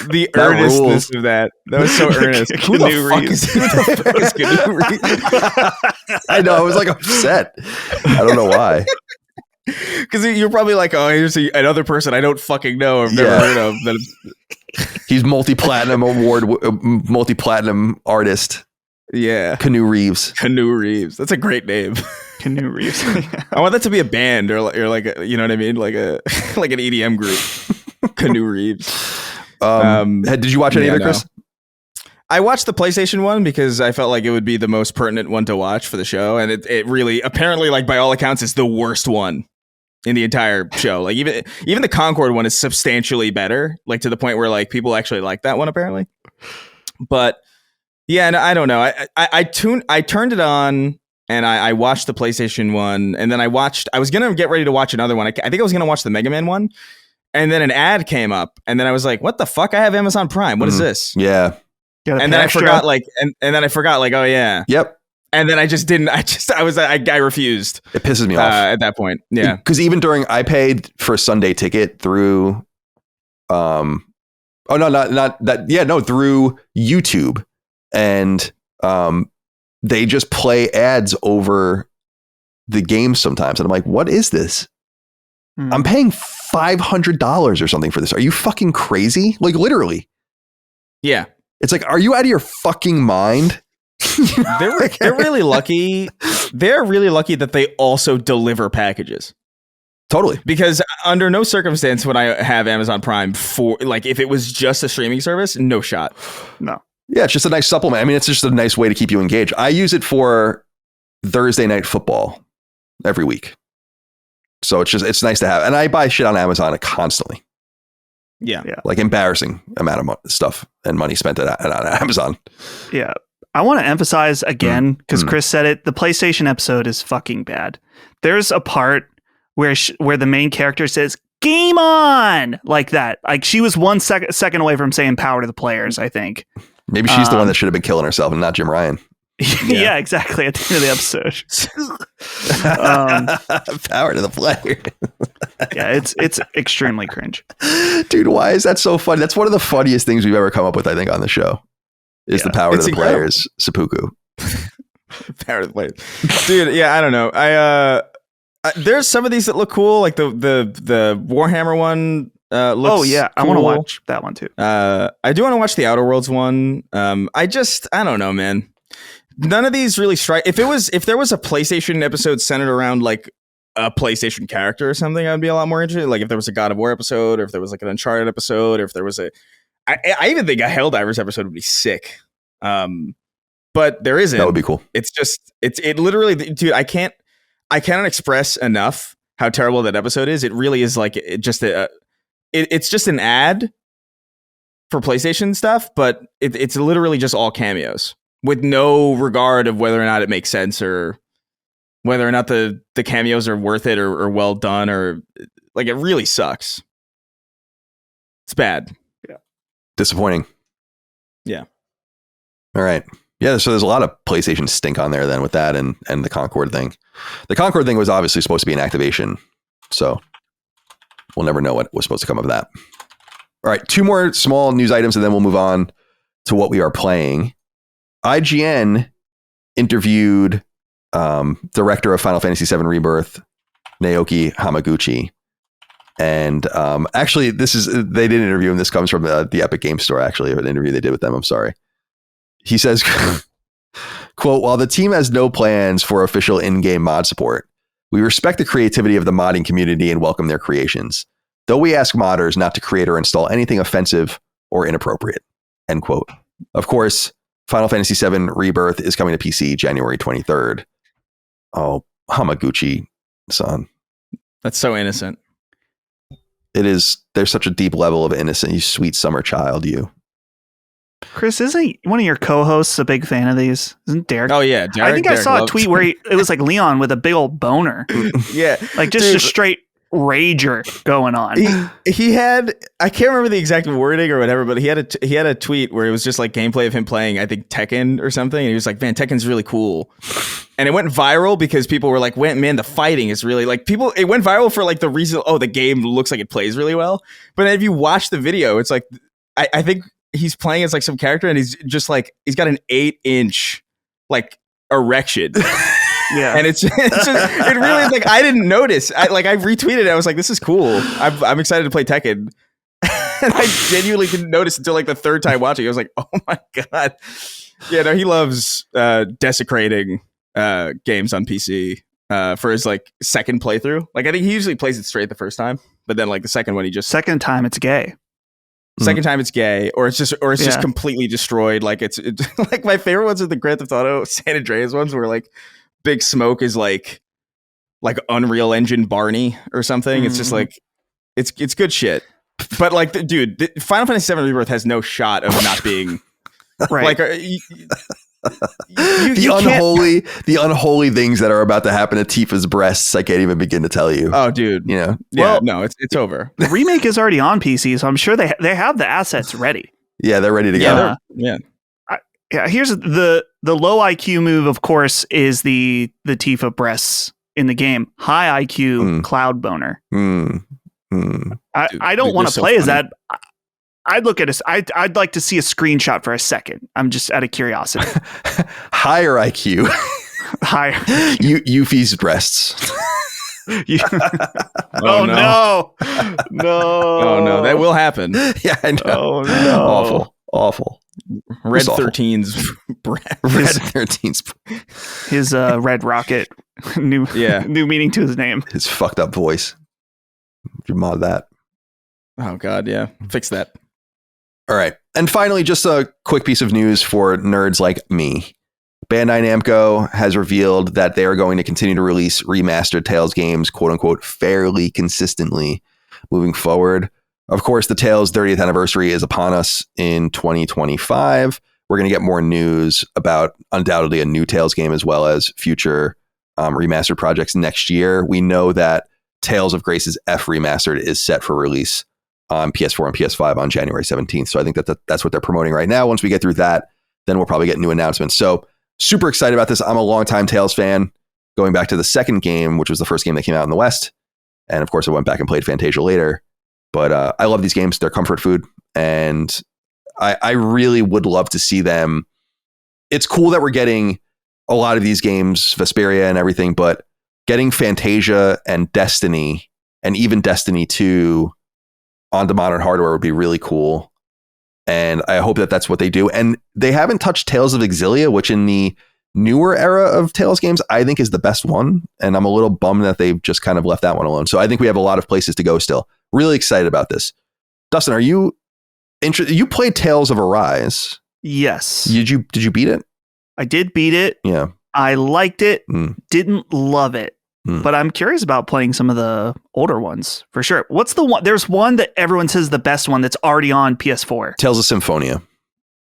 [SPEAKER 2] The earnestness of that was so earnest.
[SPEAKER 1] Who the fuck is Keanu Reeves? I know. I was like upset. I don't know why.
[SPEAKER 2] Because you're probably like, oh, here's another person I don't fucking know. I've never heard of.
[SPEAKER 1] He's multi-platinum artist.
[SPEAKER 2] Yeah.
[SPEAKER 1] Keanu Reeves. That's
[SPEAKER 2] a great name.
[SPEAKER 3] Keanu Reeves.
[SPEAKER 2] I want that to be a band or like a, you know what I mean? Like an EDM group. Keanu Reeves.
[SPEAKER 1] Did you watch any of it, Chris?
[SPEAKER 2] I watched the PlayStation one because I felt like it would be the most pertinent one to watch for the show. And it really, apparently, like by all accounts, is the worst one in the entire show. Like even the Concord one is substantially better, like to the point where like people actually like that one apparently. But yeah, no, I don't know. I turned it on and I watched the PlayStation one, and then I was gonna get ready to watch another one. I think I was gonna watch the Mega Man one, and then an ad came up, and then I was like, what the fuck? I have Amazon Prime. What is this?
[SPEAKER 1] Yeah.
[SPEAKER 2] And then I forgot and then I forgot oh yeah.
[SPEAKER 1] Yep.
[SPEAKER 2] And then I just didn't. I refused.
[SPEAKER 1] It pisses me off
[SPEAKER 2] at that point. Yeah,
[SPEAKER 1] because even during I paid for a Sunday ticket through, through YouTube, and they just play ads over the game sometimes, and I'm like, what is this? I'm paying $500 or something for this. Are you fucking crazy? Like literally.
[SPEAKER 2] Yeah.
[SPEAKER 1] It's like, are you out of your fucking mind?
[SPEAKER 2] They're really lucky. They're really lucky that they also deliver packages.
[SPEAKER 1] Totally.
[SPEAKER 2] Because under no circumstance would I have Amazon Prime for, like, if it was just a streaming service, no shot.
[SPEAKER 3] No.
[SPEAKER 1] Yeah, it's just a nice supplement. I mean, it's just a nice way to keep you engaged. I use it for Thursday night football every week. So it's nice to have. And I buy shit on Amazon constantly.
[SPEAKER 2] Yeah.
[SPEAKER 1] Like embarrassing amount of stuff and money spent at Amazon.
[SPEAKER 3] Yeah. I want to emphasize again, because Chris said it, the PlayStation episode is fucking bad. There's a part where the main character says, "Game on!" like that. Like she was 1 second away from saying power to the players, I think.
[SPEAKER 1] Maybe she's the one that should have been killing herself and not Jim Ryan.
[SPEAKER 3] Yeah, exactly. At the end of the episode.
[SPEAKER 1] Power to the player.
[SPEAKER 3] Yeah, it's extremely cringe.
[SPEAKER 1] Dude, why is that so funny? That's one of the funniest things we've ever come up with, I think, on the show. Is the power to the players, seppuku.
[SPEAKER 2] Power to the players. Dude, yeah, I don't know. There's some of these that look cool, like the Warhammer one looks
[SPEAKER 3] Oh yeah, I
[SPEAKER 2] cool.
[SPEAKER 3] want to watch that one too.
[SPEAKER 2] I do want to watch the Outer Worlds one. I don't know, man. None of these really strike. If there was a PlayStation episode centered around like a PlayStation character or something, I'd be a lot more interested. Like if there was a God of War episode, or if there was like an Uncharted episode, or if there was I even think a Helldivers episode would be sick. But there isn't.
[SPEAKER 1] That would be cool.
[SPEAKER 2] It's just it literally, dude. I cannot express enough how terrible that episode is. It really is like it's just an ad for PlayStation stuff, but it's literally just all cameos with no regard of whether or not it makes sense or whether or not the cameos are worth it or well done, or like it really sucks. It's bad.
[SPEAKER 3] Yeah.
[SPEAKER 1] Disappointing.
[SPEAKER 2] Yeah.
[SPEAKER 1] All right. Yeah, so there's a lot of PlayStation stink on there then with that and the Concord thing. The Concord thing was obviously supposed to be an activation, so we'll never know what was supposed to come of that. All right, 2 more small news items and then we'll move on to what we are playing. IGN interviewed director of Final Fantasy VII Rebirth, Naoki Hamaguchi. And actually, they didn't interview him. This comes from the Epic Game Store, actually, an interview they did with them. I'm sorry. He says, quote, "While the team has no plans for official in-game mod support, we respect the creativity of the modding community and welcome their creations, though we ask modders not to create or install anything offensive or inappropriate." End quote. Of course, Final Fantasy VII Rebirth is coming to PC January 23rd. Oh, Hamaguchi, son.
[SPEAKER 2] That's so innocent.
[SPEAKER 1] It is. There's such a deep level of innocent. You sweet summer child, you.
[SPEAKER 3] Chris, isn't one of your co-hosts a big fan of these? Isn't Derek?
[SPEAKER 2] Oh yeah,
[SPEAKER 3] I think I saw a tweet where it was like Leon with a big old boner.
[SPEAKER 2] Yeah,
[SPEAKER 3] like just a straight rager going on.
[SPEAKER 2] He had, I can't remember the exact wording or whatever, but he had a tweet where it was just like gameplay of him playing, I think, Tekken or something, and he was like, "Man, Tekken's really cool." And it went viral because people were like, "Man, the fighting is really like people." It went viral for like the reason, the game looks like it plays really well. But if you watch the video, it's like I think he's playing as like some character, and he's just like he's got an 8-inch like erection.
[SPEAKER 3] Yeah,
[SPEAKER 2] and it's just, it really is like I didn't notice. I retweeted it. I was like, "This is cool. I'm excited to play Tekken." And I genuinely didn't notice until like the third time watching. I was like, "Oh my god!" Yeah, no, he loves desecrating games on PC for his like second playthrough. Like I think he usually plays it straight the first time, but then like the second one, he just
[SPEAKER 3] second time it's gay.
[SPEAKER 2] Second time it's gay, or it's just completely destroyed. Like it's like my favorite ones are the Grand Theft Auto San Andreas ones, where like Big Smoke is like Unreal Engine Barney or something. It's just like it's good shit. But like, dude, Final Fantasy VII Rebirth has no shot of not being
[SPEAKER 3] right.
[SPEAKER 2] Like
[SPEAKER 1] the unholy things that are about to happen to Tifa's breasts, I can't even begin to tell you.
[SPEAKER 2] Oh, dude,
[SPEAKER 1] you know.
[SPEAKER 2] Yeah, no, it's over.
[SPEAKER 3] The remake is already on PC, so I'm sure they have the assets ready.
[SPEAKER 1] Yeah, they're ready to go.
[SPEAKER 2] Yeah.
[SPEAKER 3] Here's the low IQ move, of course, is the Tifa breasts in the game. High IQ cloud boner. I don't want to play as that. I'd look at this. I'd like to see a screenshot for a second. I'm just out of curiosity.
[SPEAKER 1] Higher IQ.
[SPEAKER 3] Higher.
[SPEAKER 1] Yuffie's breasts.
[SPEAKER 3] Oh no.
[SPEAKER 2] Oh no, that will happen.
[SPEAKER 1] Yeah, I know.
[SPEAKER 3] Oh no.
[SPEAKER 1] Awful.
[SPEAKER 2] Red 13's
[SPEAKER 1] Red 13's
[SPEAKER 3] his Red Rocket new meaning to his name.
[SPEAKER 1] His fucked up voice. You mod that.
[SPEAKER 2] Oh god, yeah. Fix that.
[SPEAKER 1] All right. And finally, just a quick piece of news for nerds like me. Bandai Namco has revealed that they are going to continue to release remastered Tales games, quote unquote, fairly consistently moving forward. Of course, the Tales 30th anniversary is upon us in 2025. We're going to get more news about undoubtedly a new Tales game as well as future remastered projects next year. We know that Tales of Grace's F Remastered is set for release on PS4 and PS5 on January 17th. So I think that's what they're promoting right now. Once we get through that, then we'll probably get new announcements. So super excited about this. I'm a longtime Tales fan, going back to the second game, which was the first game that came out in the West. And of course, I went back and played Fantasia later. But I love these games. They're comfort food. And I really would love to see them. It's cool that we're getting a lot of these games, Vesperia and everything, but getting Fantasia and Destiny and even Destiny 2 onto modern hardware would be really cool. And I hope that that's what they do. And they haven't touched Tales of Exilia, which in the newer era of Tales games, I think is the best one. And I'm a little bummed that they've just kind of left that one alone. So I think we have a lot of places to go still. Really excited about this. Dustin, are you interested? You played Tales of Arise.
[SPEAKER 3] Yes.
[SPEAKER 1] Did you beat it?
[SPEAKER 3] I did beat it.
[SPEAKER 1] Yeah.
[SPEAKER 3] I liked it. Didn't love it. But I'm curious about playing some of the older ones for sure. What's the one? There's one that everyone says is the best one that's already on PS4.
[SPEAKER 1] Tales of Symphonia.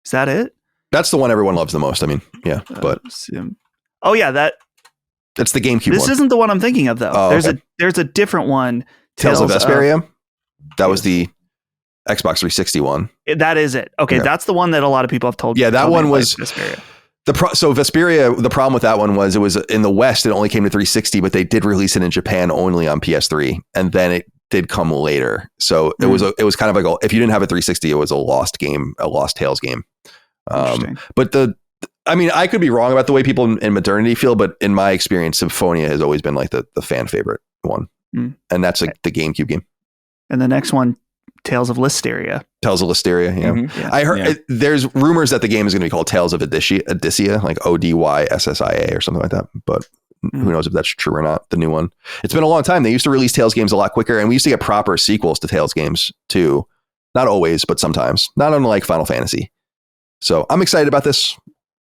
[SPEAKER 3] Is that it?
[SPEAKER 1] That's the one everyone loves the most. I mean, yeah, but
[SPEAKER 3] oh yeah,
[SPEAKER 1] that's the GameCube
[SPEAKER 3] This
[SPEAKER 1] one.
[SPEAKER 3] isn't the one I'm thinking of though.
[SPEAKER 1] Oh,
[SPEAKER 3] there's a different one.
[SPEAKER 1] Tales of Vesperia. That was the Xbox 360 one.
[SPEAKER 3] That is it. Okay, that's the one that a lot of people have told.
[SPEAKER 1] Yeah, that
[SPEAKER 3] told
[SPEAKER 1] one
[SPEAKER 3] me
[SPEAKER 1] was
[SPEAKER 3] Vesperia.
[SPEAKER 1] So Vesperia, the problem with that one was it was in the West, it only came to 360, but they did release it in Japan only on PS3, and then it did come later. So it was kind of like if you didn't have a 360, it was a lost game, a lost Tales game. But I could be wrong about the way people in modernity feel, but in my experience, Symphonia has always been like the fan favorite one, and that's like the GameCube game. And
[SPEAKER 3] the next one, Tales of Listeria.
[SPEAKER 1] Tales of Listeria, yeah.
[SPEAKER 3] Mm-hmm. Yeah.
[SPEAKER 1] I heard there's rumors that the game is going to be called Tales of Odyssia, like ODYSSIA or something like that. But who knows if that's true or not, the new one. It's been a long time. They used to release Tales games a lot quicker, and we used to get proper sequels to Tales games too. Not always, but sometimes. Not unlike Final Fantasy. So I'm excited about this.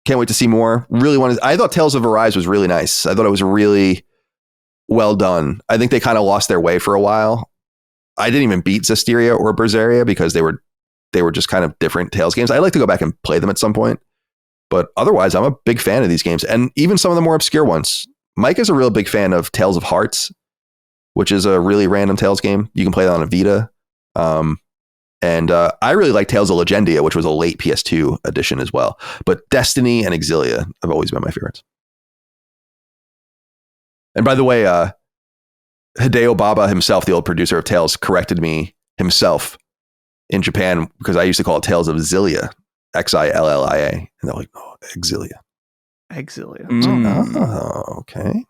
[SPEAKER 1] Can't wait to see more. I thought Tales of Arise was really nice. I thought it was really well done. I think they kind of lost their way for a while. I didn't even beat Zestiria or Berseria because they were just kind of different Tales games. I'd like to go back and play them at some point. But otherwise, I'm a big fan of these games. And even some of the more obscure ones. Mike is a real big fan of Tales of Hearts, which is a really random Tales game. You can play that on a Vita. And I really like Tales of Legendia, which was a late PS2 edition as well. But Destiny and Exilia have always been my favorites. And by the way, Hideo Baba himself, the old producer of Tales, corrected me himself in Japan because I used to call it Tales of Xillia, Xillia. And they're like, oh, Exilia.
[SPEAKER 3] Exilia.
[SPEAKER 1] Oh, okay.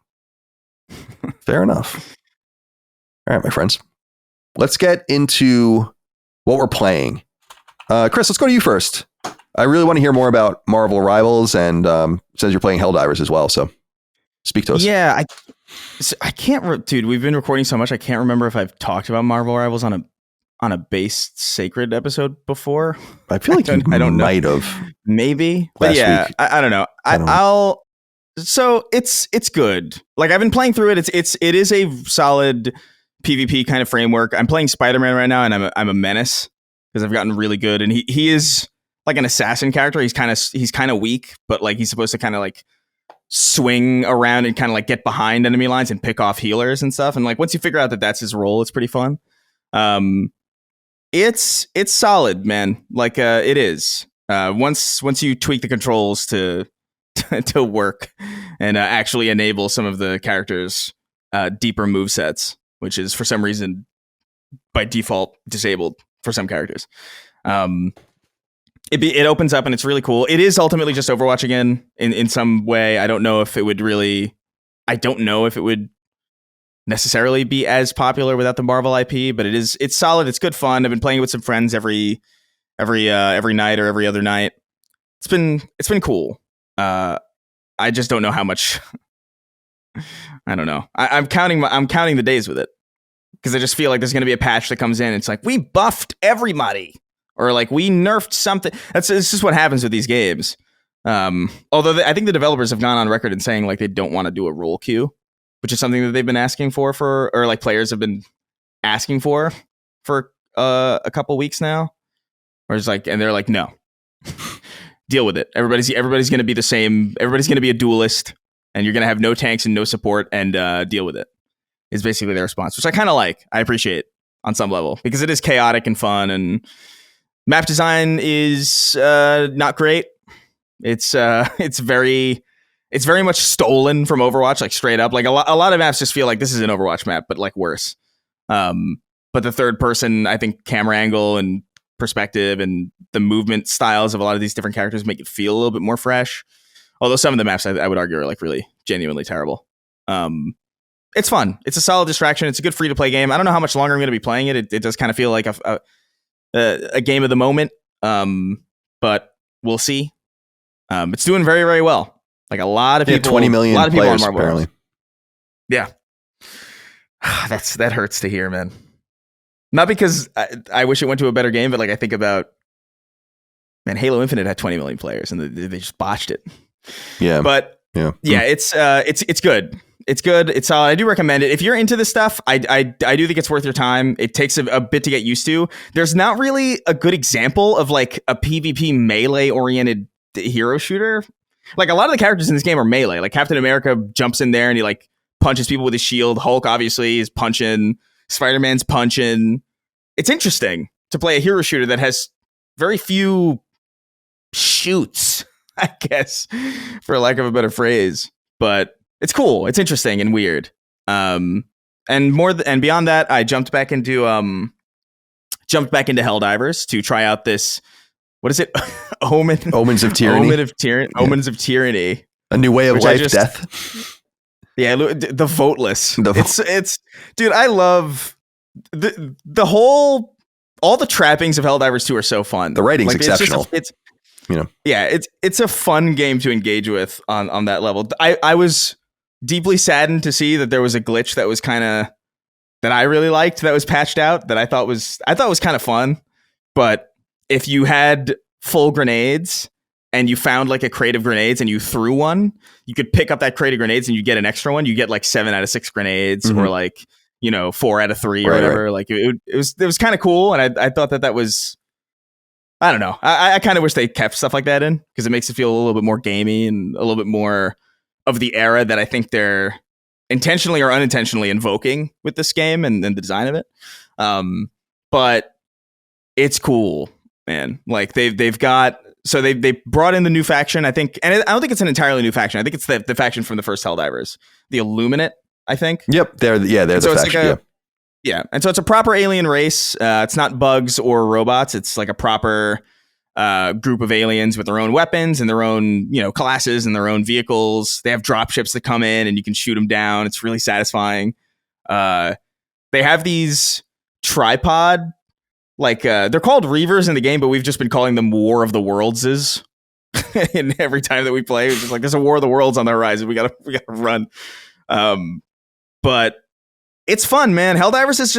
[SPEAKER 1] Fair enough. All right, my friends. Let's get into what we're playing. Chris, let's go to you first. I really want to hear more about Marvel Rivals, and says you're playing Helldivers as well, so speak to us.
[SPEAKER 2] Yeah, I can't, dude. We've been recording so much, I can't remember if I've talked about Marvel Rivals on a based sacred episode before.
[SPEAKER 1] I feel like I don't might have,
[SPEAKER 2] maybe, but yeah, I don't know. So it's good. Like I've been playing through it. It is a solid PvP kind of framework. I'm playing Spider-Man right now, and I'm a menace because I've gotten really good. And he is like an assassin character. He's kind of weak, but like he's supposed to kind of like swing around and kind of like get behind enemy lines and pick off healers and stuff. And like once you figure out that that's his role, it's pretty fun. It's solid, man. Like it is. Once you tweak the controls to work and actually enable some of the characters' deeper movesets, which is for some reason by default disabled for some characters. It opens up and it's really cool. It is ultimately just Overwatch again in some way. I don't know if it would necessarily be as popular without the Marvel IP, but it's solid. It's good fun. I've been playing it with some friends every night or every other night. It's been cool. I just don't know how much. I don't know. I'm counting the days with it because I just feel like there's going to be a patch that comes in. It's like we buffed everybody, or like we nerfed something. It's just what happens with these games. Although I think the developers have gone on record in saying like they don't want to do a role queue, which is something that they've been asking for or like players have been asking for a couple weeks now, or it's like, and they're like, no, deal with it. Everybody's going to be the same. Everybody's going to be a duelist, and you're going to have no tanks and no support, and deal with it. Is basically their response, which I kind of like. I appreciate on some level because it is chaotic and fun, and map design is not great. It's very much stolen from Overwatch, like straight up. Like a lot of maps just feel like this is an Overwatch map, but like worse. But the third person, I think, camera angle and perspective and the movement styles of a lot of these different characters make it feel a little bit more fresh. Although some of the maps I would argue are like really genuinely terrible. It's fun. It's a solid distraction. It's a good free to play game. I don't know how much longer I'm going to be playing it. It does kind of feel like a game of the moment. But we'll see. It's doing very, very well. Like a lot of people,
[SPEAKER 1] 20 million
[SPEAKER 2] a lot of people
[SPEAKER 1] players,
[SPEAKER 2] on Marvel.
[SPEAKER 1] apparently.
[SPEAKER 2] Yeah. That hurts to hear, man. Not because I wish it went to a better game, but like I think about, man, Halo Infinite had 20 million players and they just botched it.
[SPEAKER 1] Yeah.
[SPEAKER 2] But it's good. It's good. It's solid. I do recommend it. If you're into this stuff, I do think it's worth your time. It takes a bit to get used to. There's not really a good example of like a PvP melee oriented hero shooter. Like a lot of the characters in this game are melee. Like Captain America jumps in there and he like punches people with his shield. Hulk obviously is punching. Spider-Man's punching. It's interesting to play a hero shooter that has very few shoots, I guess, for lack of a better phrase. But it's cool. It's interesting and weird. And beyond that, I jumped back into Helldivers to try out this. What is it? Omens of Tyranny. Omens of Tyranny.
[SPEAKER 1] A new way of life, death.
[SPEAKER 2] Yeah, the voteless. It's dude, I love the whole, all the trappings of Helldivers 2 are so fun.
[SPEAKER 1] The writing's exceptional.
[SPEAKER 2] It's a fun game to engage with on that level. I was deeply saddened to see that there was a glitch that was kind of, that I really liked, that was patched out, that I thought was kind of fun. But if you had full grenades and you found like a crate of grenades and you threw one, you could pick up that crate of grenades and you get an extra one. You get like 7 out of 6 grenades, or like, 4 out of 3 or whatever. Right. Like it was kind of cool. And I thought that was, I don't know. I kind of wish they kept stuff like that in, because it makes it feel a little bit more gamey and a little bit more of the era that I think they're intentionally or unintentionally invoking with this game and the design of it. But it's cool, man. Like they brought in the new faction, I think, and I don't think it's an entirely new faction. I think it's the faction from the first Helldivers, the Illuminate, I think.
[SPEAKER 1] Yep, they're the faction.
[SPEAKER 2] Yeah, and so it's a proper alien race. It's not bugs or robots. It's like a proper group of aliens with their own weapons and their own, classes and their own vehicles. They have dropships that come in and you can shoot them down. It's really satisfying. They have these tripod, like they're called Reavers in the game, but we've just been calling them War of the Worldses. And every time that we play, it's just like there's a War of the Worlds on the horizon. We gotta run. But it's fun, man. Helldivers is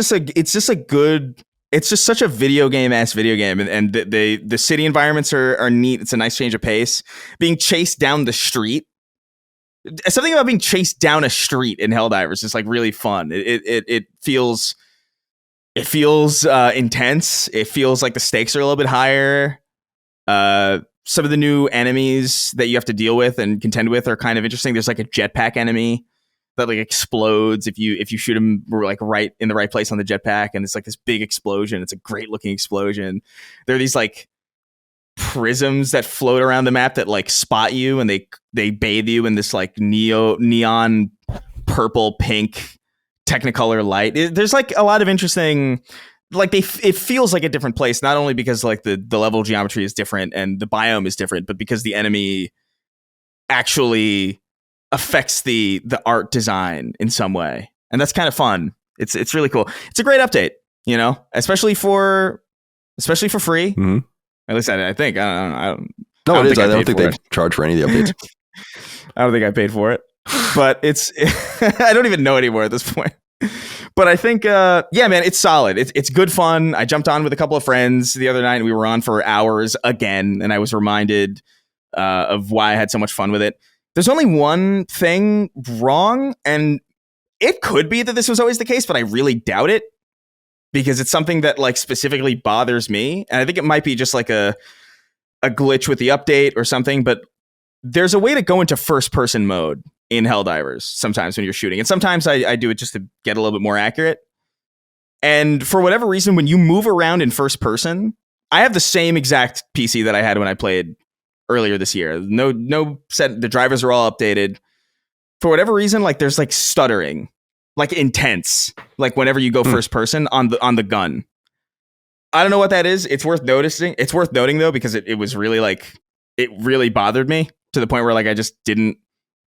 [SPEAKER 2] it's just such a video game, and the city environments are neat. It's a nice change of pace. Being chased down the street, something about being chased down a street in Helldivers is like really fun. It feels intense. It feels like the stakes are a little bit higher. Some of the new enemies that you have to deal with and contend with are kind of interesting. There's like a jetpack enemy that like explodes if you shoot him like right in the right place on the jetpack, and it's like this big explosion. It's a great looking explosion. There are these like prisms that float around the map that like spot you, and they bathe you in this like neon purple pink Technicolor light. There's like a lot of interesting, like it feels like a different place, not only because like the level geometry is different and the biome is different, but because the enemy actually affects the art design in some way, and that's kind of fun. It's really cool. It's a great update, especially for free.
[SPEAKER 1] Mm-hmm.
[SPEAKER 2] At least I think. I don't
[SPEAKER 1] think they charge for any of the updates.
[SPEAKER 2] I don't think I paid for it, but it's I don't even know anymore at this point. But I think man, it's solid. It's good fun. I jumped on with a couple of friends the other night, and we were on for hours again, and I was reminded of why I had so much fun with it. There's only one thing wrong, and it could be that this was always the case, but I really doubt it. because it's something that like specifically bothers me. And I think it might be just like a glitch with the update or something, but there's a way to go into first person mode in Helldivers sometimes when you're shooting. And sometimes I do it just to get a little bit more accurate. And for whatever reason, when you move around in first person, I have the same exact PC that I had when I played earlier this year. No set. The drivers are all updated. For whatever reason, like there's like stuttering, like intense, like whenever you go first person on the gun. I don't know what that is. It's worth noticing. It's worth noting though, because it was really like, it really bothered me to the point where like I just didn't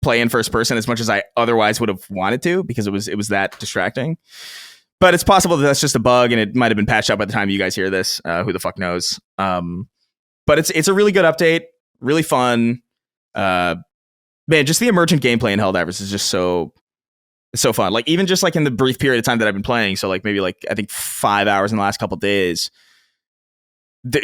[SPEAKER 2] play in first person as much as I otherwise would have wanted to, because it was that distracting. But it's possible that that's just a bug and it might have been patched out by the time you guys hear this. Who the fuck knows? But it's a really good update, really fun. Man, just the emergent gameplay in Helldivers is just so fun. Like even just like in the brief period of time that I've been playing, so like maybe like I think 5 hours in the last couple of days,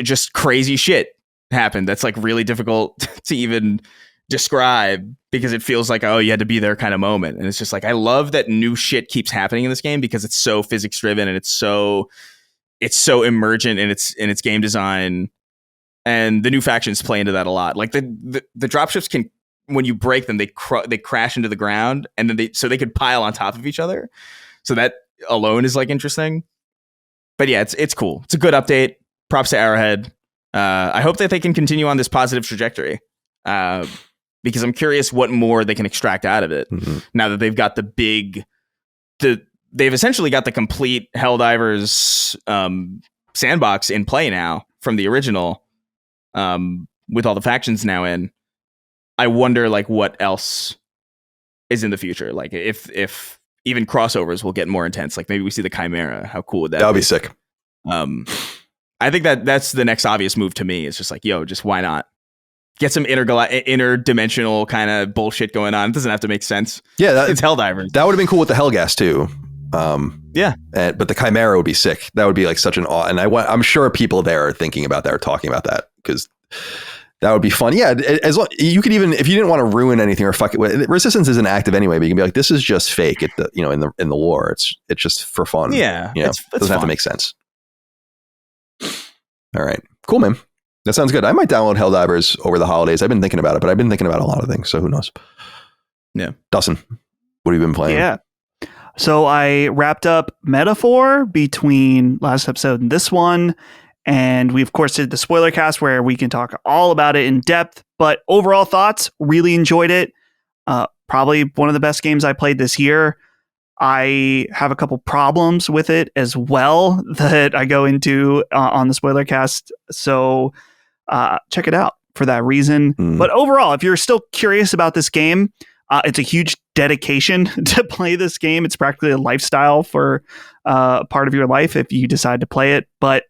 [SPEAKER 2] just crazy shit happened that's like really difficult to even describe, because it feels like, oh, you had to be there kind of moment. And it's just like, I love that new shit keeps happening in this game because it's so physics driven and it's so emergent in its game design, and the new factions play into that a lot. Like the dropships can, when you break them, they crash into the ground, and then they could pile on top of each other. So that alone is like interesting. But yeah, it's cool. It's a good update. Props to Arrowhead. I hope that they can continue on this positive trajectory, because I'm curious what more they can extract out of it now that they've got they've essentially got the complete Helldivers sandbox in play now from the original, with all the factions now in. I wonder like what else is in the future. Like if even crossovers will get more intense. Like maybe we see the Chimera. How cool would that be?
[SPEAKER 1] That would be sick.
[SPEAKER 2] I think that's the next obvious move to me. It's just like, yo, just why not get some interdimensional kind of bullshit going on? It doesn't have to make sense.
[SPEAKER 1] Yeah,
[SPEAKER 2] it's Helldivers.
[SPEAKER 1] That would have been cool with the Hellgas too.
[SPEAKER 2] Yeah,
[SPEAKER 1] but the Chimera would be sick. That would be like such an awe. And I'm sure people there are thinking about that or talking about that, because that would be fun. Yeah, as long, you could even, if you didn't want to ruin anything or fuck it, Resistance isn't active anyway, but you can be like, this is just fake. In the lore, it's just for fun.
[SPEAKER 2] Yeah,
[SPEAKER 1] it doesn't have to make sense. All right, cool, man. That sounds good. I might download Helldivers over the holidays. I've been thinking about it, but I've been thinking about a lot of things, so who knows?
[SPEAKER 2] Yeah,
[SPEAKER 1] Dawson, what have you been playing?
[SPEAKER 3] Yeah. So I wrapped up Metaphor between last episode and this one. And we, of course, did the spoiler cast where we can talk all about it in depth. But overall thoughts, really enjoyed it. Probably one of the best games I played this year. I have a couple problems with it as well that I go into on the spoiler cast. So check it out for that reason. But overall, if you're still curious about this game, it's a huge dedication to play this game. It's practically a lifestyle for part of your life if you decide to play it. But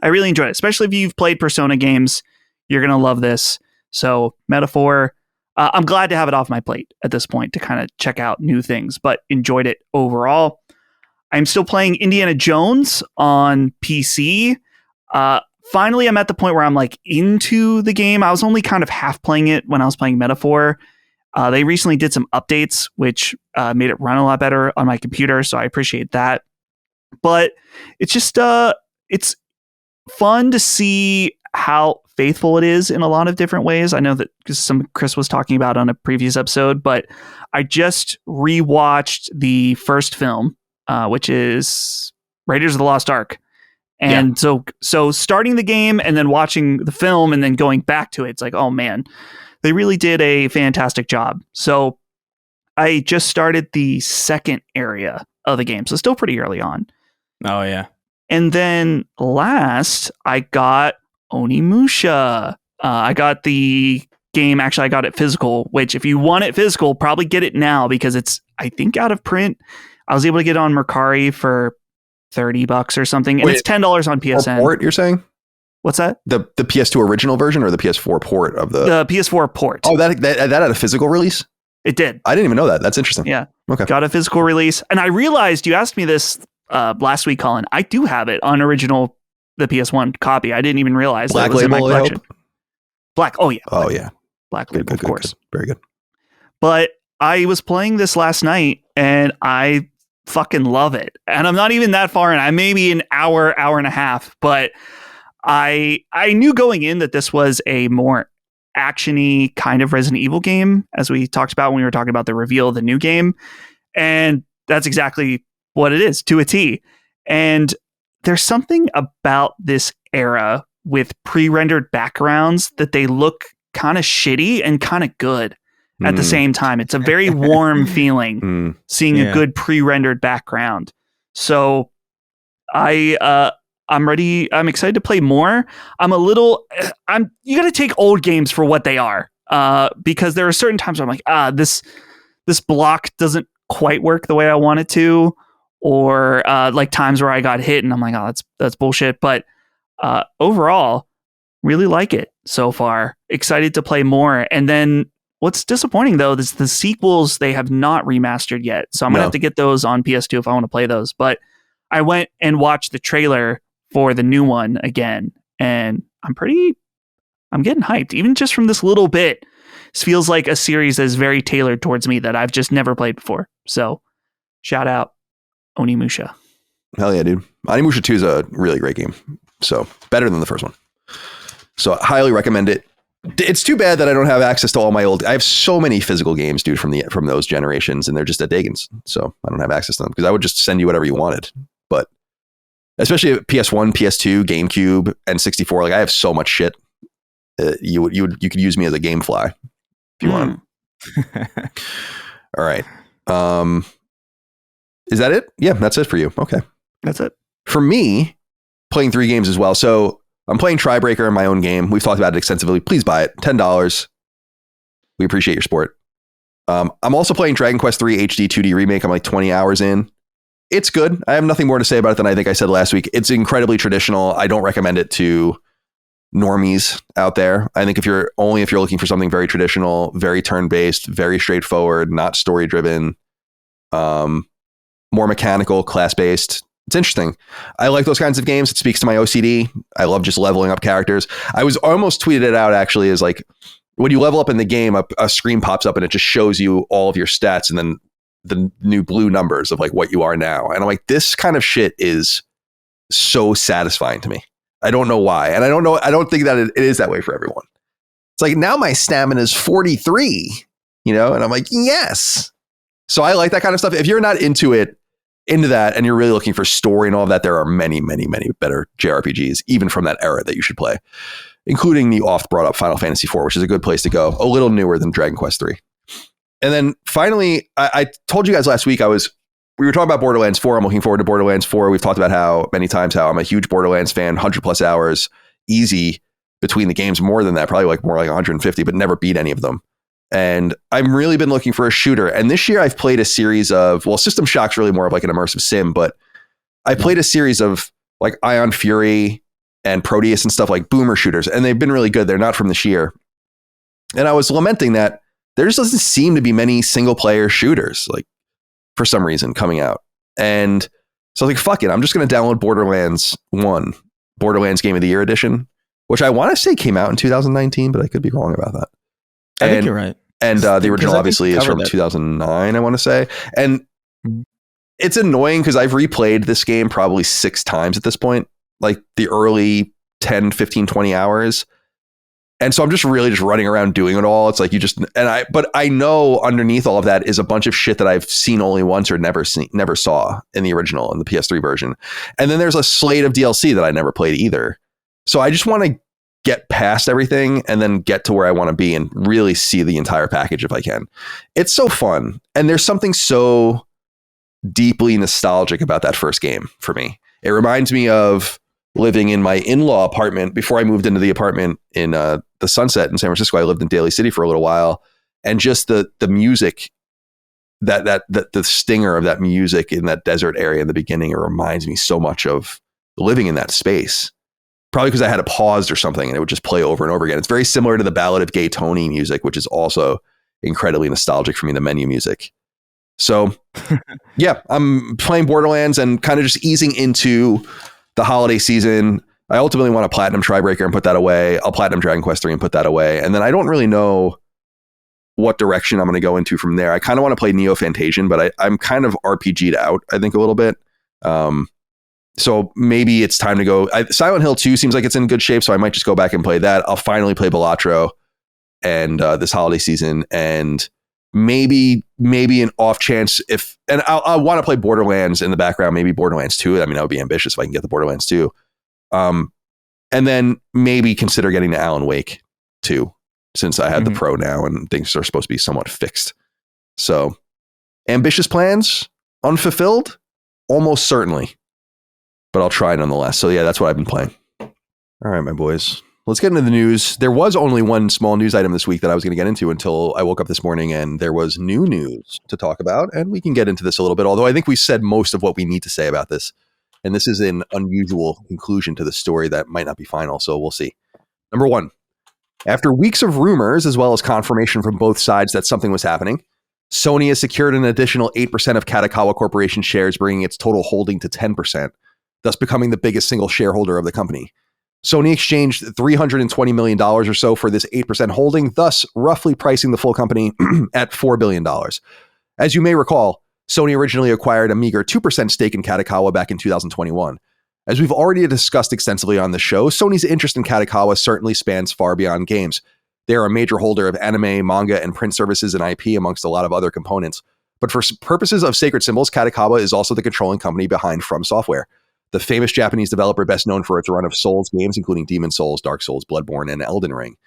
[SPEAKER 3] I really enjoyed it, especially if you've played Persona games. You're going to love this. So Metaphor, I'm glad to have it off my plate at this point to kind of check out new things, but enjoyed it overall. I'm still playing Indiana Jones on PC. Finally, I'm at the point where I'm like into the game. I was only kind of half playing it when I was playing Metaphor. They recently did some updates, which made it run a lot better on my computer, so I appreciate that. But it's just, it's fun to see how faithful it is in a lot of different ways. I know that Chris was talking about on a previous episode, but I just rewatched the first film, which is Raiders of the Lost Ark. And so starting the game and then watching the film and then going back to it, it's like, oh man, they really did a fantastic job. So I just started the second area of the game, so still pretty early on.
[SPEAKER 2] Oh yeah. And
[SPEAKER 3] then last, I got Onimusha. I got the game, actually, I got it physical, which if you want it physical, probably get it now because it's, I think, out of print. I was able to get it on Mercari for $30 or something, and
[SPEAKER 1] Wait,
[SPEAKER 3] it's $10 on PSN.
[SPEAKER 1] Port, you're saying?
[SPEAKER 3] What's that?
[SPEAKER 1] The PS2 original version or the PS4 port of the
[SPEAKER 3] PS4 port.
[SPEAKER 1] Oh, that had a physical release?
[SPEAKER 3] It did.
[SPEAKER 1] I didn't even know that. That's interesting.
[SPEAKER 3] Yeah.
[SPEAKER 1] Okay.
[SPEAKER 3] Got a physical release. And I realized you asked me this last week, Colin. I do have it on the PS1 copy. I didn't even realize
[SPEAKER 1] Black
[SPEAKER 3] that it was
[SPEAKER 1] label,
[SPEAKER 3] in my collection.
[SPEAKER 1] I hope?
[SPEAKER 3] Black. Oh, yeah.
[SPEAKER 1] Oh, yeah.
[SPEAKER 3] Black
[SPEAKER 1] Good,
[SPEAKER 3] label, of course.
[SPEAKER 1] Good. Very good.
[SPEAKER 3] But I was playing this last night and I fucking love it. And I'm not even that far in. I may be an hour and a half, but I knew going in that this was a more actiony kind of Resident Evil game, as we talked about when we were talking about the reveal of the new game. And that's exactly what it is, to a T. And there's something about this era with pre-rendered backgrounds that they look kind of shitty and kind of good at the same time. It's a very warm feeling seeing a good pre-rendered background. So I'm ready. I'm excited to play more. You got to take old games for what they are, because there are certain times where I'm like, this block doesn't quite work the way I want it to, or like times where I got hit and I'm like, oh, that's bullshit. But overall, really like it so far. Excited to play more. And then what's disappointing though is the sequels, they have not remastered yet. So I'm gonna have to get those on PS2 if I want to play those. But I went and watched the trailer for the new one again, and I'm getting hyped, even just from this little bit. This feels like a series that is very tailored towards me that I've just never played before. So shout out Onimusha.
[SPEAKER 1] Hell yeah, dude. Onimusha 2 is a really great game. So better than the first one. So I highly recommend it. It's too bad that I don't have access to all my I have so many physical games, dude, from those generations, and they're just at Dagens. So I don't have access to them because I would just send you whatever you wanted. But especially PS1, PS2, GameCube, and 64, like I have so much shit. You could use me as a GameFly if you want. All right. Is that it? Yeah, that's it for you. Okay.
[SPEAKER 3] That's it. For
[SPEAKER 1] me, playing 3 games as well. So I'm playing Tribreaker in my own game. We've talked about it extensively. Please buy it. $10. We appreciate your support. I'm also playing Dragon Quest III HD 2D Remake. I'm like 20 hours in. It's good. I have nothing more to say about it than I think I said last week. It's incredibly traditional. I don't recommend it to normies out there. I think if you're looking for something very traditional, very turn-based, very straightforward, not story-driven, more mechanical, class-based, it's interesting. I like those kinds of games. It speaks to my OCD. I love just leveling up characters. I was almost tweeted it out actually as like, when you level up in the game, a screen pops up and it just shows you all of your stats and then the new blue numbers of like what you are now. And I'm like, this kind of shit is so satisfying to me. I don't know why. And I don't think that it is that way for everyone. It's like, now my stamina is 43, and I'm like, yes. So I like that kind of stuff. If you're not into that, and you're really looking for story and all of that, there are many, many, many better JRPGs, even from that era, that you should play, including the oft brought up Final Fantasy IV, which is a good place to go. A little newer than Dragon Quest III. And then finally, I told you guys last week, we were talking about Borderlands 4. I'm looking forward to Borderlands 4. We've talked about how I'm a huge Borderlands fan, 100+ hours easy between the games, more than that, probably more like 150, but never beat any of them. And I've really been looking for a shooter. And this year I've played a series of, System Shock's really more of like an immersive sim, but I played a series of like Ion Fury and Proteus and stuff, like boomer shooters, and they've been really good. They're not from this year. And I was lamenting that there just doesn't seem to be many single player shooters, like for some reason, coming out. And so I was like, fuck it. I'm just going to download Borderlands 1, Borderlands Game of the Year edition, which I want to say came out in 2019, but I could be wrong about that.
[SPEAKER 2] I think you're right.
[SPEAKER 1] And the original obviously is from 2009, I want to say. And it's annoying because I've replayed this game probably 6 times at this point, like the early 10, 15, 20 hours. And so I'm just really just running around doing it all. It's like but I know underneath all of that is a bunch of shit that I've seen only once or never saw in the original, in the PS3 version. And then there's a slate of DLC that I never played either. So I just want to get past everything and then get to where I want to be and really see the entire package if I can. It's so fun. And there's something so deeply nostalgic about that first game for me. It reminds me of living in my in-law apartment before I moved into the apartment in the Sunset in San Francisco. I lived in Daly City for a little while, and just the music, that the stinger of that music in that desert area in the beginning, it reminds me so much of living in that space. Probably because I had it paused or something and it would just play over and over again. It's very similar to the Ballad of Gay Tony music, which is also incredibly nostalgic for me, the menu music. So yeah, I'm playing Borderlands and kind of just easing into the holiday season. I ultimately want to platinum Tribreaker and put that away. I'll platinum Dragon Quest III and put that away. And then I don't really know what direction I'm going to go into from there. I kind of want to play Neo Fantasian, but I'm kind of RPG'd out, I think, a little bit. So maybe it's time to go. Silent Hill 2 seems like it's in good shape, so I might just go back and play that. I'll finally play Balatro and this holiday season, and maybe an off chance I want to play Borderlands in the background, maybe Borderlands 2. I mean, that would be ambitious if I can get the Borderlands 2. And then maybe consider getting to Alan Wake 2, since I had the Pro now and things are supposed to be somewhat fixed. So ambitious plans, unfulfilled, almost certainly. But I'll try nonetheless. So yeah, that's what I've been playing. All right, my boys. Let's get into the news. There was only one small news item this week that I was going to get into until I woke up this morning and there was new news to talk about. And we can get into this a little bit, although I think we said most of what we need to say about this. And this is an unusual conclusion to the story that might not be final. So we'll see. Number one, after weeks of rumors, as well as confirmation from both sides that something was happening, Sony has secured an additional 8% of Kadokawa Corporation shares, bringing its total holding to 10%. Thus becoming the biggest single shareholder of the company. Sony exchanged $320 million or so for this 8% holding, thus roughly pricing the full company at $4 billion. As you may recall, Sony originally acquired a meager 2% stake in Kadokawa back in 2021. As we've already discussed extensively on the show, Sony's interest in Kadokawa certainly spans far beyond games. They are a major holder of anime, manga, and print services and IP, amongst a lot of other components. But for purposes of sacred symbols, Kadokawa is also the controlling company behind From Software, the famous Japanese developer best known for its run of Souls games, including Demon Souls, Dark Souls, Bloodborne, and Elden Ring.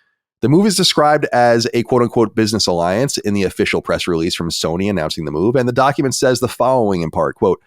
[SPEAKER 1] The move is described as a quote-unquote business alliance in the official press release from Sony announcing the move, and the document says the following in part, quote,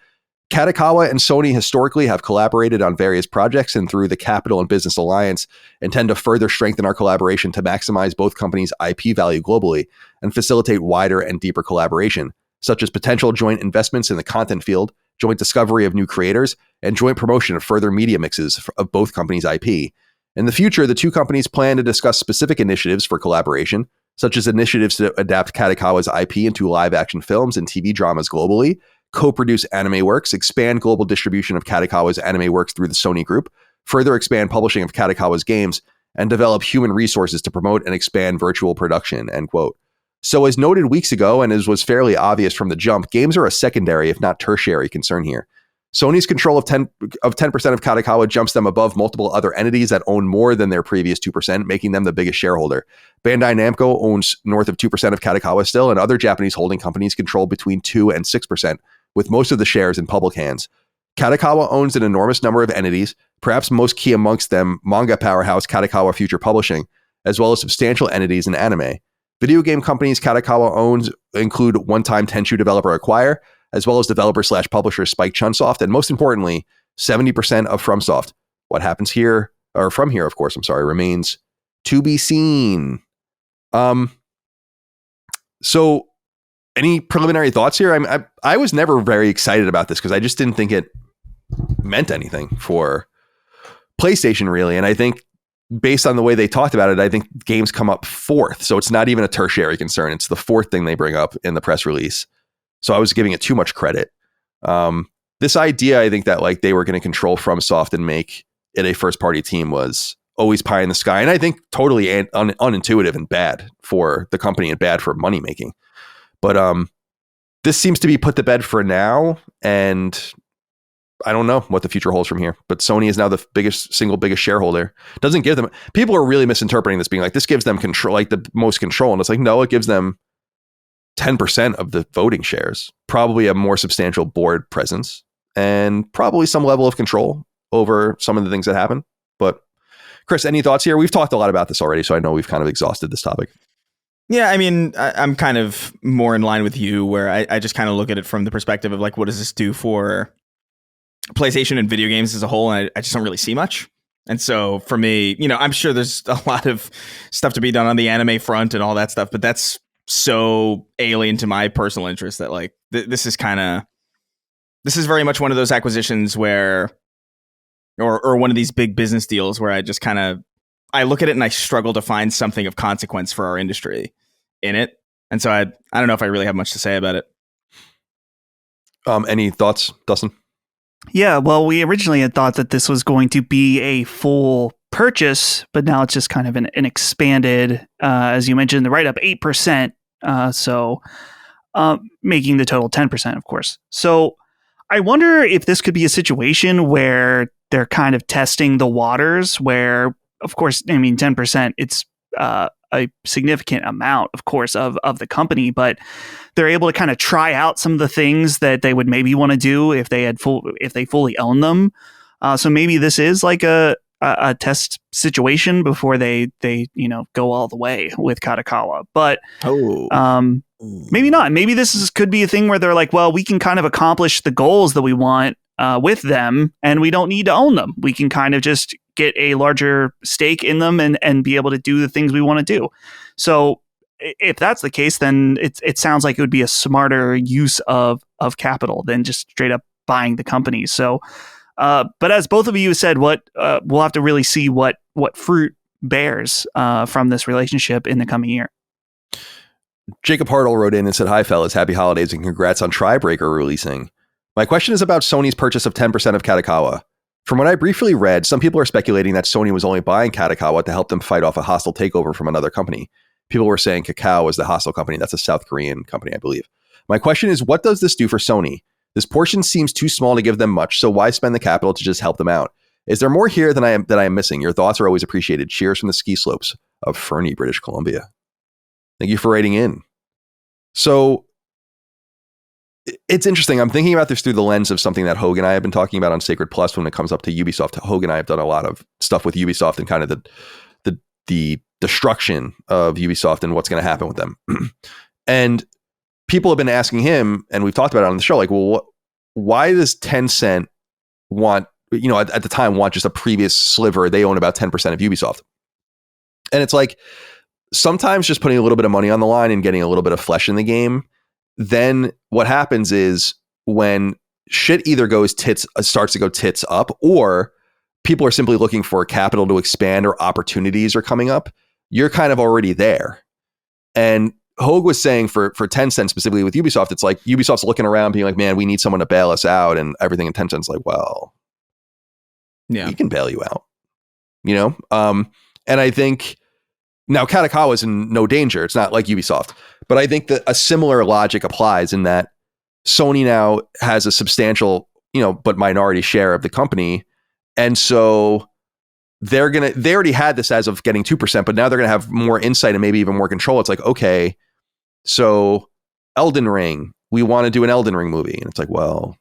[SPEAKER 1] Kadokawa and Sony historically have collaborated on various projects and through the Capital and Business Alliance intend to further strengthen our collaboration to maximize both companies' IP value globally and facilitate wider and deeper collaboration, such as potential joint investments in the content field, joint discovery of new creators, and joint promotion of further media mixes of both companies' IP. In the future, the two companies plan to discuss specific initiatives for collaboration, such as initiatives to adapt Kadokawa's IP into live-action films and TV dramas globally, co-produce anime works, expand global distribution of Kadokawa's anime works through the Sony Group, further expand publishing of Kadokawa's games, and develop human resources to promote and expand virtual production, end quote. So as noted weeks ago, and as was fairly obvious from the jump, games are a secondary, if not tertiary, concern here. Sony's control of 10% of Kadokawa jumps them above multiple other entities that own more than their previous 2%, making them the biggest shareholder. Bandai Namco owns north of 2% of Kadokawa still, and other Japanese holding companies control between 2 and 6%, with most of the shares in public hands. Kadokawa owns an enormous number of entities, perhaps most key amongst them manga powerhouse Kadokawa Future Publishing, as well as substantial entities in anime. Video game companies Kadokawa owns include one-time Tenchu developer Acquire, as well as developer/publisher Spike Chunsoft, and most importantly, 70% of FromSoft. What happens here, or from here, of course, remains to be seen. So any preliminary thoughts here? I was never very excited about this because I just didn't think it meant anything for PlayStation, really. And I think based on the way they talked about it, I think games come up fourth. So it's not even a tertiary concern. It's the fourth thing they bring up in the press release. So I was giving it too much credit. This idea, I think that like they were going to control FromSoft and make it a first party team was always pie in the sky. And I think totally unintuitive and bad for the company and bad for money making. But this seems to be put to bed for now. And I don't know what the future holds from here, but Sony is now the biggest shareholder. Doesn't give them, people are really misinterpreting this being like, this gives them control, like the most control. And it's like, no, it gives them 10% of the voting shares, probably a more substantial board presence and probably some level of control over some of the things that happen. But Chris, any thoughts here? We've talked a lot about this already, so I know we've kind of exhausted this topic.
[SPEAKER 2] Yeah, I mean, I'm kind of more in line with you where I just kind of look at it from the perspective of like, what does this do for PlayStation and video games as a whole? And I just don't really see much. And so for me, you know, I'm sure there's a lot of stuff to be done on the anime front and all that stuff, but that's so alien to my personal interest that like this is very much one of those acquisitions where or one of these big business deals where I just kind of I look at it and I struggle to find something of consequence for our industry in it. And so I don't know if I really have much to say about it.
[SPEAKER 1] Any thoughts, Dustin?
[SPEAKER 3] Yeah, well, we originally had thought that this was going to be a full purchase, but now it's just kind of an expanded, as you mentioned, the write-up 8% So making the total 10%, of course. So I wonder if this could be a situation where they're kind of testing the waters where, of course, I mean, 10%, it's a significant amount, of course, of the company, but they're able to kind of try out some of the things that they would maybe want to do if they fully own them. So maybe this is like a test situation before they go all the way with Kadokawa. But maybe not. Maybe could be a thing where they're like, well, we can kind of accomplish the goals that we want with them, and we don't need to own them. We can kind of just get a larger stake in them and be able to do the things we want to do. So if that's the case, then it sounds like it would be a smarter use of capital than just straight up buying the company. So, but as both of you said, we'll have to really see what fruit bears from this relationship in the coming year.
[SPEAKER 1] Jacob Hartle wrote in and said, "Hi, fellas. Happy holidays and congrats on Tribreaker releasing. My question is about Sony's purchase of 10% of Kadokawa. From what I briefly read, some people are speculating that Sony was only buying Kadokawa to help them fight off a hostile takeover from another company. People were saying Kakao was the hostile company. That's a South Korean company, I believe. My question is, what does this do for Sony? This portion seems too small to give them much, so why spend the capital to just help them out? Is there more here that I am missing? Your thoughts are always appreciated. Cheers from the ski slopes of Fernie, British Columbia." Thank you for writing in. So it's interesting. I'm thinking about this through the lens of something that Hogue and I have been talking about on Sacred Plus when it comes up to Ubisoft. Hogue and I have done a lot of stuff with Ubisoft and kind of the destruction of Ubisoft and what's going to happen with them. And people have been asking him, and we've talked about it on the show, like, well, why does Tencent want, at the time, want just a previous sliver? They own about 10% of Ubisoft. And it's like, sometimes just putting a little bit of money on the line and getting a little bit of flesh in the game, then what happens is when shit either starts to go tits up, or people are simply looking for capital to expand or opportunities are coming up, you're kind of already there. And Hogue was saying for Tencent specifically with Ubisoft, it's like Ubisoft's looking around being like, man, we need someone to bail us out, and everything in Tencent's like, well, yeah, we can bail you out, and I think now Kadokawa is in no danger. It's not like Ubisoft, but I think that a similar logic applies in that Sony now has a substantial, but minority share of the company. And so they already had this as of getting 2%, but now they're going to have more insight and maybe even more control. It's like, okay, so Elden Ring, we want to do an Elden Ring movie. And it's like, well,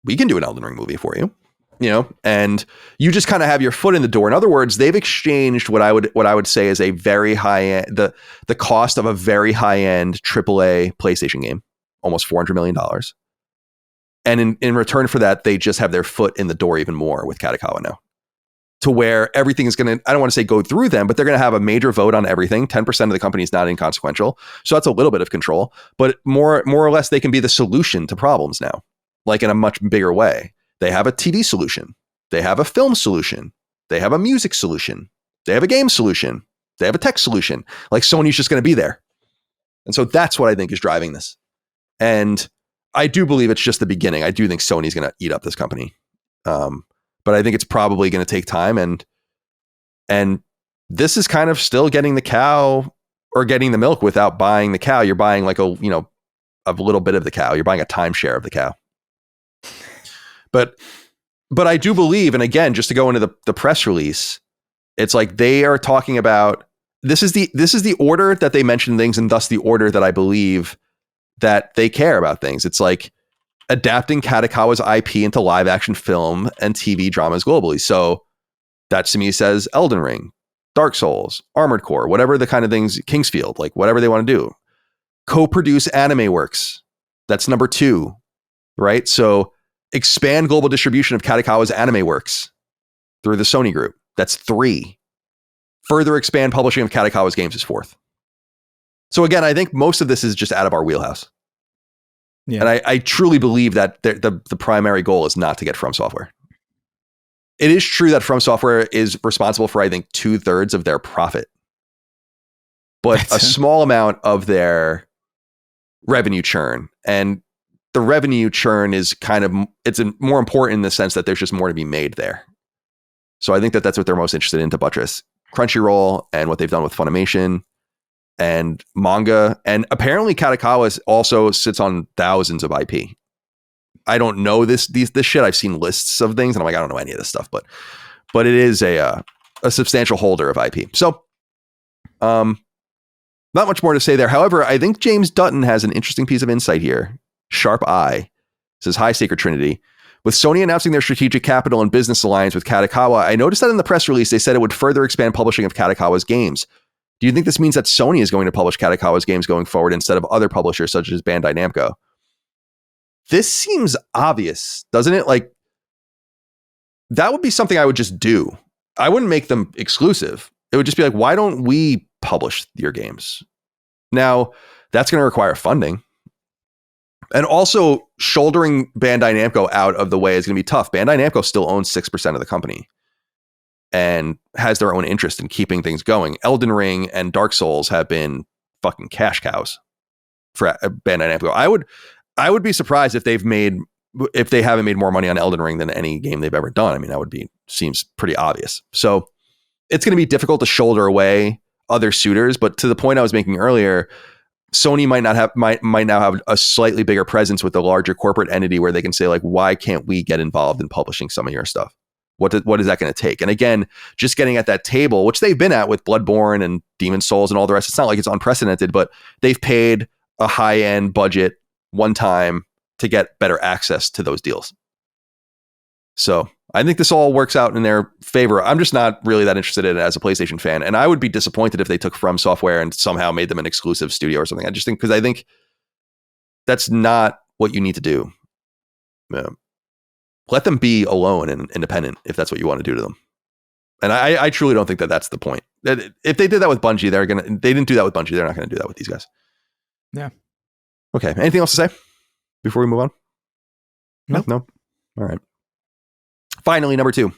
[SPEAKER 1] we can do an Elden Ring movie for you. And you just kind of have your foot in the door. In other words, they've exchanged what I would say is a very high end, the cost of a very high end AAA PlayStation game, almost $400 million. And in return for that, they just have their foot in the door even more with Kadokawa now, to where everything is going to, I don't want to say go through them, but they're going to have a major vote on everything. 10% of the company is not inconsequential. So that's a little bit of control, but more or less they can be the solution to problems now, like in a much bigger way. They have a TV solution. They have a film solution. They have a music solution. They have a game solution. They have a tech solution. Like, Sony's just going to be there. And so that's what I think is driving this. And I do believe it's just the beginning. I do think Sony's going to eat up this company. But I think it's probably going to take time. And this is kind of still getting the cow or getting the milk without buying the cow. You're buying like a little bit of the cow. You're buying a timeshare of the cow. But I do believe, and again, just to go into the press release, it's like they are talking about this is the order that they mention things, and thus the order that I believe that they care about things. It's like adapting Kadokawa's IP into live action film and TV dramas globally. So that to me says Elden Ring, Dark Souls, Armored Core, whatever the kind of things, Kingsfield, like whatever they want to do. Co-produce anime works. That's number 2, right? So expand global distribution of Kadokawa's anime works through the Sony group. That's 3. Further expand publishing of Kadokawa's games is 4th. So again, I think most of this is just out of our wheelhouse. Yeah. And I truly believe that the primary goal is not to get From Software. It is true that From Software is responsible for, I think, 2/3 of their profit. But a small amount of their revenue churn. And the revenue churn is it's more important in the sense that there's just more to be made there. So I think that's what they're most interested in to buttress Crunchyroll and what they've done with Funimation. and manga. And apparently Kadokawa also sits on thousands of IP. I don't know this shit. I've seen lists of things and I'm like, I don't know any of this stuff, but it is a substantial holder of IP. So, not much more to say there. However, I think James Dutton has an interesting piece of insight here. Sharp Eye says, "Hi, Sacred Trinity. With Sony announcing their strategic capital and business alliance with Kadokawa, I noticed that in the press release, they said it would further expand publishing of Kadokawa's games. Do you think this means that Sony is going to publish Kadokawa's games going forward instead of other publishers such as Bandai Namco?" This seems obvious, doesn't it? Like, that would be something I would just do. I wouldn't make them exclusive. It would just be like, why don't we publish your games? Now, that's going to require funding. And also, shouldering Bandai Namco out of the way is going to be tough. Bandai Namco still owns 6% of the company and has their own interest in keeping things going. Elden Ring and Dark Souls have been fucking cash cows for Bandai Namco. I would be surprised if they haven't made more money on Elden Ring than any game they've ever done. I mean, seems pretty obvious. So it's going to be difficult to shoulder away other suitors. But to the point I was making earlier, Sony might now have a slightly bigger presence with the larger corporate entity where they can say, like, why can't we get involved in publishing some of your stuff? What is that going to take? And again, just getting at that table, which they've been at with Bloodborne and Demon Souls and all the rest, it's not like it's unprecedented, but they've paid a high-end budget one time to get better access to those deals. So I think this all works out in their favor. I'm just not really that interested in it as a PlayStation fan. And I would be disappointed if they took From Software and somehow made them an exclusive studio or something. I think that's not what you need to do. Let them be alone and independent if that's what you want to do to them. And I truly don't think that that's the point. If they did that with Bungie, they didn't do that with Bungie. They're not going to do that with these guys.
[SPEAKER 2] Yeah.
[SPEAKER 1] Okay. Anything else to say before we move on?
[SPEAKER 2] Nope.
[SPEAKER 1] No. All right. Finally, number 2.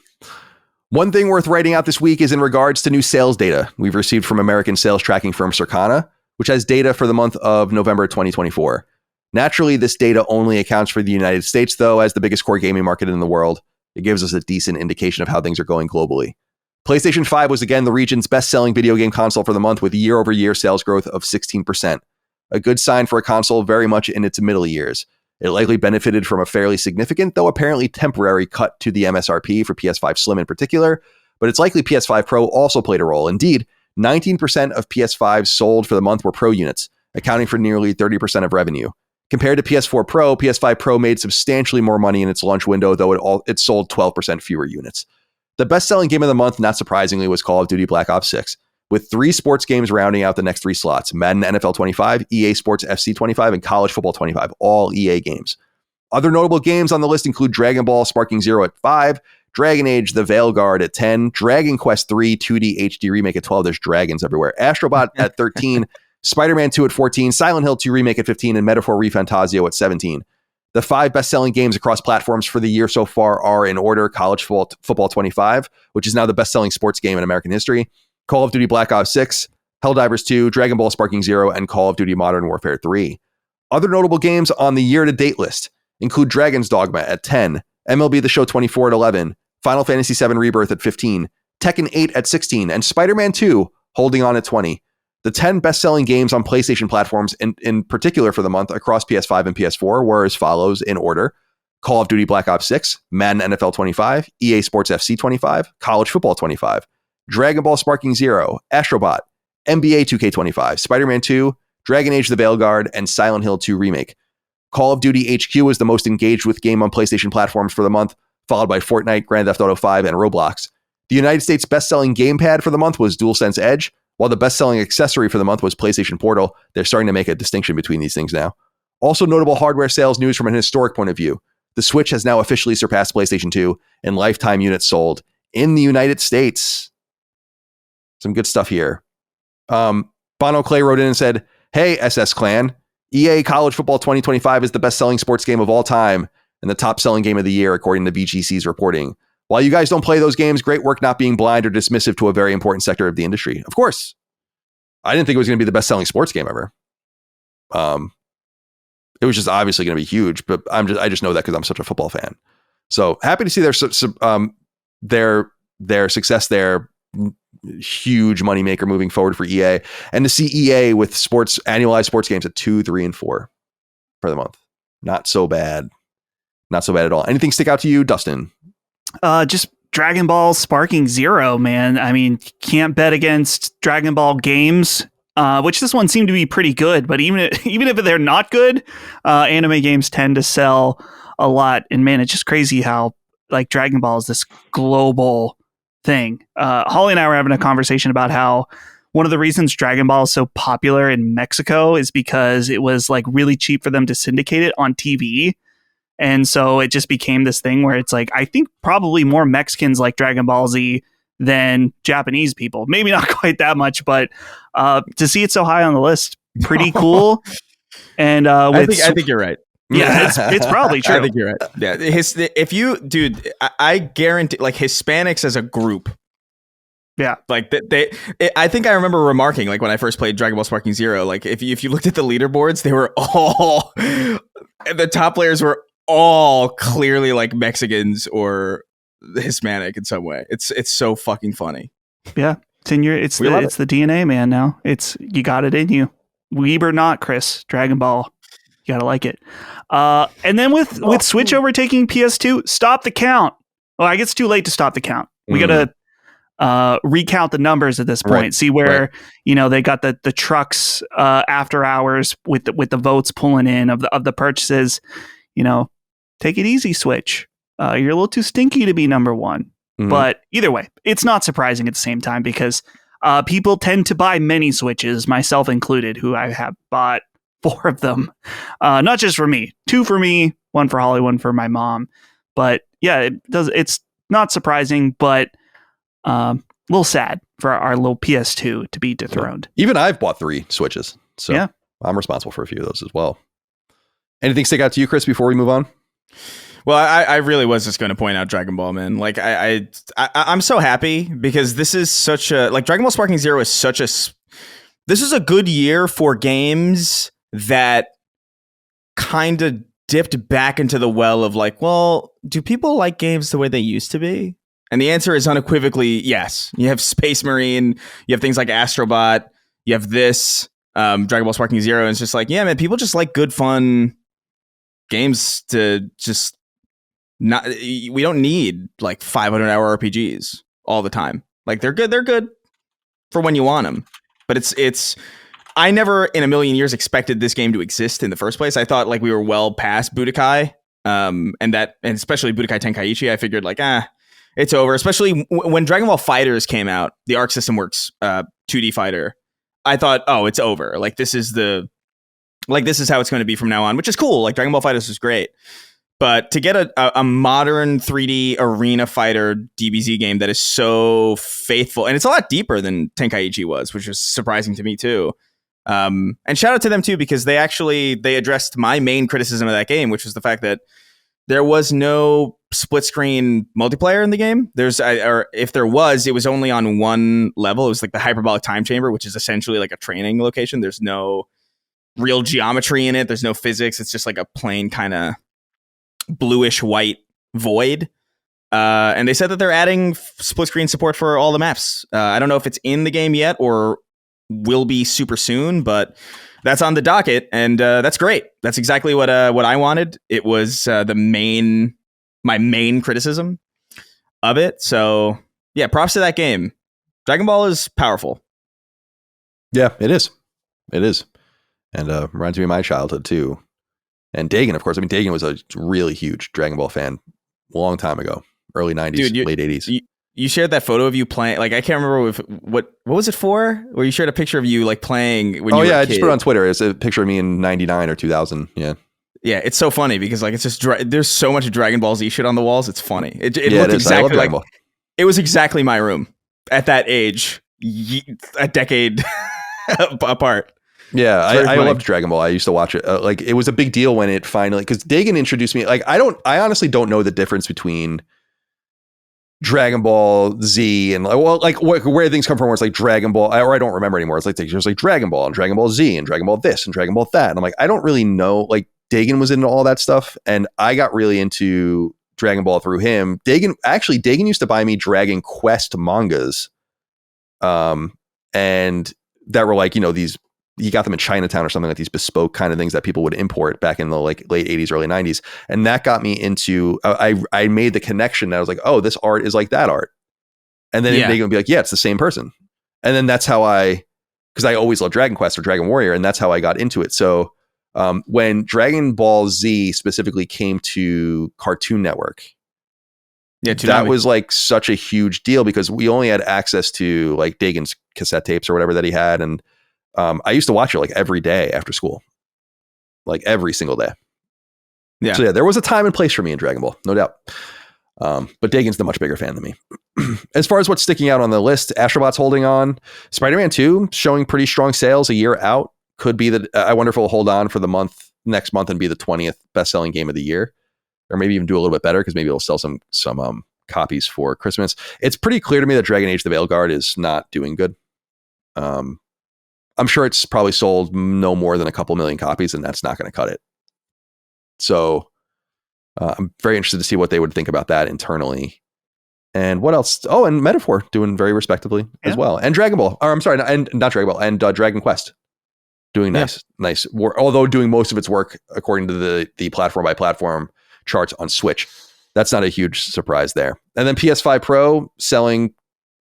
[SPEAKER 1] One thing worth writing out this week is in regards to new sales data we've received from American sales tracking firm Circana, which has data for the month of November 2024. Naturally, this data only accounts for the United States, though, as the biggest core gaming market in the world. It gives us a decent indication of how things are going globally. PlayStation 5 was again the region's best-selling video game console for the month with year-over-year sales growth of 16%. A good sign for a console very much in its middle years. It likely benefited from a fairly significant, though apparently temporary, cut to the MSRP for PS5 Slim in particular, but it's likely PS5 Pro also played a role. Indeed, 19% of PS5s sold for the month were Pro units, accounting for nearly 30% of revenue. Compared to PS4 Pro, PS5 Pro made substantially more money in its launch window, though it sold 12% fewer units. The best-selling game of the month, not surprisingly, was Call of Duty Black Ops 6, with 3 sports games rounding out the next 3 slots: Madden NFL 25, EA Sports FC 25, and College Football 25, all EA games. Other notable games on the list include Dragon Ball Sparking Zero at 5, Dragon Age The Veilguard at 10, Dragon Quest 3 2D HD Remake at 12, there's dragons everywhere, Astro Bot at 13, Spider-Man 2 at 14, Silent Hill 2 Remake at 15, and Metaphor ReFantazio at 17. The 5 best-selling games across platforms for the year so far are in order: College Football 25, which is now the best-selling sports game in American history, Call of Duty Black Ops 6, Helldivers 2, Dragon Ball Sparking Zero, and Call of Duty Modern Warfare 3. Other notable games on the year-to-date list include Dragon's Dogma at 10, MLB The Show 24 at 11, Final Fantasy VII Rebirth at 15, Tekken 8 at 16, and Spider-Man 2 holding on at 20. The 10 best-selling games on PlayStation platforms in particular for the month across PS5 and PS4 were as follows in order: Call of Duty Black Ops 6, Madden NFL 25, EA Sports FC 25, College Football 25, Dragon Ball Sparking Zero, Astro Bot, NBA 2K25, Spider-Man 2, Dragon Age The Veilguard, and Silent Hill 2 Remake. Call of Duty HQ was the most engaged with game on PlayStation platforms for the month, followed by Fortnite, Grand Theft Auto 5, and Roblox. The United States best-selling gamepad for the month was DualSense Edge, while the best-selling accessory for the month was PlayStation Portal. They're starting to make a distinction between these things now. Also notable hardware sales news from an historic point of view. The Switch has now officially surpassed PlayStation 2 in lifetime units sold in the United States. Some good stuff here. Bono Clay wrote in and said, "Hey, SS Clan, EA College Football 2025 is the best-selling sports game of all time and the top-selling game of the year, according to VGC's reporting. While you guys don't play those games, great work not being blind or dismissive to a very important sector of the industry." Of course. I didn't think it was going to be the best-selling sports game ever. It was just obviously going to be huge, but I just know that because I'm such a football fan. So happy to see their success there huge moneymaker moving forward for EA. And to see EA with annualized sports games at 2, 3, and 4 for the month. Not so bad. Not so bad at all. Anything stick out to you, Dustin?
[SPEAKER 3] Just Dragon Ball Sparking Zero, man. I mean, can't bet against Dragon Ball games, which this one seemed to be pretty good. But even if they're not good, anime games tend to sell a lot. And man, it's just crazy how like Dragon Ball is this global thing. Holly and I were having a conversation about how one of the reasons Dragon Ball is so popular in Mexico is because it was like really cheap for them to syndicate it on TV. And so it just became this thing where it's like, I think probably more Mexicans like Dragon Ball Z than Japanese people. Maybe not quite that much, but to see it so high on the list, pretty cool. And
[SPEAKER 2] I think you're right.
[SPEAKER 3] Yeah, it's probably true.
[SPEAKER 2] I think you're right. Yeah, I guarantee, like Hispanics as a group.
[SPEAKER 3] Yeah,
[SPEAKER 2] like I think I remember remarking, like when I first played Dragon Ball Sparking Zero, like if you looked at the leaderboards, they were all the top players were all clearly like Mexicans or Hispanic in some way. It's so fucking funny.
[SPEAKER 3] Yeah, it's the DNA, man. Now you got it in you. Weeb or not, Chris. Dragon Ball, you gotta like it. And then with Switch overtaking PS2, stop the count. Well, I guess it's too late to stop the count. We gotta recount the numbers at this point.
[SPEAKER 1] Right.
[SPEAKER 3] See where they got the trucks after hours with the votes pulling in of the purchases. Take it easy, Switch. You're a little too stinky to be number one. Mm-hmm. But either way, it's not surprising at the same time because people tend to buy many Switches, myself included, who I have bought 4 of them. Not just for me. 2 for me, 1 for Holly, 1 for my mom. But yeah, it's not surprising, but a little sad for our little PS2 to be dethroned.
[SPEAKER 1] Even I've bought 3 Switches. So yeah. I'm responsible for a few of those as well. Anything stick out to you, Chris, before we move on?
[SPEAKER 2] Well, I really was just going to point out Dragon Ball, man. Like I'm so happy because this is such a Dragon Ball Sparking Zero is this is a good year for games that kind of dipped back into the well of like, well, do people like games the way they used to be? And the answer is unequivocally yes. You have Space Marine, you have things like Astro Bot, you have this Dragon Ball Sparking Zero, and it's just like, yeah, man, people just like good, fun games to just not. We don't need like 500-hour RPGs all the time. Like they're good for when you want them. But it's. I never in a million years expected this game to exist in the first place. I thought like we were well past Budokai, and especially Budokai Tenkaichi. I figured like it's over. Especially when Dragon Ball Fighters came out, the Arc System Works 2D fighter. I thought, oh, it's over. Like this is how it's going to be from now on, which is cool. Like Dragon Ball FighterZ was great, but to get a modern 3D arena fighter DBZ game that is so faithful, and it's a lot deeper than Tenkaichi was, which was surprising to me too. And shout out to them too, because they addressed my main criticism of that game, which was the fact that there was no split screen multiplayer in the game. Or if there was, it was only on one level. It was like the hyperbolic time chamber, which is essentially like a training location. There's no real geometry in it. There's no physics. It's just like a plain kind of bluish white void. And they said that they're adding split screen support for all the maps. I don't know if it's in the game yet or will be super soon, but that's on the docket, and that's great. That's exactly what I wanted. It was my main criticism of it. So yeah, props to that game. Dragon Ball is powerful.
[SPEAKER 1] Yeah, it is. It is. And reminds me of my childhood too. And Dagan, of course. I mean, Dagan was a really huge Dragon Ball fan a long time ago, early 90s, late 80s.
[SPEAKER 2] You shared that photo of you playing. Like, I can't remember what was it for? Where you shared a picture of you like playing when you were a kid.
[SPEAKER 1] I just put it on Twitter. It's a picture of me in 99 or 2000. Yeah.
[SPEAKER 2] Yeah, it's so funny because like it's just there's so much Dragon Ball Z shit on the walls. It's funny. It looked exactly like it was exactly my room at that age, a decade apart.
[SPEAKER 1] Yeah, I loved Dragon Ball. I used to watch it. Like it was a big deal when it finally, because Dagan introduced me. Like I honestly don't know the difference between Dragon Ball Z and where things come from. Where it's like Dragon Ball, or I don't remember anymore. It's like there's like Dragon Ball and Dragon Ball Z and Dragon Ball this and Dragon Ball that. And I'm like, I don't really know. Like Dagan was into all that stuff, and I got really into Dragon Ball through him. Dagan used to buy me Dragon Quest mangas and that were like, these, you got them in Chinatown or something, like these bespoke kind of things that people would import back in the like late 80s, early 90s. And that got me into, I made the connection that I was like, oh, this art is like that art. And then they would be like, yeah, it's the same person. And then that's how because I always loved Dragon Quest or Dragon Warrior, and that's how I got into it. So when Dragon Ball Z specifically came to Cartoon Network, that was like such a huge deal because we only had access to like Dagon's cassette tapes or whatever that he had. And I used to watch it like every day after school, like every single day. Yeah. So yeah, there was a time and place for me in Dragon Ball, no doubt. But Dagon's the much bigger fan than me. As far as what's sticking out on the list, Astro Bot's holding on. Spider-Man 2 showing pretty strong sales a year out. Could be that. I wonder if it'll hold on for the next month and be the 20th best-selling game of the year, or maybe even do a little bit better because maybe it'll sell some copies for Christmas. It's pretty clear to me that Dragon Age: The Veilguard is not doing good. I'm sure it's probably sold no more than a couple million copies, and that's not going to cut it. So I'm very interested to see what they would think about that internally. And what else? Oh, and Metaphor doing very respectably as well. And Dragon Ball. Or I'm sorry, and not Dragon Ball. And Dragon Quest doing nice work. Although doing most of its work according to the platform by platform charts on Switch. That's not a huge surprise there. And then PS5 Pro selling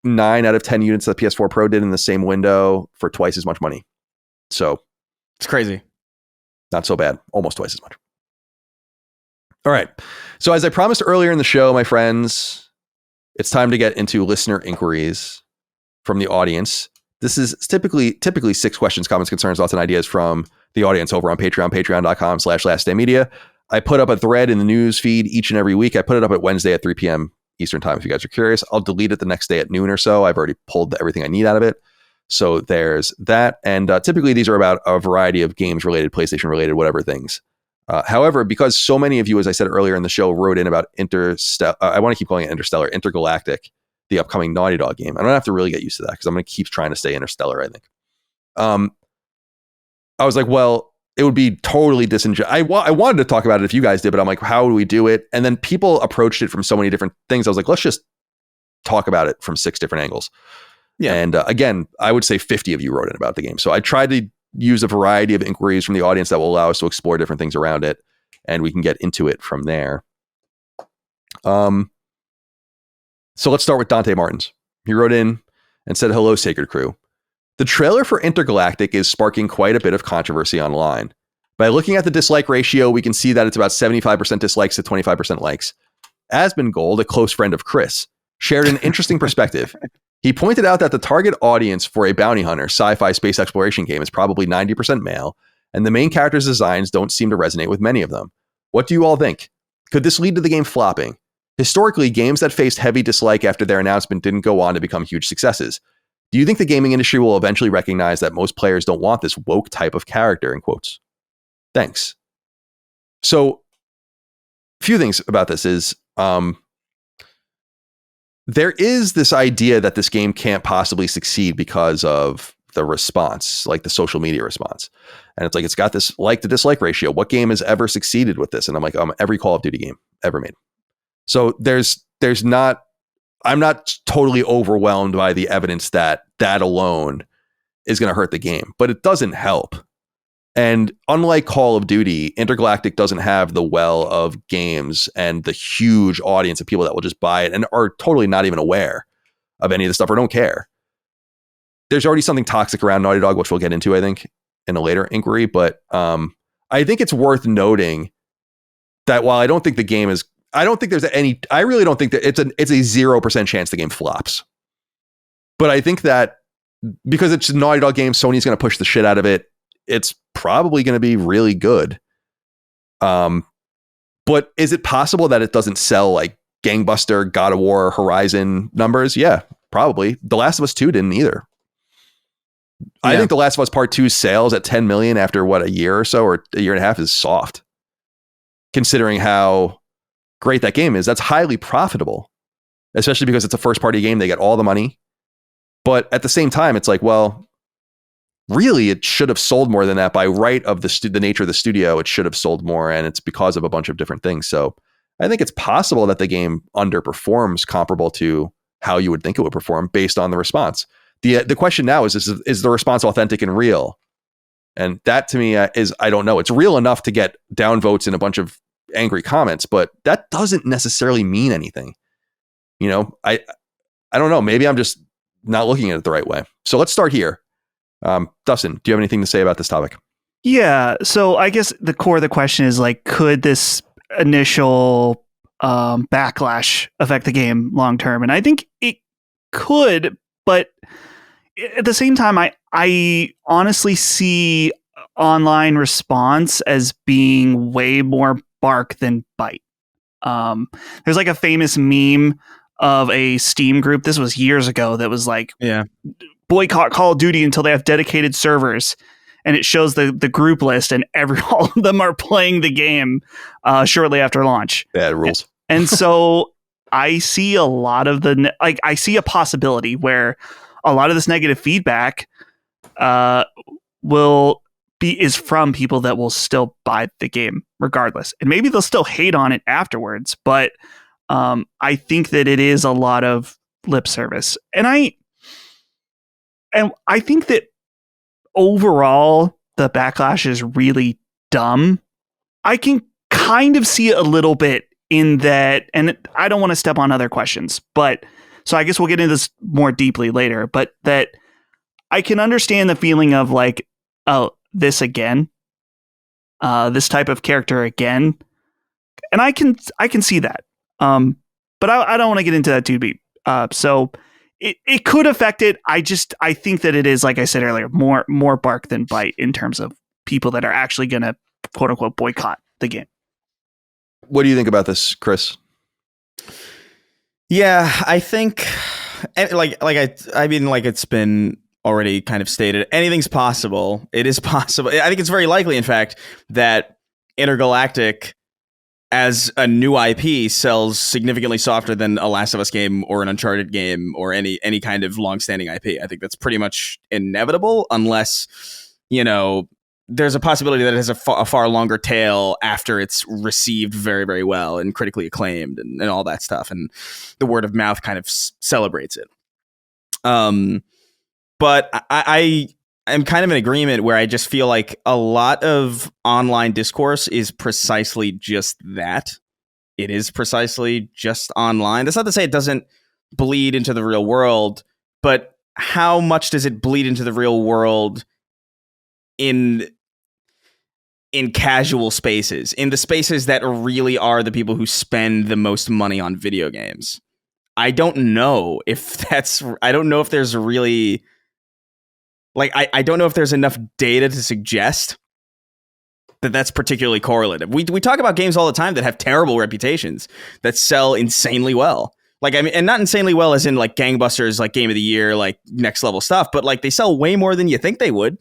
[SPEAKER 1] 9 out of 10 units that PS4 Pro did in the same window for twice as much money. So
[SPEAKER 2] it's crazy.
[SPEAKER 1] Not so bad. Almost twice as much. All right. So as I promised earlier in the show, my friends, it's time to get into listener inquiries from the audience. This is typically 6 questions, comments, concerns, thoughts, and ideas from the audience over on Patreon, patreon.com/lastdaymedia. I put up a thread in the news feed each and every week. I put it up at Wednesday at 3 p.m. Eastern time. If you guys are curious, I'll delete it the next day at noon or so. I've already pulled everything I need out of it. So there's that. And typically these are about a variety of games related, PlayStation related, whatever things. However, because so many of you, as I said earlier in the show, wrote in about I want to keep calling it Intergalactic, the upcoming Naughty Dog game. I don't have to really get used to that because I'm going to keep trying to stay Interstellar, I think. I was like, well, it would be totally disingenuous. I wanted to talk about it if you guys did, but I'm like, how do we do it? And then people approached it from so many different things. I was like, let's just talk about it from 6 different angles. Yeah. And again, I would say 50 of you wrote in about the game. So I tried to use a variety of inquiries from the audience that will allow us to explore different things around it, and we can get into it from there. So let's start with Dante Martins. He wrote in and said, hello, Sacred Crew. The trailer for Intergalactic is sparking quite a bit of controversy online. By looking at the dislike ratio, we can see that it's about 75% dislikes to 25% likes. Asmongold, a close friend of Chris, shared an interesting perspective. He pointed out that the target audience for a bounty hunter sci-fi space exploration game is probably 90% male, and the main characters' designs don't seem to resonate with many of them. What do you all think? Could this lead to the game flopping? Historically, games that faced heavy dislike after their announcement didn't go on to become huge successes. Do you think the gaming industry will eventually recognize that most players don't want this woke type of character, in quotes? Thanks. So, a few things about this is, there is this idea that this game can't possibly succeed because of the response, like the social media response. And it's like, it's got this like to dislike ratio. What game has ever succeeded with this? And I'm like, every Call of Duty game ever made. So I'm not totally overwhelmed by the evidence that alone is going to hurt the game, but it doesn't help. And unlike Call of Duty, Intergalactic doesn't have the well of games and the huge audience of people that will just buy it and are totally not even aware of any of the stuff or don't care. There's already something toxic around Naughty Dog, which we'll get into, I think, in a later inquiry. But I think it's worth noting that while I don't think the game is, I really don't think that it's a 0% chance the game flops. But I think that because it's a Naughty Dog game, Sony's going to push the shit out of it. It's probably going to be really good. But is it possible that it doesn't sell like gangbuster God of War Horizon numbers? Yeah, probably. The Last of Us 2 didn't either. Yeah. I think The Last of Us Part 2 sales at 10 million after a year or so, or a year and a half is soft. Considering how great that game is, that's highly profitable, especially because it's a first party game. They get all the money. But at the same time, it's like, well, really, it should have sold more than that by right of the nature of the studio. It should have sold more, and it's because of a bunch of different things. So I think it's possible that the game underperforms comparable to how you would think it would perform based on the response. The question now is the response authentic and real? And that to me is, I don't know. It's real enough to get downvotes and a bunch of angry comments, but that doesn't necessarily mean anything. You know, I don't know. Maybe I'm just not looking at it the right way. So let's start here. Dustin, do you have anything to say about this topic?
[SPEAKER 3] Yeah. So I guess the core of the question is like, could this initial backlash affect the game long term? And I think it could, but at the same time, I honestly see online response as being way more bark than bite. There's like a famous meme of a Steam group. This was years ago. That was like, boycott Call of Duty until they have dedicated servers. And it shows the group list, and all of them are playing the game shortly after launch.
[SPEAKER 1] Yeah, it rules.
[SPEAKER 3] And so I see a lot of I see a possibility where a lot of this negative feedback is from people that will still buy the game regardless. And maybe they'll still hate on it afterwards, but I think that it is a lot of lip service. And I think that overall the backlash is really dumb. I can kind of see it a little bit in that, and I don't want to step on other questions, but so I guess we'll get into this more deeply later, but that I can understand the feeling of like, oh, this again, this type of character again. And I can see that. But I don't want to get into that too deep. So it could affect it. I think that it is, like I said earlier, more bark than bite in terms of people that are actually going to quote unquote boycott the game.
[SPEAKER 1] What do you think about this, Chris?
[SPEAKER 2] Yeah, I think, I mean, it's been already kind of stated, anything's possible. It is possible. I think it's very likely, in fact, that Intergalactic as a new IP sells significantly softer than a Last of Us game or an Uncharted game or any kind of long-standing IP. I think that's pretty much inevitable, unless, there's a possibility that it has a far longer tail after it's received very, very well and critically acclaimed and all that stuff. And the word of mouth kind of celebrates it. But I am kind of in agreement where I just feel like a lot of online discourse is precisely just that. It is precisely just online. That's not to say it doesn't bleed into the real world, but how much does it bleed into the real world in casual spaces, in the spaces that really are the people who spend the most money on video games? I don't know if there's really, I don't know if there's enough data to suggest that that's particularly correlative. We talk about games all the time that have terrible reputations that sell insanely well. And not insanely well as in like gangbusters, like game of the year, like next level stuff, but they sell way more than you think they would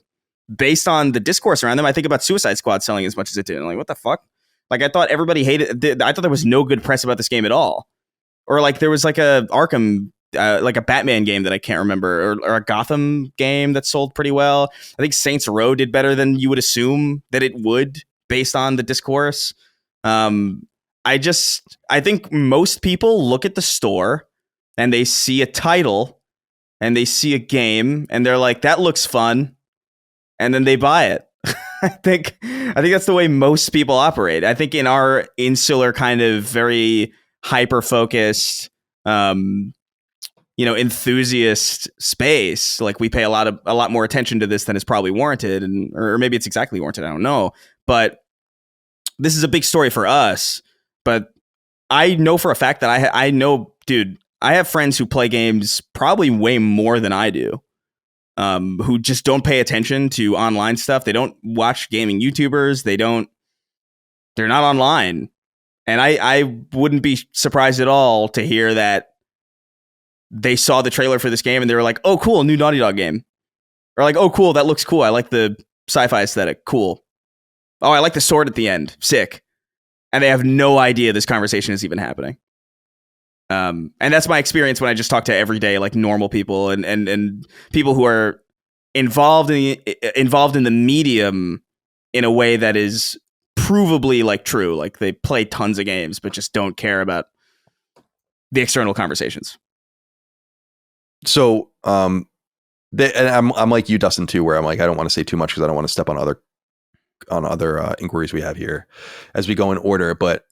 [SPEAKER 2] based on the discourse around them. I think about Suicide Squad selling as much as it did. I'm like, what the fuck? I thought everybody hated. I thought there was no good press about this game at all. Or there was a Arkham, a Batman game that I can't remember, or a Gotham game that sold pretty well. I think Saints Row did better than you would assume that it would based on the discourse. I think most people look at the store and they see a title and they see a game and they're like, that looks fun. And then they buy it. I think that's the way most people operate. I think in our insular kind of very hyper-focused, enthusiast space, we pay a lot more attention to this than is probably warranted, or maybe it's exactly warranted. I don't know, but this is a big story for us. But I know for a fact that I know, dude, I have friends who play games probably way more than I do. Who just don't pay attention to online stuff. They don't watch gaming YouTubers. They're not online. And I wouldn't be surprised at all to hear that they saw the trailer for this game and they were like, oh, cool, new Naughty Dog game. Or like, oh, cool, that looks cool. I like the sci-fi aesthetic. Cool. Oh, I like the sword at the end. Sick. And they have no idea this conversation is even happening. And that's my experience when I just talk to everyday, normal people and people who are involved in the medium in a way that is provably true. They play tons of games, but just don't care about the external conversations.
[SPEAKER 1] So, And I'm like you, Dustin, too, where I'm like, I don't want to say too much because I don't want to step on other inquiries we have here as we go in order. But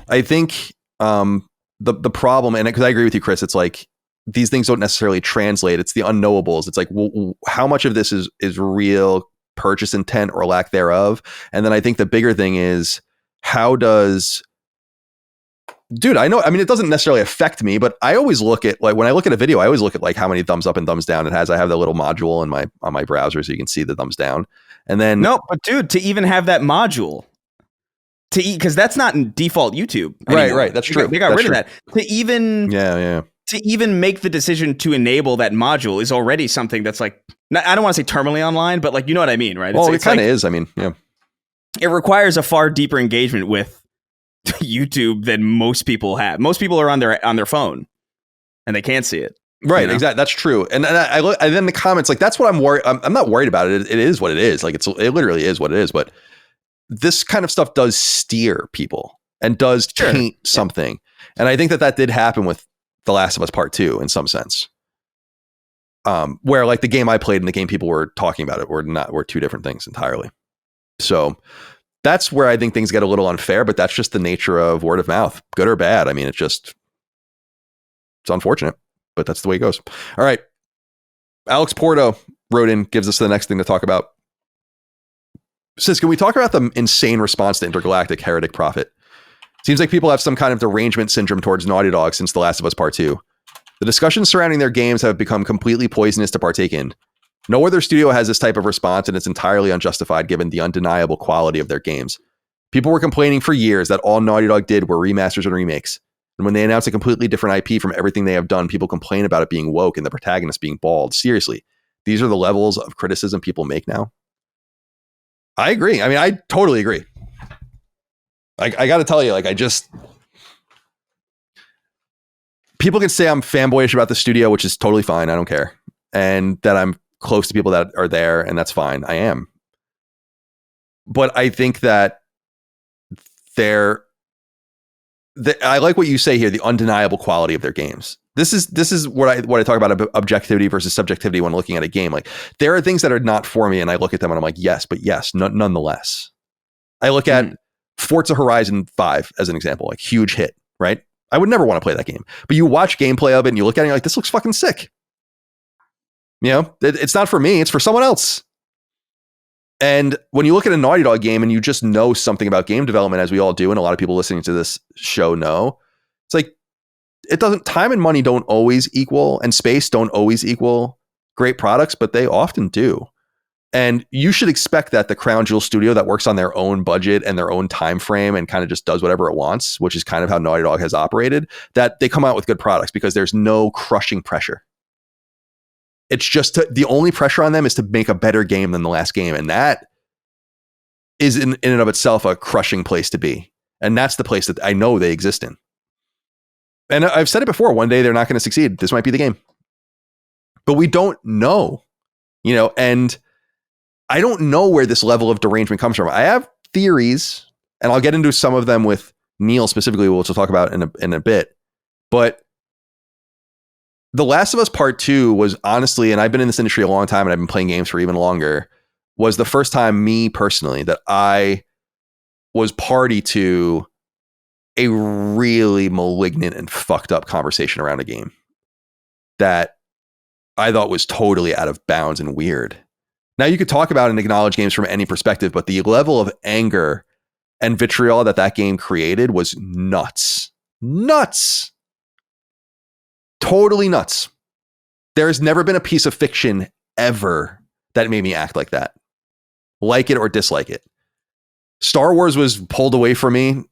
[SPEAKER 1] I think the problem, and because I agree with you, Chris, it's like these things don't necessarily translate. It's the unknowables. It's like, well, how much of this is real purchase intent or lack thereof? And then I think the bigger thing is, how does, dude, I mean, it doesn't necessarily affect me, but I always look at, like, when I look at a video, I always look at like how many thumbs up and thumbs down it has. I have the little module on my browser so you can see the thumbs down. And then
[SPEAKER 2] no, but dude, to even have that module to eat, because that's not in default YouTube anymore.
[SPEAKER 1] Right. That's true.
[SPEAKER 2] They got rid of that. To even make the decision to enable that module is already something that's like, I don't want to say terminally online, but like, you know what I mean, right?
[SPEAKER 1] Well, it kind of is. I mean, yeah.
[SPEAKER 2] It requires a far deeper engagement with YouTube than most people have. Most people are on their phone and they can't see it.
[SPEAKER 1] Right,
[SPEAKER 2] you know?
[SPEAKER 1] exactly. That's true. And I look, and then the comments, like, that's what I'm worried. I'm not worried about it. It is what it is. Like, it literally is what it is. But this kind of stuff does steer people and does taint something. And I think that did happen with The Last of Us Part 2 in some sense. Where like the game I played and the game people were talking about it were two different things entirely. So that's where I think things get a little unfair, but that's just the nature of word of mouth, good or bad. I mean, it's unfortunate, but that's the way it goes. All right. Alex Porto wrote in, gives us the next thing to talk about. Says, can we talk about the insane response to Intergalactic Heretic Prophet? Seems like people have some kind of derangement syndrome towards Naughty Dog since The Last of Us Part 2. The discussions surrounding their games have become completely poisonous to partake in. No other studio has this type of response, and it's entirely unjustified given the undeniable quality of their games. People were complaining for years that all Naughty Dog did were remasters and remakes. And when they announce a completely different IP from everything they have done, people complain about it being woke and the protagonist being bald. Seriously, these are the levels of criticism people make now? I agree. I mean, I totally agree. I got to tell you, like, people can say I'm fanboyish about the studio, which is totally fine. I don't care. And that I'm close to people that are there, and that's fine. I am. But I think that I like what you say here, the undeniable quality of their games. This is what I talk about objectivity versus subjectivity when looking at a game. Like, there are things that are not for me, and I look at them and I'm like, yes, nonetheless. I look at Forza Horizon 5 as an example, like, huge hit, right? I would never want to play that game. But you watch gameplay of it and you look at it and you're like, this looks fucking sick. You know, it's not for me, it's for someone else. And when you look at a Naughty Dog game and you just know something about game development, as we all do, and a lot of people listening to this show know, it's like, time and money don't always equal, and space don't always equal great products, but they often do. And you should expect that the crown jewel studio that works on their own budget and their own time frame and kind of just does whatever it wants, which is kind of how Naughty Dog has operated, that they come out with good products because there's no crushing pressure. It's just the only pressure on them is to make a better game than the last game. And that is in and of itself a crushing place to be. And that's the place that I know they exist in. And I've said it before, one day they're not going to succeed. This might be the game. But we don't know, and I don't know where this level of derangement comes from. I have theories, and I'll get into some of them with Neil specifically, which we'll talk about in a bit. But The Last of Us Part 2 was honestly, and I've been in this industry a long time and I've been playing games for even longer, was the first time, me personally, that I was party to a really malignant and fucked up conversation around a game that I thought was totally out of bounds and weird. Now, you could talk about and acknowledge games from any perspective, but the level of anger and vitriol that game created was nuts. Nuts. Totally nuts. There's never been a piece of fiction ever that made me act like that. Like it or dislike it. Star Wars was pulled away from me,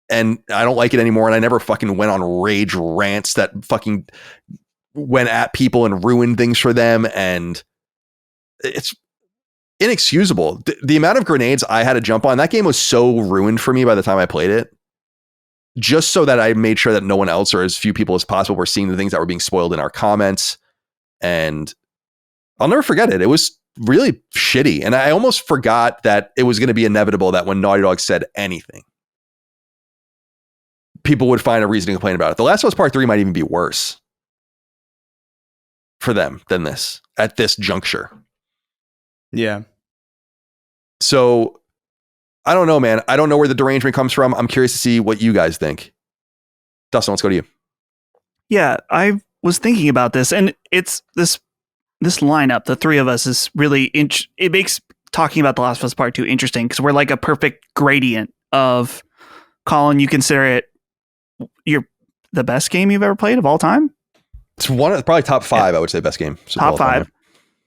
[SPEAKER 1] and I don't like it anymore, and I never fucking went on rage rants that fucking went at people and ruined things for them, and it's inexcusable. The amount of grenades I had to jump on, that game was so ruined for me by the time I played it, just so that I made sure that no one else or as few people as possible were seeing the things that were being spoiled in our comments. And I'll never forget it. It was really shitty. And I almost forgot that it was going to be inevitable that when Naughty Dog said anything, people would find a reason to complain about it. The Last of Us Part 3 might even be worse. for them than this at this juncture.
[SPEAKER 2] Yeah.
[SPEAKER 1] So I don't know, man. I don't know where the derangement comes from. I'm curious to see what you guys think. Dustin, let's go to you.
[SPEAKER 3] Yeah, I was thinking about this, and it's this lineup, the three of us, is really it makes talking about The Last of Us Part 2 interesting, because we're like a perfect gradient of, Colin, you consider it the best game you've ever played of all time?
[SPEAKER 1] It's probably top 5, I would say, best game.
[SPEAKER 3] Top 5.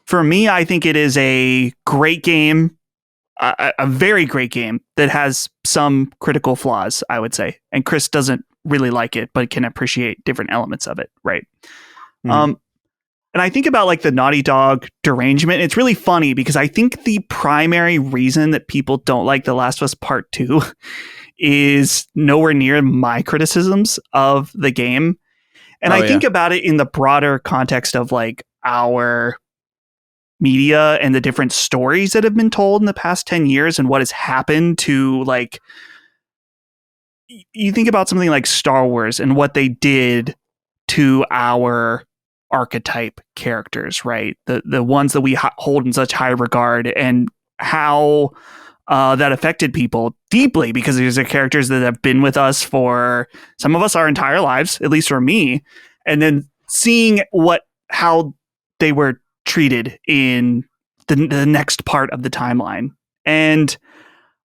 [SPEAKER 3] For me, I think it is a great game, a very great game that has some critical flaws, I would say. And Chris doesn't really like it, but can appreciate different elements of it, right? Mm-hmm. And I think about like the Naughty Dog derangement. It's really funny because I think the primary reason that people don't like The Last of Us Part 2 is nowhere near my criticisms of the game. And I think about it in the broader context of like our media and the different stories that have been told in the past 10 years and what has happened to, like, you think about something like Star Wars and what they did to our archetype characters, right? The ones that we hold in such high regard, and how that affected people deeply, because these are characters that have been with us for, some of us, our entire lives, at least for me. And then seeing how they were treated in the next part of the timeline. And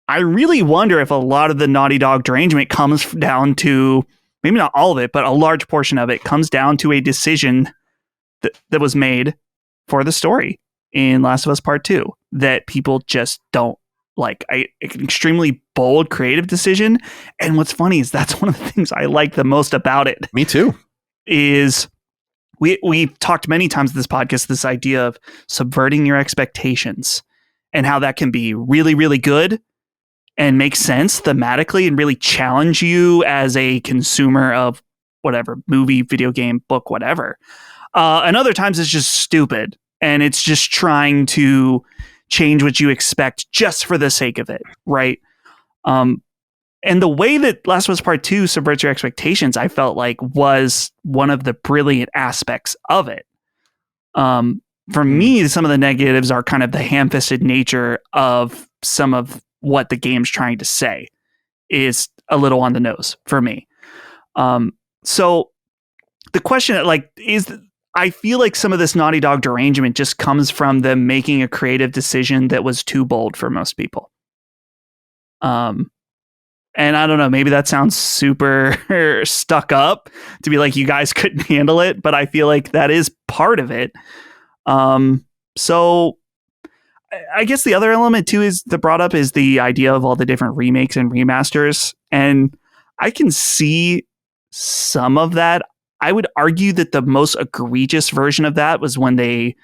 [SPEAKER 3] I really wonder if a lot of the Naughty Dog derangement comes down to, maybe not all of it, but a large portion of it comes down to a decision that was made for the story in Last of Us Part 2 that people just don't like. An extremely bold, creative decision. And what's funny is that's one of the things I like the most about it.
[SPEAKER 1] Me too.
[SPEAKER 3] Is we've talked many times in this podcast, this idea of subverting your expectations and how that can be really, really good and make sense thematically and really challenge you as a consumer of whatever, movie, video game, book, whatever. And other times it's just stupid, and it's just trying to change what you expect just for the sake of it, right? And the way that Last of Us Part 2 subverts your expectations, I felt like, was one of the brilliant aspects of it. For me, some of the negatives are kind of the ham-fisted nature of some of what the game's trying to say is a little on the nose for me. So the question, I feel like some of this Naughty Dog derangement just comes from them making a creative decision that was too bold for most people. And I don't know, maybe that sounds super stuck up to be like, you guys couldn't handle it, but I feel like that is part of it. So I guess the other element too is brought up is the idea of all the different remakes and remasters. And I can see some of that. I would argue that the most egregious version of that was when they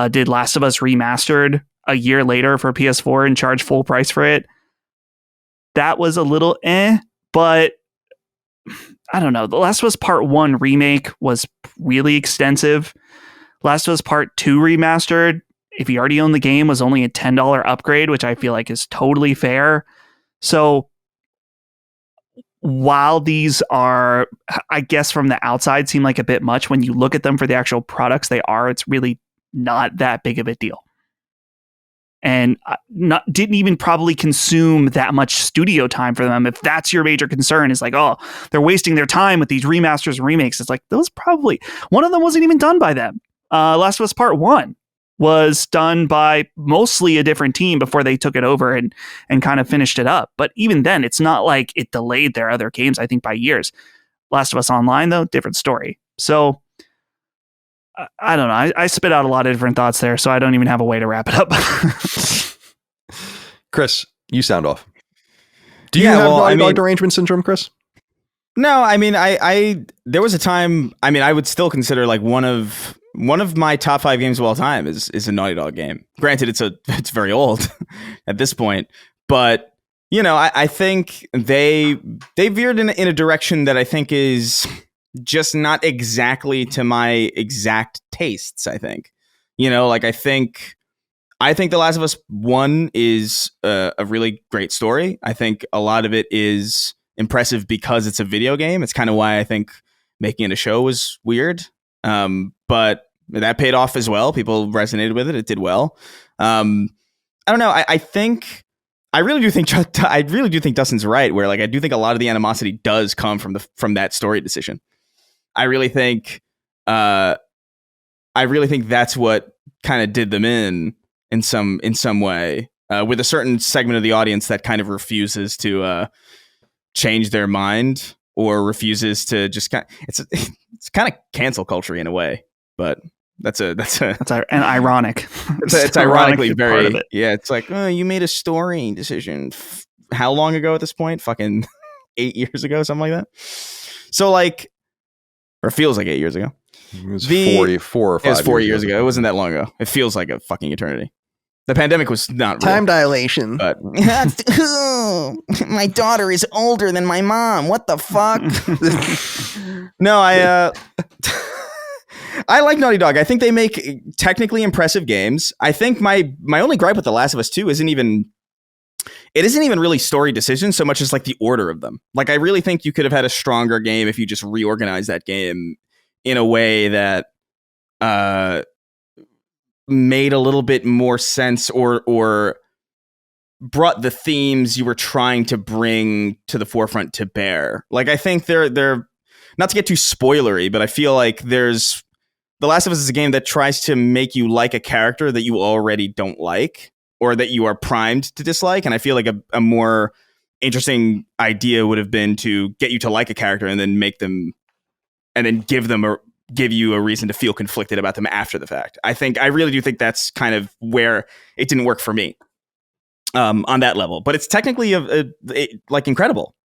[SPEAKER 3] did Last of Us Remastered a year later for PS4 and charged full price for it. That was a little but I don't know. The Last of Us Part 1 remake was really extensive. Last of Us Part 2 Remastered, if you already own the game, was only a $10 upgrade, which I feel like is totally fair. So while these are, I guess from the outside, seem like a bit much, when you look at them for the actual products they are, it's really not that big of a deal. And didn't even probably consume that much studio time for them. If that's your major concern, is like, oh, they're wasting their time with these remasters and remakes. It's like, those probably, one of them wasn't even done by them. Last of Us Part 1 was done by mostly a different team before they took it over and kind of finished it up. But even then, it's not like it delayed their other games, I think, by years. Last of Us Online, though, different story. So I don't know. I spit out a lot of different thoughts there, so I don't even have a way to wrap it up.
[SPEAKER 1] Chris, you sound off. Do you have Naughty Dog derangement syndrome, Chris?
[SPEAKER 2] No, I mean, I there was a time, I mean, I would still consider like one of my top 5 games of all time is a Naughty Dog game. Granted, it's very old at this point, but you know, I think they veered in a direction that I think is just not exactly to my exact tastes. I think, you know, like I think The Last of Us 1 is a really great story. I think a lot of it is impressive because it's a video game. It's kind of why I think making it a show was weird. But That paid off as well. People resonated with it. It did well. I don't know. I really do think Dustin's right, where like I do think a lot of the animosity does come from that story decision. I really think that's what kind of did them in some way, with a certain segment of the audience that kind of refuses to change their mind or refuses to just it's kind of cancel culture in a way, but that's an
[SPEAKER 3] ironic.
[SPEAKER 2] It's ironically very
[SPEAKER 3] part of it.
[SPEAKER 2] Yeah. It's like, oh, you made a story decision. How long ago at this point? Fucking 8 years ago, something like that. So like, or feels like 8 years ago.
[SPEAKER 1] It was 4 or 5.
[SPEAKER 2] It was 4 years ago. It wasn't that long ago. It feels like a fucking eternity. The pandemic was not real,
[SPEAKER 4] Time dilation.
[SPEAKER 2] but
[SPEAKER 4] My daughter is older than my mom. What the fuck?
[SPEAKER 2] no, I like Naughty Dog. I think they make technically impressive games. I think my only gripe with The Last of Us 2 isn't even really story decisions so much as like the order of them. Like I really think you could have had a stronger game if you just reorganized that game in a way that made a little bit more sense or brought the themes you were trying to bring to the forefront to bear. Like I think they're not to get too spoilery, but I feel like The Last of Us is a game that tries to make you like a character that you already don't like or that you are primed to dislike. And I feel like a more interesting idea would have been to get you to like a character and then give you a reason to feel conflicted about them after the fact. I really do think that's kind of where it didn't work for me on that level. But it's technically like incredible.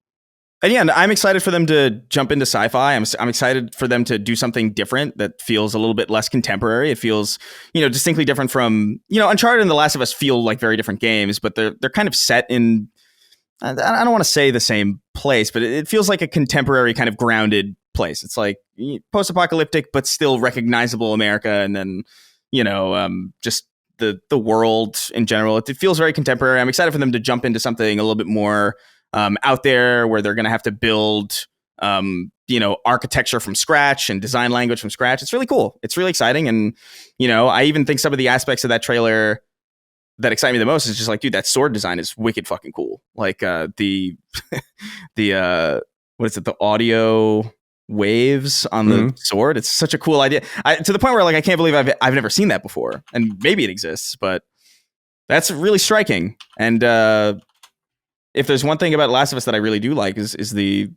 [SPEAKER 2] And yeah, I'm excited for them to jump into sci-fi. I'm excited for them to do something different that feels a little bit less contemporary. It feels, distinctly different from, Uncharted and The Last of Us feel like very different games, but they're kind of set in, I don't want to say the same place, but it feels like a contemporary kind of grounded place. It's like post-apocalyptic, but still recognizable America. And then, just the world in general. It feels very contemporary. I'm excited for them to jump into something a little bit more out there where they're going to have to build, architecture from scratch and design language from scratch. It's really cool. It's really exciting. And, I even think some of the aspects of that trailer that excite me the most is just like, dude, that sword design is wicked fucking cool. Like the what is it? The audio waves on the sword. It's such a cool idea. To the point where like, I can't believe I've never seen that before, and maybe it exists, but that's really striking. And, if there's one thing about Last of Us that I really do like is the,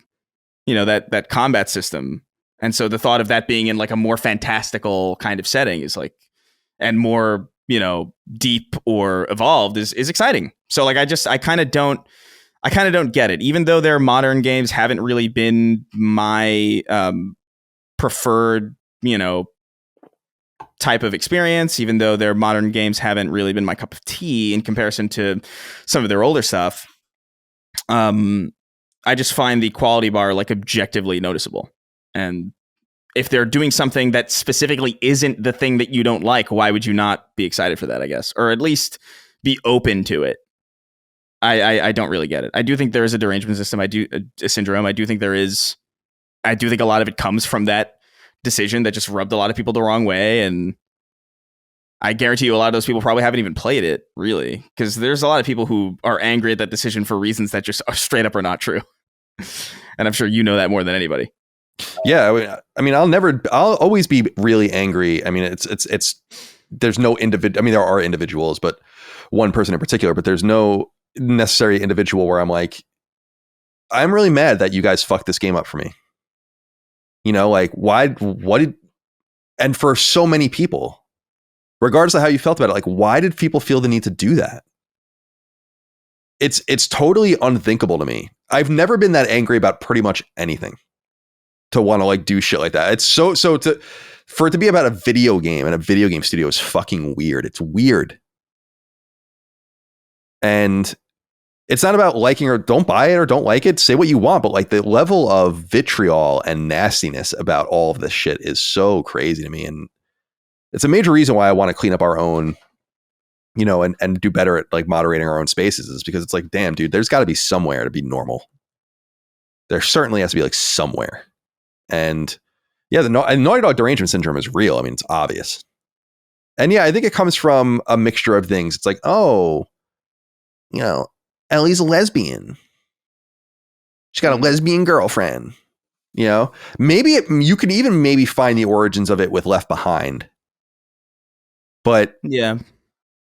[SPEAKER 2] that combat system. And so the thought of that being in like a more fantastical kind of setting is like, and more, deep or evolved is exciting. So like, I kind of don't get it, even though their modern games haven't really been my preferred, type of experience, even though their modern games haven't really been my cup of tea in comparison to some of their older stuff. I just find the quality bar like objectively noticeable. And if they're doing something that specifically isn't the thing that you don't like, why would you not be excited for that, I guess? Or at least be open to it. I don't really get it. I do think there is a derangement system. A syndrome. I do think a lot of it comes from that decision that just rubbed a lot of people the wrong way. And I guarantee you a lot of those people probably haven't even played it, really, because there's a lot of people who are angry at that decision for reasons that just are straight up are not true. And I'm sure you know that more than anybody.
[SPEAKER 1] Yeah, I mean, I'll always be really angry. I mean, there's no individual. I mean, there are individuals, but one person in particular. But there's no necessary individual where I'm like, I'm really mad that you guys fucked this game up for me. Like and for so many people, regardless of how you felt about it, like, why did people feel the need to do that? It's totally unthinkable to me. I've never been that angry about pretty much anything to want to like do shit like that. It's for it to be about a video game and a video game studio is fucking weird. It's weird. And it's not about liking or don't buy it or don't like it. Say what you want, but like the level of vitriol and nastiness about all of this shit is so crazy to me. And it's a major reason why I want to clean up our own, and do better at like moderating our own spaces, is because it's like, damn, dude, there's got to be somewhere to be normal. There certainly has to be like somewhere. And Yeah, the Naughty Dog derangement syndrome is real. I mean, it's obvious. And yeah, I think it comes from a mixture of things. It's like, oh, you know, Ellie's a lesbian. She's got a lesbian girlfriend. You know, maybe you could even maybe find the origins of it with Left Behind. But
[SPEAKER 2] yeah,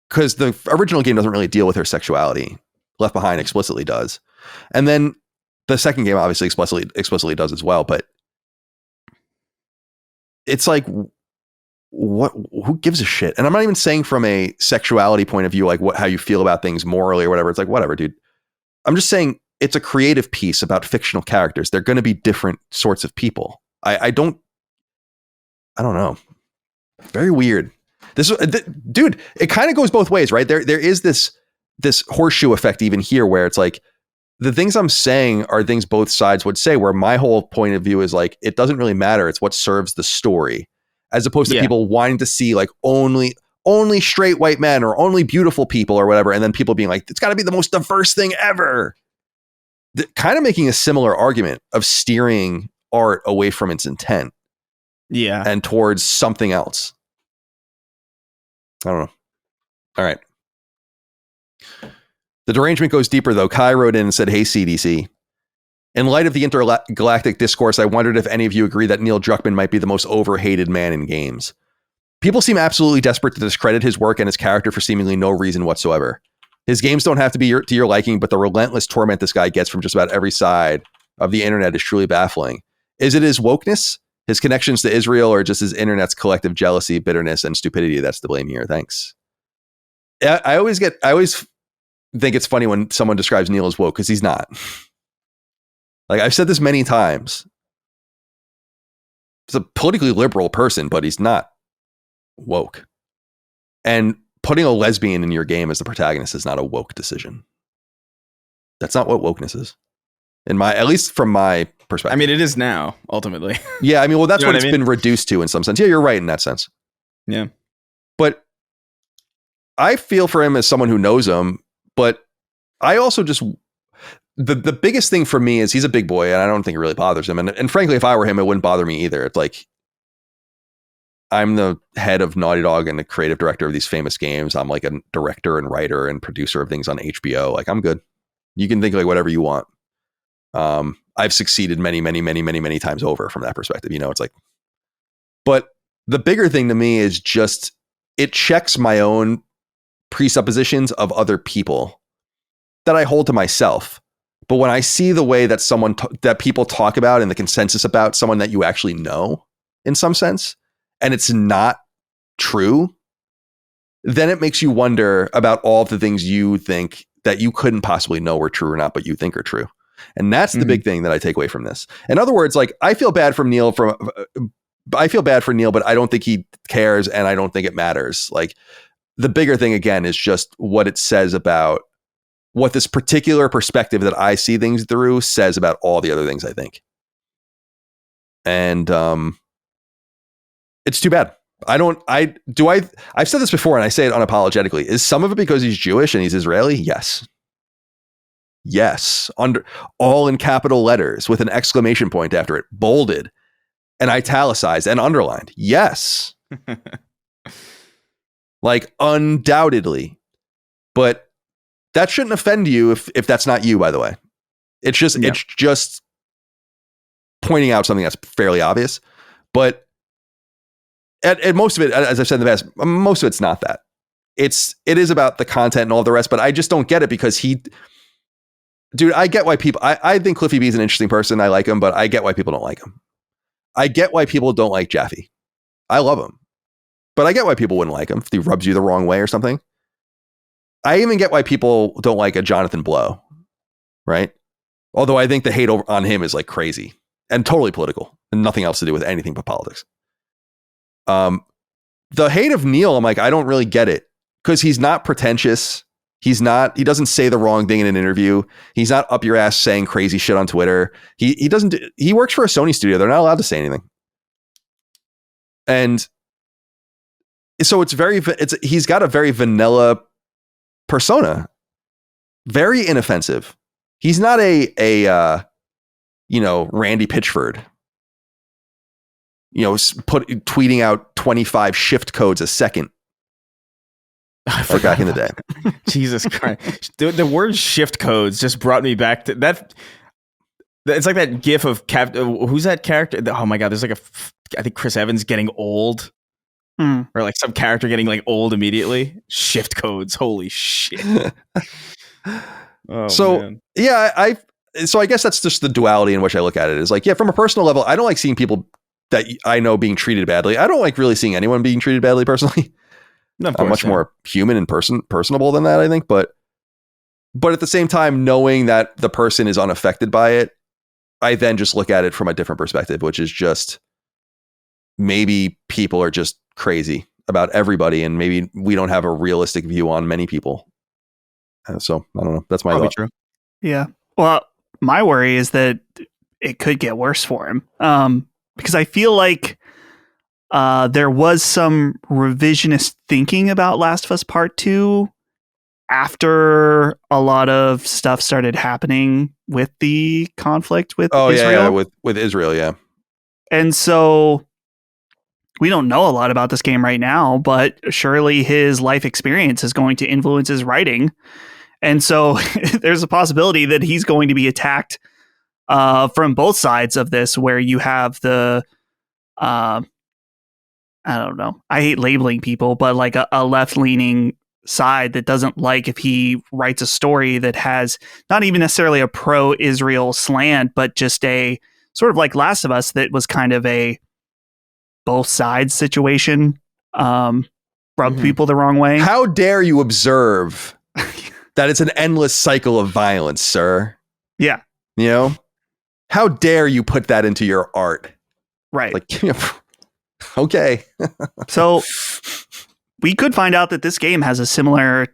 [SPEAKER 1] because the original game doesn't really deal with her sexuality. Left Behind explicitly does. And then the second game obviously explicitly does as well. But it's like, who gives a shit? And I'm not even saying from a sexuality point of view, like how you feel about things morally or whatever. It's like, whatever, dude. I'm just saying it's a creative piece about fictional characters. They're going to be different sorts of people. I don't know. Very weird. Dude, it kind of goes both ways, right? There is this horseshoe effect even here where it's like the things I'm saying are things both sides would say, where my whole point of view is like, it doesn't really matter. It's what serves the story, as opposed to people wanting to see like only straight white men or only beautiful people or whatever. And then people being like, it's got to be the most diverse thing ever. Kind of making a similar argument of steering art away from its intent.
[SPEAKER 2] Yeah.
[SPEAKER 1] And towards something else. I don't know. All right. The derangement goes deeper, though. Kai wrote in and said, hey, CDC. In light of the intergalactic discourse, I wondered if any of you agree that Neil Druckmann might be the most overhated man in games. People seem absolutely desperate to discredit his work and his character for seemingly no reason whatsoever. His games don't have to be to your liking, but the relentless torment this guy gets from just about every side of the internet is truly baffling. Is it his wokeness, his connections to Israel, or just his internet's collective jealousy, bitterness, and stupidity that's to blame here? Thanks. I always think it's funny when someone describes Neil as woke, because he's not. Like, I've said this many times. He's a politically liberal person, but he's not woke. And putting a lesbian in your game as the protagonist is not a woke decision. That's not what wokeness is. At least from my perspective.
[SPEAKER 2] I mean, it is now, ultimately.
[SPEAKER 1] Yeah, I mean, well, that's
[SPEAKER 2] You know
[SPEAKER 1] what it's been reduced to in some sense. Yeah, you're right in that sense.
[SPEAKER 2] Yeah.
[SPEAKER 1] But I feel for him as someone who knows him, but I also just... The biggest thing for me is he's a big boy, and I don't think it really bothers him. And frankly, if I were him, it wouldn't bother me either. It's like, I'm the head of Naughty Dog and the creative director of these famous games. I'm like a director and writer and producer of things on HBO. Like, I'm good. You can think like whatever you want. I've succeeded many, many, many, many, many times over from that perspective. You know, it's like, but the bigger thing to me is just, it checks my own presuppositions of other people that I hold to myself. But when I see the way that that people talk about and the consensus about someone that you actually know in some sense, and it's not true, then it makes you wonder about all of the things you think that you couldn't possibly know were true or not, but you think are true. And that's the big thing that I take away from this. In other words, like, I feel bad for Neil, but I don't think he cares, and I don't think it matters. Like, the bigger thing again is just what it says about what this particular perspective that I see things through says about all the other things I think. And it's too bad. I've said this before, and I say it unapologetically. Is some of it because he's Jewish and he's Israeli? Yes. Yes. All in capital letters with an exclamation point after it, bolded and italicized and underlined. Yes. Like, undoubtedly. But that shouldn't offend you if that's not you, by the way. It's just pointing out something that's fairly obvious. But at most of it, as I've said in the past, most of it's not that. It is about the content and all the rest, but I just don't get it because dude, I get why people, I think Cliffy B is an interesting person. I like him, but I get why people don't like him. I get why people don't like Jaffe. I love him, but I get why people wouldn't like him if he rubs you the wrong way or something. I even get why people don't like a Jonathan Blow, right? Although I think the hate on him is like crazy and totally political and nothing else to do with anything but politics. The hate of Neil, I'm like, I don't really get it because he's not pretentious. He doesn't say the wrong thing in an interview. He's not up your ass saying crazy shit on Twitter. He works for a Sony studio. They're not allowed to say anything. And so he's got a very vanilla persona, very inoffensive. He's not a Randy Pitchford. tweeting out 25 shift codes a second. Like back in the day.
[SPEAKER 2] Jesus Christ. The word shift codes just brought me back to that. It's like that gif of who's that character? Oh my God. There's like I think Chris Evans getting old. Or like some character getting like old immediately. Shift codes. Holy shit. Man.
[SPEAKER 1] Yeah, so I guess that's just the duality in which I look at it. Is like, yeah, from a personal level, I don't like seeing people that I know being treated badly. I don't like really seeing anyone being treated badly personally.
[SPEAKER 2] No,
[SPEAKER 1] I'm much more human and personable than that, I think. But at the same time, knowing that the person is unaffected by it, I then just look at it from a different perspective, which is just maybe people are just crazy about everybody, and maybe we don't have a realistic view on many people. So I don't know. That's my thought.
[SPEAKER 2] True.
[SPEAKER 3] Yeah. Well, my worry is that it could get worse for him. Because I feel like there was some revisionist thinking about Last of Us Part 2 after a lot of stuff started happening with the conflict with Israel.
[SPEAKER 1] Yeah, with Israel, yeah.
[SPEAKER 3] And so we don't know a lot about this game right now, but surely his life experience is going to influence his writing. And so there's a possibility that he's going to be attacked from both sides of this, where you have the, I don't know, I hate labeling people, but like a left-leaning side that doesn't like if he writes a story that has not even necessarily a pro-Israel slant, but just a sort of like Last of Us that was kind of a both sides situation, rubbed people the wrong way.
[SPEAKER 1] How dare you observe that it's an endless cycle of violence, sir?
[SPEAKER 3] Yeah.
[SPEAKER 1] How dare you put that into your art?
[SPEAKER 3] Right.
[SPEAKER 1] Like, okay.
[SPEAKER 3] So we could find out that this game has a similar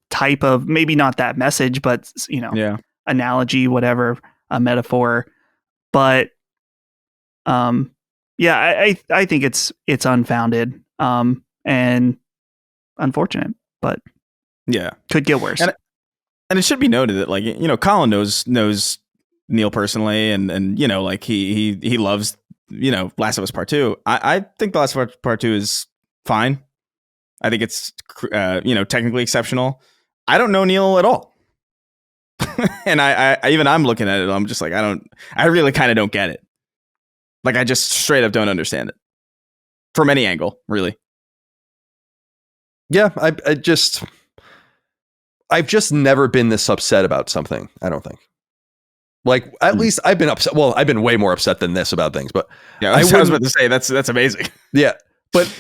[SPEAKER 3] type of, maybe not that message, but analogy, whatever, a metaphor. But I think it's unfounded and unfortunate, but could get worse.
[SPEAKER 2] And it should be noted that, like, Colin knows Neil personally, and like he loves Last of Us Part 2. I think The Last of Us Part 2 is fine. I think it's technically exceptional. I don't know Neil at all. And I'm looking at it, I'm just like, I really kind of don't get it. Like, I just straight up don't understand it from any angle, really.
[SPEAKER 1] Yeah, I've just never been this upset about something, I don't think. Like, at least I've been upset. Well, I've been way more upset than this about things, but
[SPEAKER 2] yeah, I was about to say that's amazing.
[SPEAKER 1] Yeah, but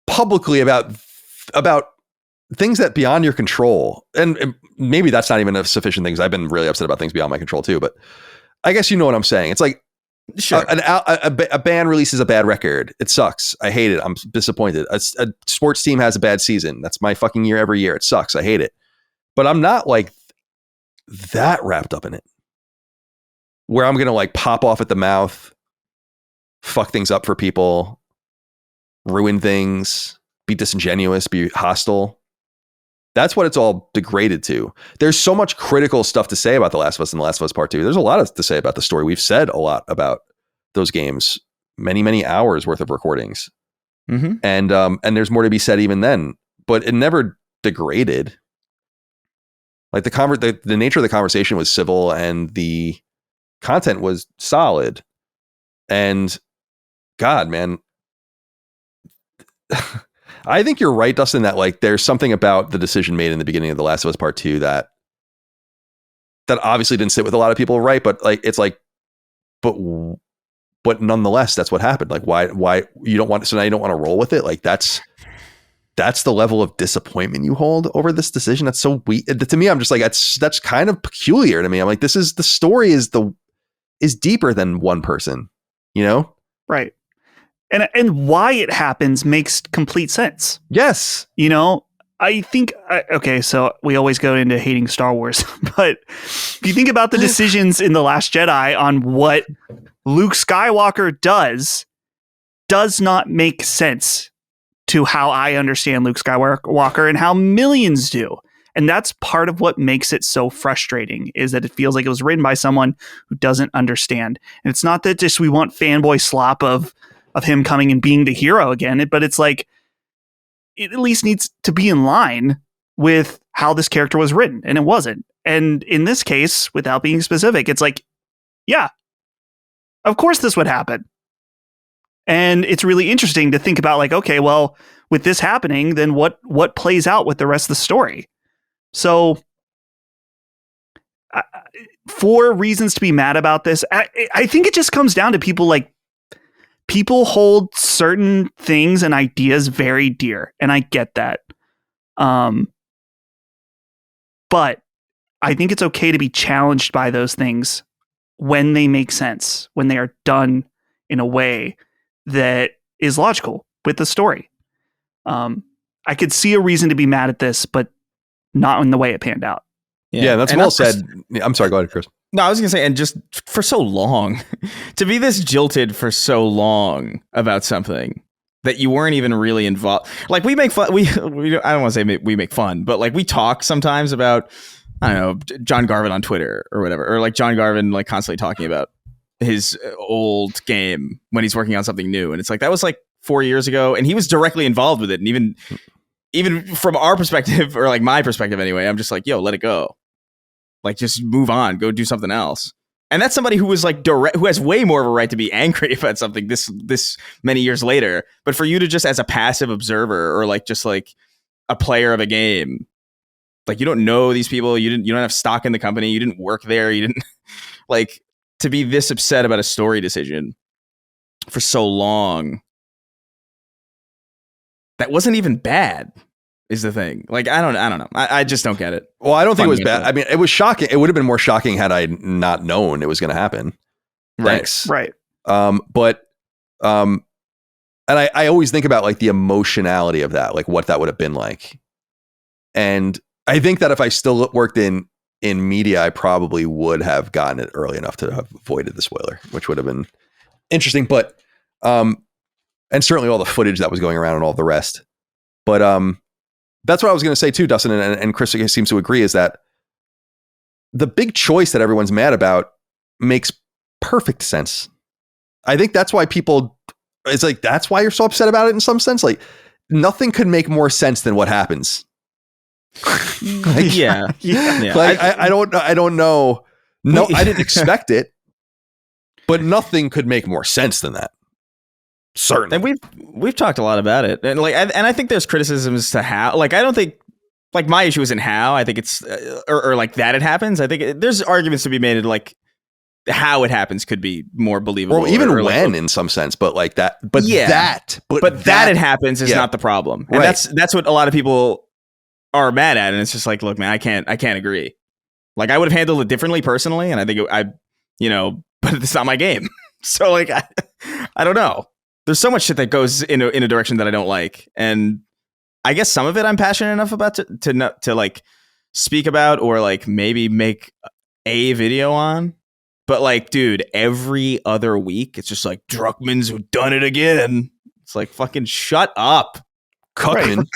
[SPEAKER 1] publicly about things that beyond your control, and maybe that's not even a sufficient thing, 'cause I've been really upset about things beyond my control too. But I guess you know what I'm saying. It's like, sure, a band releases a bad record. It sucks. I hate it. I'm disappointed. A sports team has a bad season. That's my fucking year every year. It sucks. I hate it. But I'm not like that wrapped up in it, where I'm going to like pop off at the mouth, fuck things up for people, ruin things, be disingenuous, be hostile. That's what it's all degraded to. There's so much critical stuff to say about The Last of Us and The Last of Us Part 2. There's a lot to say about the story. We've said a lot about those games, many, many hours worth of recordings.
[SPEAKER 2] Mm-hmm.
[SPEAKER 1] And there's more to be said even then, but it never degraded. Like the nature of the conversation was civil, and the content was solid. And God, man, I think you're right, Dustin, that like there's something about the decision made in the beginning of The Last of Us Part 2 that obviously didn't sit with a lot of people, right? But like, it's like, but nonetheless, that's what happened. Like, why you don't want, so now you don't want to roll with it? Like, that's the level of disappointment you hold over this decision. That's so weak. To me, I'm just like, that's kind of peculiar to me. I'm like, this is, the story is deeper than one person,
[SPEAKER 3] Right. And why it happens makes complete sense.
[SPEAKER 1] Yes.
[SPEAKER 3] I think, okay, so we always go into hating Star Wars, but if you think about the decisions in The Last Jedi on what Luke Skywalker does not make sense to how I understand Luke Skywalker and how millions do. And that's part of what makes it so frustrating, is that it feels like it was written by someone who doesn't understand. And it's not that just we want fanboy slop of of him coming and being the hero again, but it's like it at least needs to be in line with how this character was written, and it wasn't. And in this case, without being specific, it's like, yeah, of course this would happen. And it's really interesting to think about, like, okay, well, with this happening, then what plays out with the rest of the story? So, for reasons to be mad about this, I think it just comes down to people hold certain things and ideas very dear, and I get that. But I think it's okay to be challenged by those things when they make sense, when they are done in a way that is logical with the story. I could see a reason to be mad at this, but not in the way it panned out.
[SPEAKER 1] Yeah, that's well said. I'm sorry, go ahead, Chris.
[SPEAKER 2] No, I was going to say, and just for so long, to be this jilted for so long about something that you weren't even really involved. Like, we make fun, we I don't want to say we make fun, but like we talk sometimes about, I don't know, John Garvin on Twitter or whatever, or like John Garvin like constantly talking about his old game when he's working on something new. And it's like, that was like 4 years ago, and he was directly involved with it. And even from our perspective, or like my perspective anyway, I'm just like, yo, let it go. Like, just move on, go do something else. And that's somebody who was like who has way more of a right to be angry about something this many years later. But for you to just, as a passive observer, or like just like a player of a game, like, you don't know these people, you don't have stock in the company, you didn't work there, you didn't like, to be this upset about a story decision for so long that wasn't even bad. Is the thing. Like, I don't know. I just don't get it.
[SPEAKER 1] Well, I don't think it was bad. I mean, it was shocking. It would have been more shocking had I not known it was going to happen. Thanks.
[SPEAKER 3] Right.
[SPEAKER 1] And I always think about like the emotionality of that, like what that would have been like. And I think that if I still worked in media, I probably would have gotten it early enough to have avoided the spoiler, which would have been interesting. But, and certainly all the footage that was going around and all the rest. But, that's what I was going to say too, Dustin, and Chris seems to agree, is that the big choice that everyone's mad about makes perfect sense. I think that's why it's like, that's why you're so upset about it in some sense. Like, nothing could make more sense than what happens.
[SPEAKER 2] Like, yeah.
[SPEAKER 1] Like, I don't know. No, I didn't expect it, but nothing could make more sense than that. Certainly.
[SPEAKER 2] And we've talked a lot about it, and like, and I think there's criticisms to how, like, I don't think, like, my issue isn't how, I think it's or like that it happens. I think there's arguments to be made, like how it happens could be more believable,
[SPEAKER 1] or even
[SPEAKER 2] or
[SPEAKER 1] when,
[SPEAKER 2] like,
[SPEAKER 1] in some sense, but like that, but
[SPEAKER 2] yeah, that it happens is not the problem, and
[SPEAKER 1] right.
[SPEAKER 2] that's what a lot of people are mad at, and it's just like, look, man, I can't agree. Like, I would have handled it differently personally, and I think but it's not my game, so like, I don't know. There's so much shit that goes in a direction that I don't like, and I guess some of it I'm passionate enough about to like speak about, or like maybe make a video on. But like, dude, every other week it's just like, Druckmann's done it again. It's like, fucking shut up,
[SPEAKER 1] Druckmann.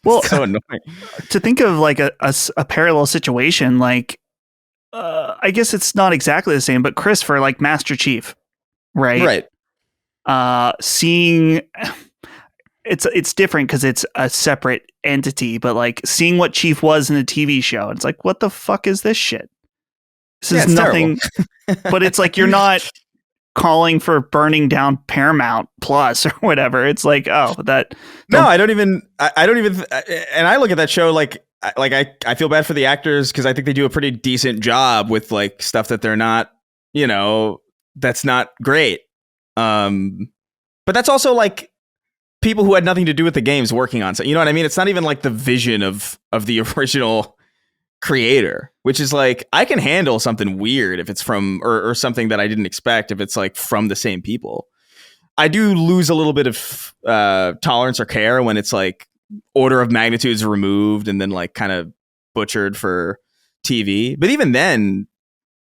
[SPEAKER 3] Well,
[SPEAKER 2] so annoying.
[SPEAKER 3] To think of like a parallel situation, like I guess it's not exactly the same, but Chris, for like Master Chief, right? Seeing it's different because it's a separate entity, but like seeing what Chief was in the TV show, it's like, what the fuck is this shit? This is nothing. But it's like, you're not calling for burning down Paramount Plus or whatever. It's like, I don't even, and I look at that show like I feel bad for the actors, because I think they do a pretty decent job with like stuff that they're not, that's not great. But that's also like people who had nothing to do with the games working on, so you know what I mean? It's not even like the vision of the original creator, which is like, I can handle something weird if it's from or something that I didn't expect if it's like from the same people. I do lose a little bit of tolerance or care when it's like order of magnitudes removed and then like kind of butchered for TV. But even then,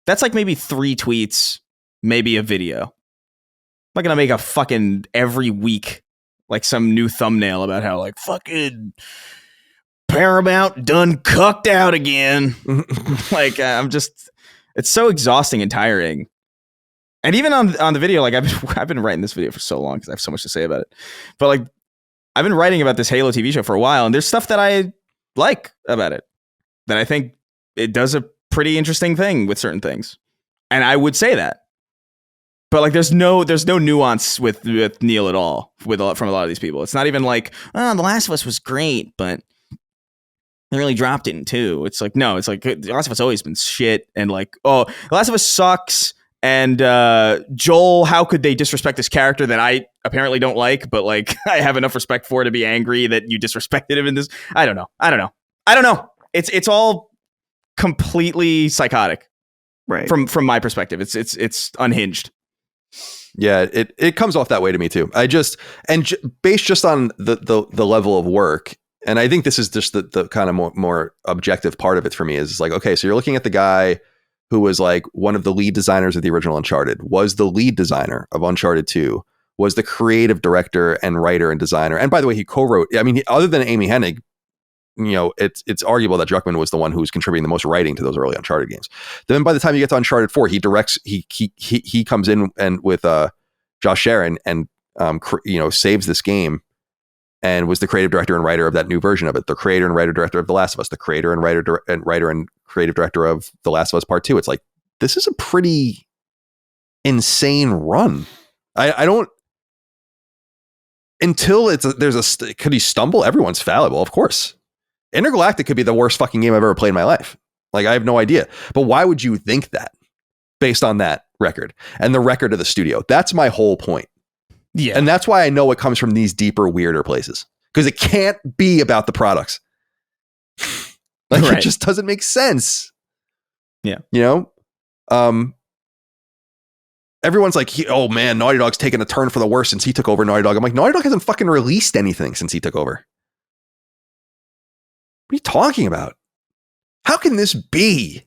[SPEAKER 3] that's like maybe 3 tweets, maybe a video. I'm not gonna make a fucking every week like some new thumbnail about how like fucking Paramount done cucked out again. Like, I'm just, it's so exhausting and tiring.
[SPEAKER 2] And even on the video, like I've been writing this video for so long because I have so much to say about it. But like I've been writing about this Halo TV show for a while, and there's stuff that I like about it that I think it does a pretty interesting thing with certain things, and I would say that. But like, there's no nuance with Neil at all from a lot of these people. It's not even like, oh, The Last of Us was great, but they really dropped it in 2. It's like, no, it's like The Last of Us always been shit, and like, oh, The Last of Us sucks. And Joel, how could they disrespect this character that I apparently don't like, but like I have enough respect for to be angry that you disrespected him in this? I don't know. It's all completely psychotic,
[SPEAKER 3] Right.
[SPEAKER 2] From my perspective. It's unhinged.
[SPEAKER 1] Yeah, it comes off that way to me too. Based just on the level of work, and I think this is just the kind of more objective part of it for me is like, okay, so you're looking at the guy who was like one of the lead designers of the original Uncharted, was the lead designer of Uncharted 2, was the creative director and writer and designer. And by the way, he co-wrote, I mean, other than Amy Hennig, you know, it's arguable that Druckmann was the one who was contributing the most writing to those early Uncharted games. Then by the time you get to Uncharted 4, he directs, he comes in and with Josh Sharon and saves this game and was the creative director and writer of that new version of it, the creator and writer director of The Last of Us, the creator and writer and creative director of The Last of Us Part 2. It's like, this is a pretty insane run. I don't, until could he stumble? Everyone's fallible, of course. Intergalactic could be the worst fucking game I've ever played in my life. Like, I have no idea. But why would you think that based on that record and the record of the studio? That's my whole point.
[SPEAKER 2] Yeah.
[SPEAKER 1] And that's why I know it comes from these deeper, weirder places, because it can't be about the products. Like,
[SPEAKER 2] right.
[SPEAKER 1] It just doesn't make sense.
[SPEAKER 2] Yeah.
[SPEAKER 1] You know? Everyone's like, oh man, Naughty Dog's taken a turn for the worse since he took over Naughty Dog. I'm like, Naughty Dog hasn't fucking released anything since he took over. What are you talking about? How can this be?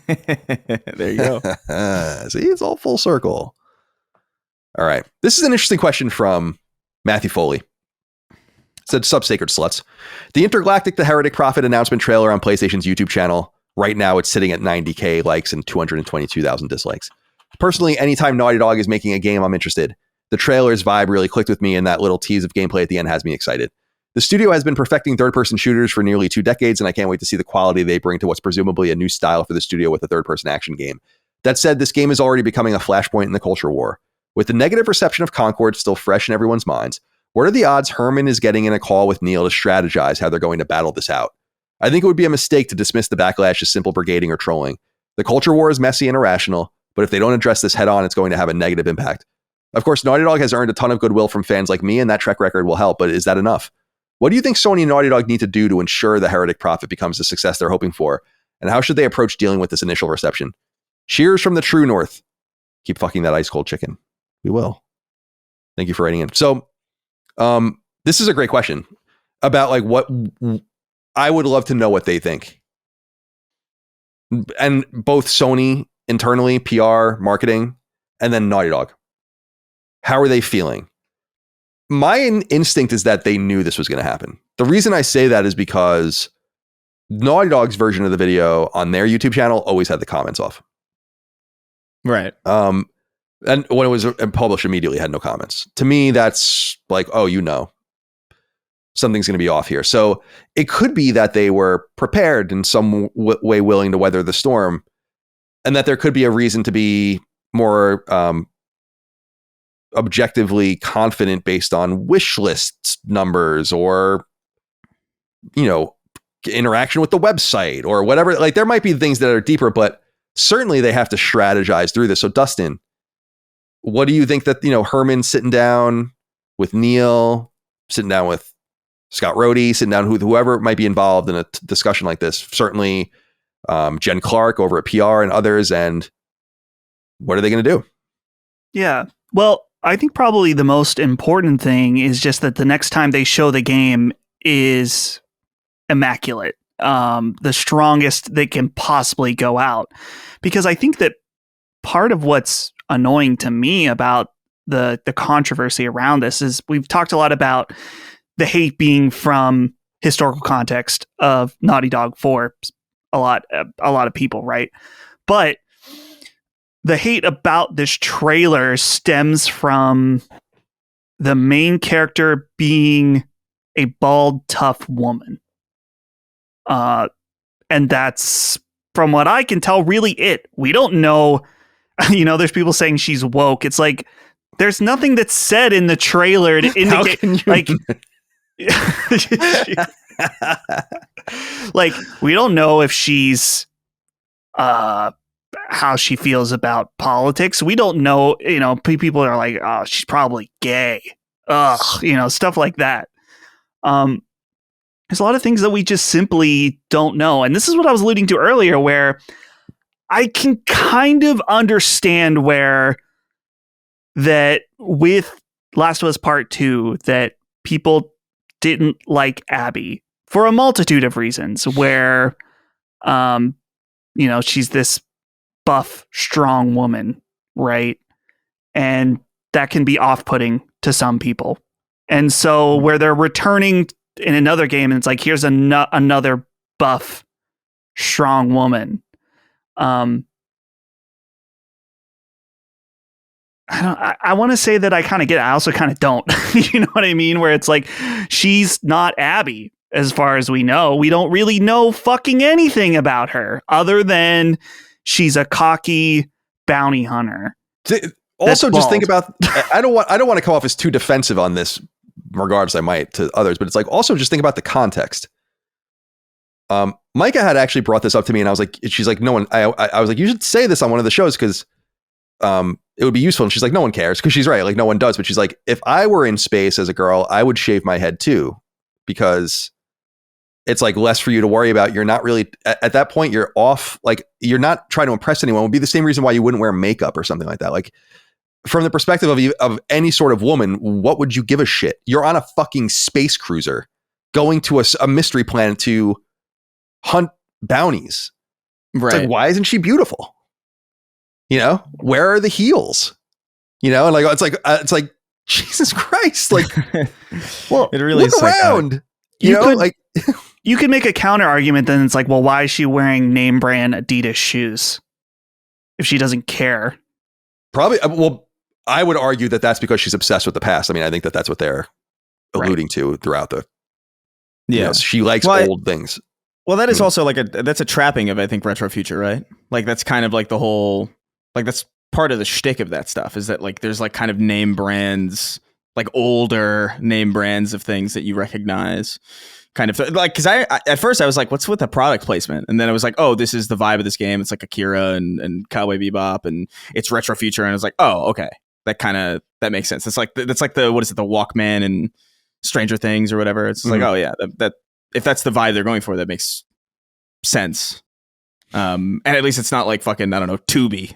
[SPEAKER 2] There you go.
[SPEAKER 1] See, it's all full circle. All right. This is an interesting question from Matthew Foley. It said, Sub-Sacred Sluts. The Intergalactic, the Heretic Prophet announcement trailer on PlayStation's YouTube channel. Right now, it's sitting at 90K likes and 222,000 dislikes. Personally, anytime Naughty Dog is making a game, I'm interested. The trailer's vibe really clicked with me, and that little tease of gameplay at the end has me excited. The studio has been perfecting third-person shooters for nearly 2 decades, and I can't wait to see the quality they bring to what's presumably a new style for the studio with a third-person action game. That said, this game is already becoming a flashpoint in the culture war. With the negative reception of Concord still fresh in everyone's minds, what are the odds Herman is getting in a call with Neil to strategize how they're going to battle this out? I think it would be a mistake to dismiss the backlash as simple brigading or trolling. The culture war is messy and irrational, but if they don't address this head on, it's going to have a negative impact. Of course, Naughty Dog has earned a ton of goodwill from fans like me, and that track record will help, but is that enough? What do you think Sony and Naughty Dog need to do to ensure the Heretic Prophet becomes the success they're hoping for? And how should they approach dealing with this initial reception? Cheers from the true north. Keep fucking that ice cold chicken. We will. Thank you for writing in. So, this is a great question about like what I would love to know what they think. And both Sony internally, PR, marketing, and then Naughty Dog. How are they feeling? My instinct is that they knew this was going to happen. The reason I say that is because Naughty Dog's version of the video on their YouTube channel always had the comments off.
[SPEAKER 2] Right.
[SPEAKER 1] And when it was published immediately, it had no comments. To me, that's like, oh, you know, something's going to be off here. So it could be that they were prepared in some way, willing to weather the storm, and that there could be a reason to be more objectively confident based on wish list numbers or, you know, interaction with the website or whatever. Like, there might be things that are deeper, but certainly they have to strategize through this. So Dustin, what do you think that, you know, Herman sitting down with Neil, sitting down with Scott Rhodey, sitting down with whoever might be involved in a discussion like this, certainly Jen Clark over at PR and others, and what are they going to do?
[SPEAKER 3] Yeah. Well, I think probably the most important thing is just that the next time they show the game is immaculate, the strongest they can possibly go out. Because I think that part of what's annoying to me about the controversy around this is we've talked a lot about the hate being from historical context of Naughty Dog for a lot of people, right? But the hate about this trailer stems from the main character being a bald, tough woman. And that's, from what I can tell, really it. We don't know, there's people saying she's woke. It's like, there's nothing that's said in the trailer to indicate, like, like, we don't know if she's, how she feels about politics. We don't know, people are like, oh, she's probably gay. Ugh, stuff like that. There's a lot of things that we just simply don't know. And this is what I was alluding to earlier, where I can kind of understand where that with Last of Us Part 2, that people didn't like Abby for a multitude of reasons, where, she's this buff, strong woman, right? And that can be off-putting to some people. And so where they're returning in another game, and it's like, here's another buff, strong woman. I want to say that I kind of get it. I also kind of don't. You know what I mean? Where it's like, she's not Abby, as far as we know. We don't really know fucking anything about her, other than she's a cocky bounty hunter.
[SPEAKER 1] Also, just think about, I don't want to come off as too defensive on this, regardless I might to others, but it's like, also just think about the context. Micah had actually brought this up to me, and I was like, she's like, no one, I was like, you should say this on one of the shows, because it would be useful. And she's like, no one cares, because she's right, like, no one does. But she's like, if I were in space as a girl, I would shave my head too, because it's like less for you to worry about. You're not really at that point, you're off, like, you're not trying to impress anyone. It would be the same reason why you wouldn't wear makeup or something like that. Like, from the perspective of any sort of woman, what would you give a shit? You're on a fucking space cruiser going to a mystery planet to hunt bounties.
[SPEAKER 2] Right.
[SPEAKER 1] It's like, why isn't she beautiful? Where are the heels? And like, it's like, Jesus Christ. Like, well, it really look is around.
[SPEAKER 3] You could make a counter argument. Then it's like, well, why is she wearing name brand Adidas shoes if she doesn't care?
[SPEAKER 1] Probably. Well, I would argue that that's because she's obsessed with the past. I mean, I think that that's what they're alluding to throughout the. Yeah, she likes old things.
[SPEAKER 2] Well, that is also like that's a trapping of, I think, retro future, right? Like, that's kind of like the whole, like, that's part of the shtick of that stuff, is that, like, there's like kind of name brands, like older name brands of things that you recognize. Kind of like, because I at first I was like, what's with the product placement? And then I was like, oh, this is the vibe of this game. It's like Akira and Cowboy Bebop, and it's retro future. And I was like, oh, okay, that makes sense. It's like that's like the, what is it, the Walkman and Stranger Things or whatever. It's like, oh yeah, that if that's the vibe they're going for, that makes sense. And at least it's not like fucking, I don't know, Tubi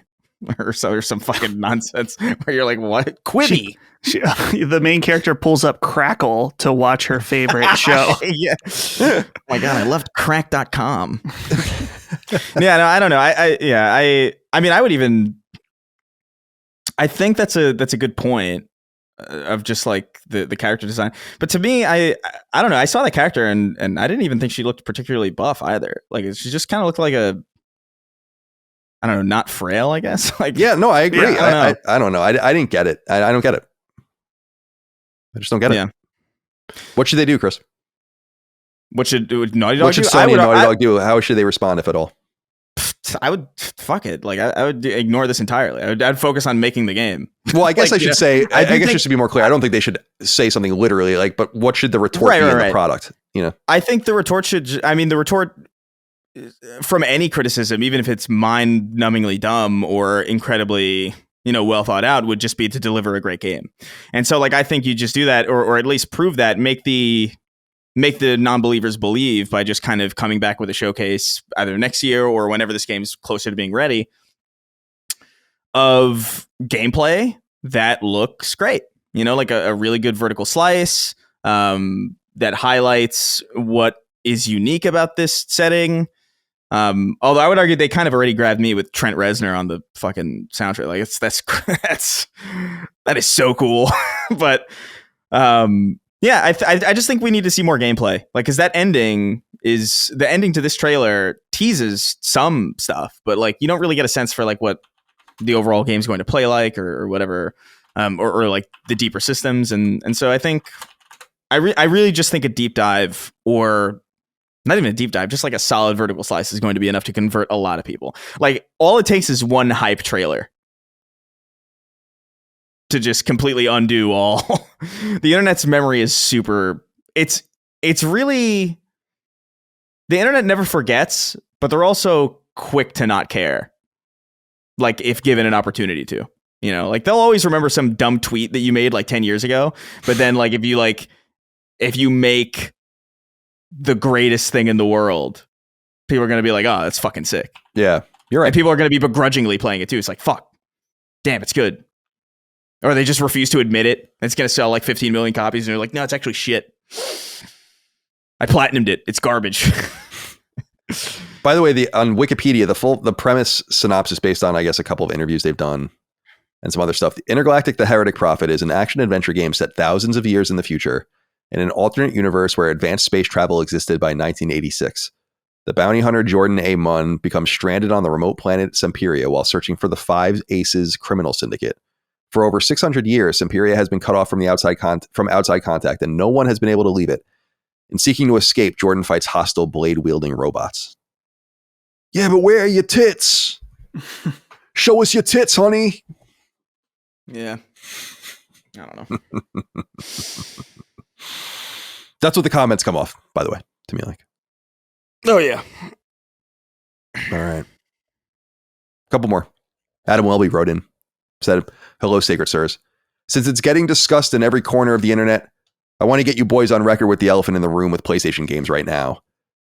[SPEAKER 2] or some fucking nonsense where you're like, what? Quibi.
[SPEAKER 3] The main character pulls up Crackle to watch her favorite show.
[SPEAKER 2] Yeah. Oh my God, I left crack.com. Yeah, no, I don't know. I mean, I would even, I think that's a good point of just like the character design. But to me, I don't know. I saw the character and I didn't even think she looked particularly buff either. Like, she just kind of looked like a, I don't know, not frail, I guess. Like,
[SPEAKER 1] yeah, no, I agree.
[SPEAKER 2] Yeah,
[SPEAKER 1] I don't know. I didn't get it. I don't get it. I just don't get it.
[SPEAKER 2] Yeah.
[SPEAKER 1] What should they do, Chris?
[SPEAKER 2] What should Naughty Dog do?
[SPEAKER 1] What should Sony and Naughty Dog do? How should they respond, if at all?
[SPEAKER 2] I would fuck it. Like, I would ignore this entirely. I'd focus on making the game.
[SPEAKER 1] Well, I guess like, I should say, I guess just to be more clear, I don't think they should say something literally, like, but what should the retort be in the product?
[SPEAKER 2] I think the retort the retort from any criticism, even if it's mind-numbingly dumb or incredibly, well thought out, would just be to deliver a great game. And so, like, I think you just do that, or at least prove that, make the non-believers believe by just kind of coming back with a showcase either next year or whenever this game's closer to being ready of gameplay that looks great. Like a really good vertical slice that highlights what is unique about this setting. Although I would argue they kind of already grabbed me with Trent Reznor on the fucking soundtrack. Like, that is so cool. But yeah, I just think we need to see more gameplay. Like, because the ending to this trailer teases some stuff, but like, you don't really get a sense for like what the overall game's going to play like, or whatever, or like the deeper systems. And so I think I really just think a deep dive, or not even a deep dive, just like a solid vertical slice is going to be enough to convert a lot of people. Like, all it takes is one hype trailer to just completely undo all. The internet's memory is super. It's really, the internet never forgets, but they're also quick to not care. Like, if given an opportunity to, you know, like, they'll always remember some dumb tweet that you made like 10 years ago. But then, like, if you make the greatest thing in the world, people are going to be like, oh, that's fucking sick.
[SPEAKER 1] Yeah, you're right.
[SPEAKER 2] And people are going to be begrudgingly playing it too. It's like, fuck, damn, it's good. Or they just refuse to admit it. It's going to sell like 15 million copies. And they're like, no, it's actually shit. I platinumed it. It's garbage.
[SPEAKER 1] By the way, on Wikipedia, the premise synopsis based on, I guess, a couple of interviews they've done and some other stuff. The Intergalactic, the Heretic Prophet is an action-adventure game set thousands of years in the future in an alternate universe where advanced space travel existed by 1986. The bounty hunter Jordan A. Munn becomes stranded on the remote planet Semperia while searching for the Five Aces criminal syndicate. For over 600 years, Semperia has been cut off from outside contact, and no one has been able to leave it. In seeking to escape, Jordan fights hostile blade-wielding robots. Yeah, but where are your tits? Show us your tits, honey.
[SPEAKER 2] Yeah. I don't know.
[SPEAKER 1] That's what the comments come off, by the way, to me like.
[SPEAKER 2] Oh, yeah.
[SPEAKER 1] All right. A couple more. Adam Welby wrote in, said, hello, Sacred Sirs. Since it's getting discussed in every corner of the internet, I want to get you boys on record with the elephant in the room with PlayStation games right now.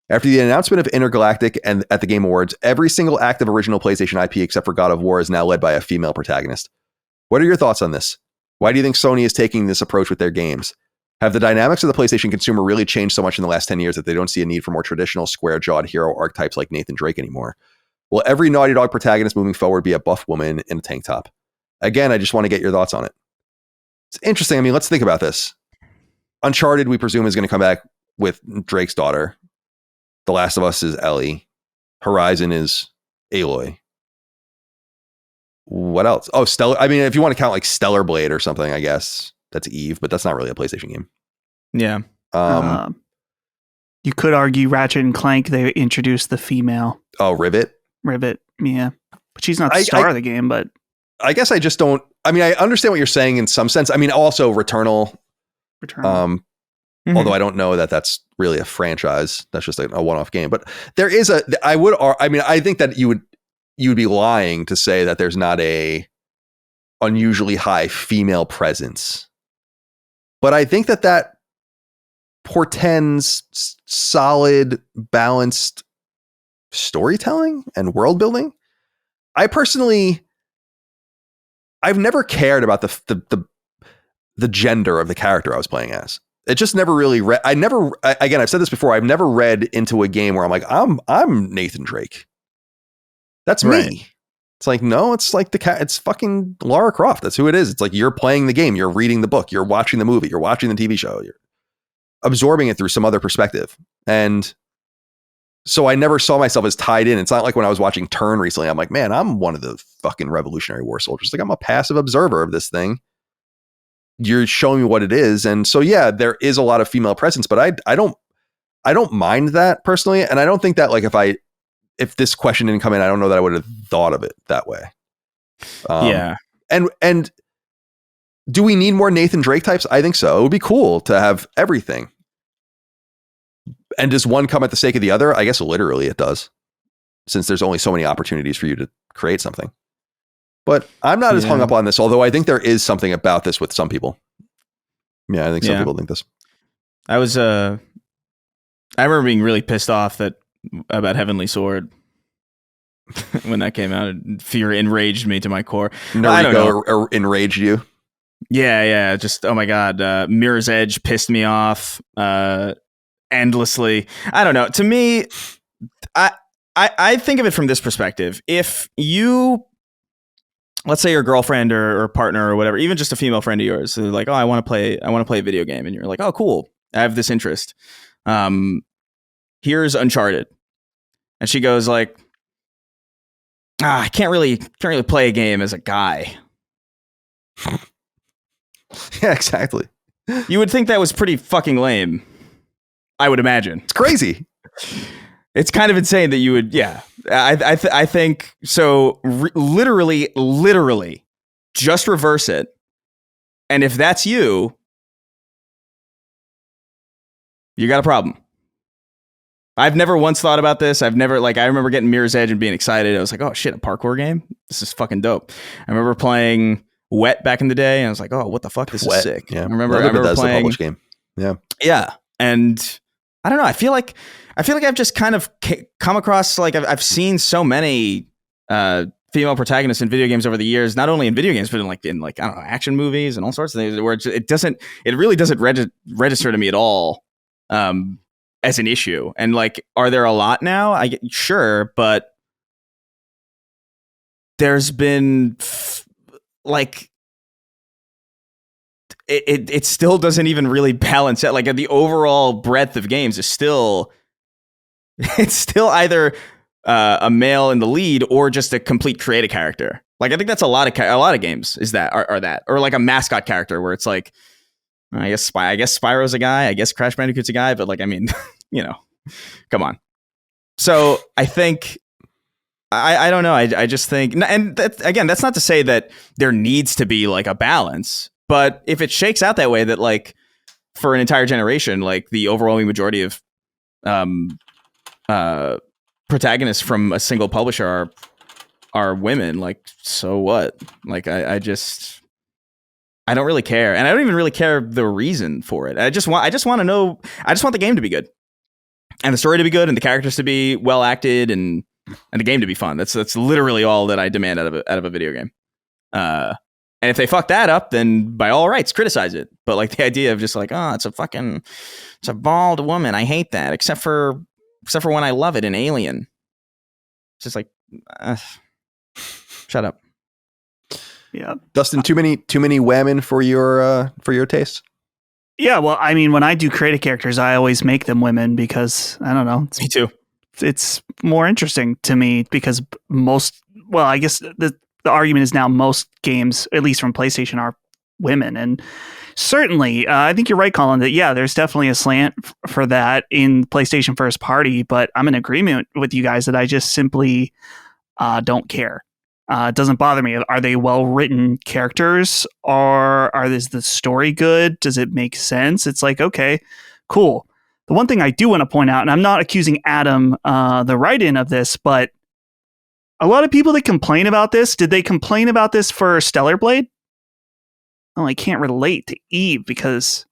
[SPEAKER 1] After the announcement of Intergalactic and at the Game Awards, every single active original PlayStation IP except for God of War is now led by a female protagonist. What are your thoughts on this? Why do you think Sony is taking this approach with their games? Have the dynamics of the PlayStation consumer really changed so much in the last 10 years that they don't see a need for more traditional square-jawed hero archetypes like Nathan Drake anymore? Will every Naughty Dog protagonist moving forward be a buff woman in a tank top? Again, I just want to get your thoughts on it. It's interesting. I mean, let's think about this. Uncharted, we presume, is going to come back with Drake's daughter. The Last of Us is Ellie. Horizon is Aloy. What else? Oh, Stellar. I mean, if you want to count like Stellar Blade or something, I guess that's Eve, but that's not really a PlayStation game.
[SPEAKER 2] Yeah.
[SPEAKER 3] You could argue Ratchet and Clank, they introduced the female.
[SPEAKER 1] Oh, Rivet,
[SPEAKER 3] yeah. But she's not the star of the game, but
[SPEAKER 1] I guess I just don't. I mean, I understand what you're saying in some sense. I mean, also Returnal. Although I don't know that that's really a franchise. That's just a one-off game. But there is I think that you would be lying to say that there's not a unusually high female presence. But I think that portends solid, balanced storytelling and world building. I've never cared about the gender of the character I was playing as. It just never really again, I've said this before, I've never read into a game where I'm like, I'm Nathan Drake. That's
[SPEAKER 2] right.
[SPEAKER 1] me. It's like, no, it's like it's fucking Lara Croft. That's who it is. It's like, you're playing the game, you're reading the book, you're watching the movie, you're watching the TV show, you're absorbing it through some other perspective. And so I never saw myself as tied in. It's not like when I was watching Turn recently, I'm like, man, I'm one of the fucking Revolutionary War soldiers. Like, I'm a passive observer of this thing. You're showing me what it is. And so, yeah, there is a lot of female presence, but I don't mind that personally. And I don't think that, like, if this question didn't come in, I don't know that I would have thought of it that way.
[SPEAKER 2] Yeah.
[SPEAKER 1] And do we need more Nathan Drake types? I think so. It would be cool to have everything. And does one come at the sake of the other? I guess literally it does, since there's only so many opportunities for you to create something. But I'm not as hung up on this, although I think there is something about this with some people. Yeah, I think some people think this.
[SPEAKER 2] I remember being really pissed off about Heavenly Sword when that came out. Fear enraged me to my core.
[SPEAKER 1] Naruto enraged you?
[SPEAKER 2] Yeah. Just, oh my God. Mirror's Edge pissed me off endlessly. I don't know. To me, I think of it from this perspective. If you, let's say your girlfriend or partner or whatever, even just a female friend of yours, they're like, oh, I want to play a video game. And you're like, oh, cool. I have this interest. Here's Uncharted. And she goes like, I can't really play a game as a guy.
[SPEAKER 1] Yeah, exactly.
[SPEAKER 2] You would think that was pretty fucking lame. I would imagine.
[SPEAKER 1] It's crazy.
[SPEAKER 2] It's kind of insane that you would. Yeah, I think so. Literally, just reverse it. And if that's you, you got a problem. I've never once thought about this. I've never, I remember getting Mirror's Edge and being excited. I was like, oh shit, a parkour game? This is fucking dope. I remember playing Wet back in the day, and I was like, oh, what the fuck? This is sick.
[SPEAKER 1] Yeah.
[SPEAKER 2] I remember playing
[SPEAKER 1] published game. Yeah.
[SPEAKER 2] Yeah. And I don't know. I feel like I've just kind of come across, I've seen so many female protagonists in video games over the years, not only in video games, but in I don't know, action movies and all sorts of things where it really doesn't register to me at all as an issue. And are there a lot now? Sure, but there's been it still doesn't even really balance out. The overall breadth of games is still either a male in the lead or just a complete create a character. I think that's a lot of games is that are that, or a mascot character where it's I guess Spyro's a guy, I guess Crash Bandicoot's a guy, but come on. So I think I don't know. I just think, and that's not to say that there needs to be a balance, but if it shakes out that way, that for an entire generation, the overwhelming majority of protagonists from a single publisher are women, so what? I don't really care, and I don't even really care the reason for it. I just want to know. I just want the game to be good, and the story to be good, and the characters to be well acted, and the game to be fun. That's literally all that I demand out of a video game. And if they fuck that up, then by all rights, criticize it. But the idea of just it's a bald woman. I hate that. Except for when I love it in Alien. It's just shut up.
[SPEAKER 3] Yeah,
[SPEAKER 1] Dustin, too many women for your taste.
[SPEAKER 3] Yeah, well, I mean, when I do creative characters, I always make them women because I don't know.
[SPEAKER 2] Me too.
[SPEAKER 3] It's more interesting to me because I guess the argument is now most games, at least from PlayStation, are women. And certainly, I think you're right, Colin, that, yeah, there's definitely a slant for that in PlayStation first party, but I'm in agreement with you guys that I just simply don't care. It doesn't bother me. Are they well-written characters, or is the story good? Does it make sense? It's okay, cool. The one thing I do want to point out, and I'm not accusing Adam, the write-in of this, but a lot of people that complain about this, did they complain about this for Stellar Blade? Oh, I can't relate to Eve because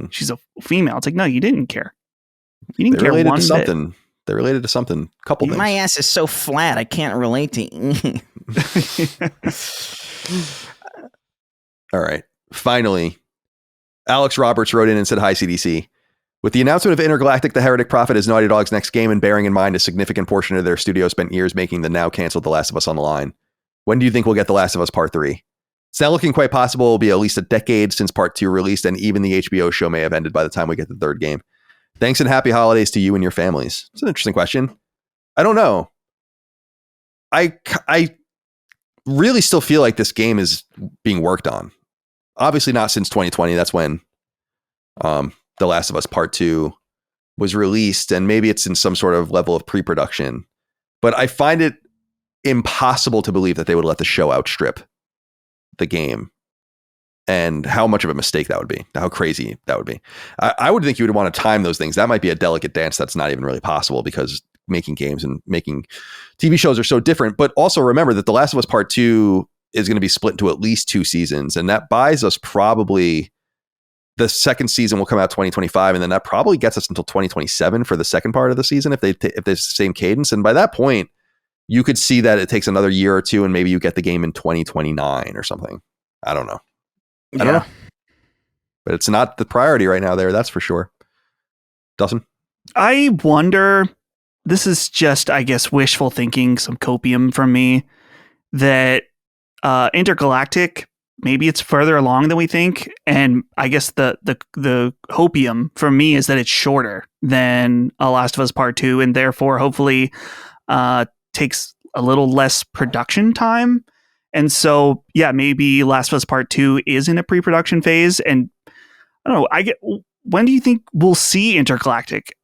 [SPEAKER 3] she's a female. It's no, you didn't care. You didn't care one
[SPEAKER 1] bit. They related to something. Couple things.
[SPEAKER 4] My ass is so flat, I can't relate to Eve.
[SPEAKER 1] All right. Finally, Alex Roberts wrote in and said, "Hi, CDC. With the announcement of Intergalactic, the Heretic Prophet is Naughty Dog's next game, and bearing in mind a significant portion of their studio spent years making the now canceled The Last of Us on the line, when do you think we'll get The Last of Us Part 3? It's now looking quite possible it'll be at least a decade since Part 2 released, and even the HBO show may have ended by the time we get the third game. Thanks and happy holidays to you and your families." It's an interesting question. I don't know. I really still feel like this game is being worked on. Obviously not since 2020. That's when The Last of Us Part 2 was released, and maybe it's in some sort of level of pre-production. But I find it impossible to believe that they would let the show outstrip the game, and how much of a mistake that would be, how crazy that would be. I would think you would want to time those things. That might be a delicate dance that's not even really possible because making games and making TV shows are so different. But also remember that The Last of Us Part 2 is going to be split into at least 2 seasons, and that buys us probably, the second season will come out 2025, and then that probably gets us until 2027 for the second part of the season if there's the same cadence. And by that point, you could see that it takes another year or two, and maybe you get the game in 2029 or something. I don't know. I don't know. But it's not the priority right now there, that's for sure. Dustin?
[SPEAKER 3] I wonder, this is just, I guess, wishful thinking, some copium from me, that Intergalactic, maybe it's further along than we think. And I guess the hopium for me is that it's shorter than A Last of Us Part 2, and therefore hopefully takes a little less production time. And so, yeah, maybe Last of Us Part 2 is in a pre-production phase. And I don't know, when do you think we'll see Intergalactic?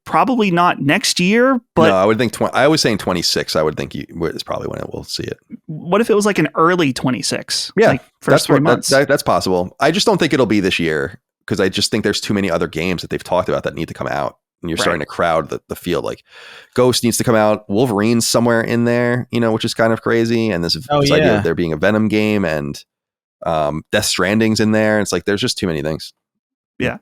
[SPEAKER 3] Probably not next year, but
[SPEAKER 1] no, I would think I was saying 26. I would think it's probably when we'll see it.
[SPEAKER 3] What if it was like an early 26?
[SPEAKER 1] Yeah,
[SPEAKER 3] like first 3 months.
[SPEAKER 1] That's possible. I just don't think it'll be this year because I just think there's too many other games that they've talked about that need to come out, and you're starting to crowd the field. Like Ghost needs to come out, Wolverine's somewhere in there, which is kind of crazy. And this idea of there being a Venom game and Death Stranding's in there. It's like there's just too many things.
[SPEAKER 3] Yeah.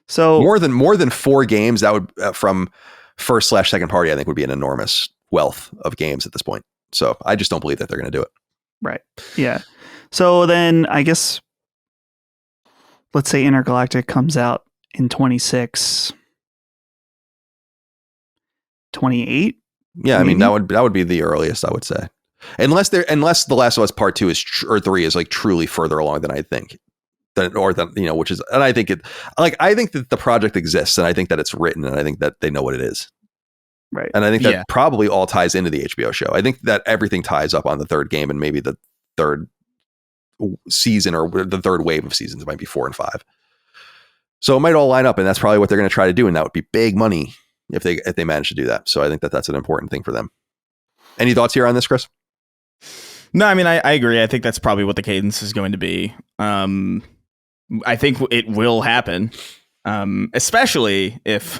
[SPEAKER 3] So
[SPEAKER 1] more than 4 games that would from first/second party, I think would be an enormous wealth of games at this point. So I just don't believe that they're going to do it.
[SPEAKER 3] Right. Yeah. So then I guess let's say Intergalactic comes out in 26, 28.
[SPEAKER 1] Yeah,
[SPEAKER 3] maybe?
[SPEAKER 1] I mean that would be the earliest, I would say, unless The Last of Us Part 2 or 3 is like truly further along than I think. Which is, and I think I think that the project exists, and I think that it's written, and I think that they know what it is.
[SPEAKER 3] Right.
[SPEAKER 1] And I think that probably all ties into the HBO show. I think that everything ties up on the third game and maybe the third season or the third wave of seasons. It might be 4 and 5. So it might all line up, and that's probably what they're going to try to do. And that would be big money if they manage to do that. So I think that that's an important thing for them. Any thoughts here on this, Chris?
[SPEAKER 2] No, I mean, I agree. I think that's probably what the cadence is going to be. I think it will happen, especially if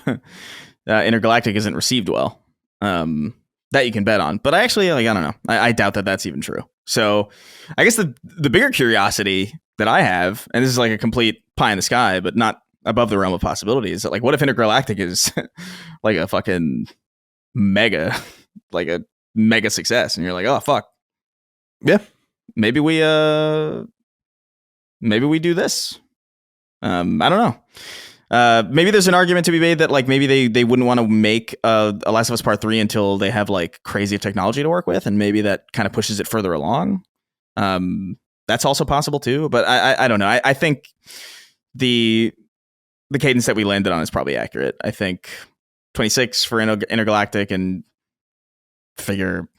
[SPEAKER 2] Intergalactic isn't received well. That you can bet on. But I actually, I don't know. I doubt that that's even true. So I guess the bigger curiosity that I have, and this is like a complete pie in the sky, but not above the realm of possibility, is that like, what if Intergalactic is like a fucking mega success, and you're like, oh fuck,
[SPEAKER 1] yeah, maybe we
[SPEAKER 2] do this. I don't know. Maybe there's an argument to be made that like maybe they wouldn't want to make a Last of Us Part 3 until they have like crazy technology to work with, and maybe that kind of pushes it further along. That's also possible too, but I don't know. I think the cadence that we landed on is probably accurate. I think 26 for Intergalactic, and figure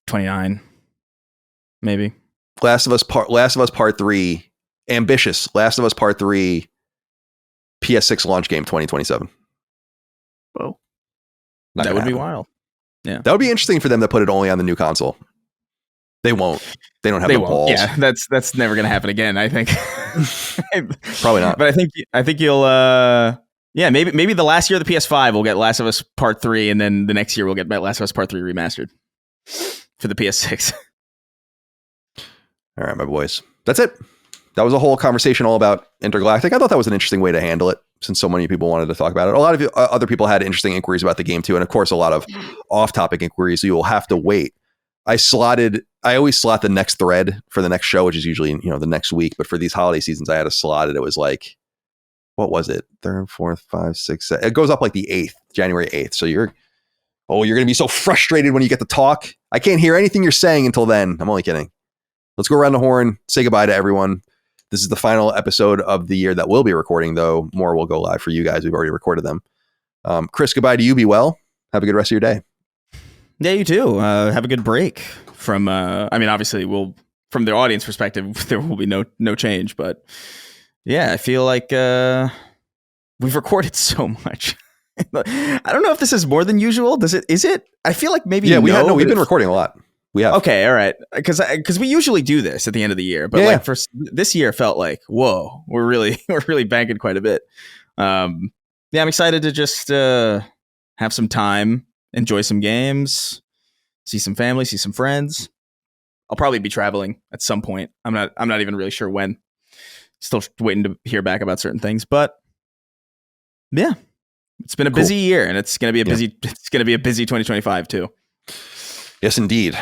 [SPEAKER 2] 29 maybe.
[SPEAKER 1] Last of Us Part 3, ambitious. Last of Us Part 3, PS6 launch game 2027.
[SPEAKER 3] Whoa.
[SPEAKER 2] That would be wild. Yeah.
[SPEAKER 1] That would be interesting for them to put it only on the new console. They won't. They don't have the balls.
[SPEAKER 2] Yeah, that's never going to happen again, I think.
[SPEAKER 1] Probably not.
[SPEAKER 2] But I think you'll maybe the last year of the PS5 we'll get Last of Us Part 3, and then the next year we'll get Last of Us Part 3 remastered for the PS6.
[SPEAKER 1] All right, my boys. That's it. That was a whole conversation all about Intergalactic. I thought that was an interesting way to handle it, since so many people wanted to talk about it. A lot of other people had interesting inquiries about the game too, and of course a lot of off-topic inquiries. So you will have to wait. I always slot the next thread for the next show, which is usually the next week. But for these holiday seasons, I had to slot it. It was like, what was it? 3rd, 4th, 5th, 6th, 7th. It goes up like the 8th, January 8th. So you're going to be so frustrated when you get to talk. I can't hear anything you're saying until then. I'm only kidding. Let's go around the horn, say goodbye to everyone. This is the final episode of the year that we'll be recording, though more will go live for you guys. We've already recorded them. Chris, goodbye to you. Be well. Have a good rest of your day.
[SPEAKER 2] Yeah, you too. Have a good break from, obviously from the audience perspective, there will be no change, but yeah, I feel like we've recorded so much. I don't know if this is more than usual. Is it? I feel like maybe.
[SPEAKER 1] Yeah, we've been recording a lot. We have.
[SPEAKER 2] Okay, all right. Because we usually do this at the end of the year, but for this year felt like, whoa, we're really banking quite a bit. I'm excited to just have some time, enjoy some games, see some family, see some friends. I'll probably be traveling at some point. I'm not even really sure when. Still waiting to hear back about certain things, but yeah, it's been a busy year, and it's gonna be a busy 2025 too.
[SPEAKER 1] Yes, indeed.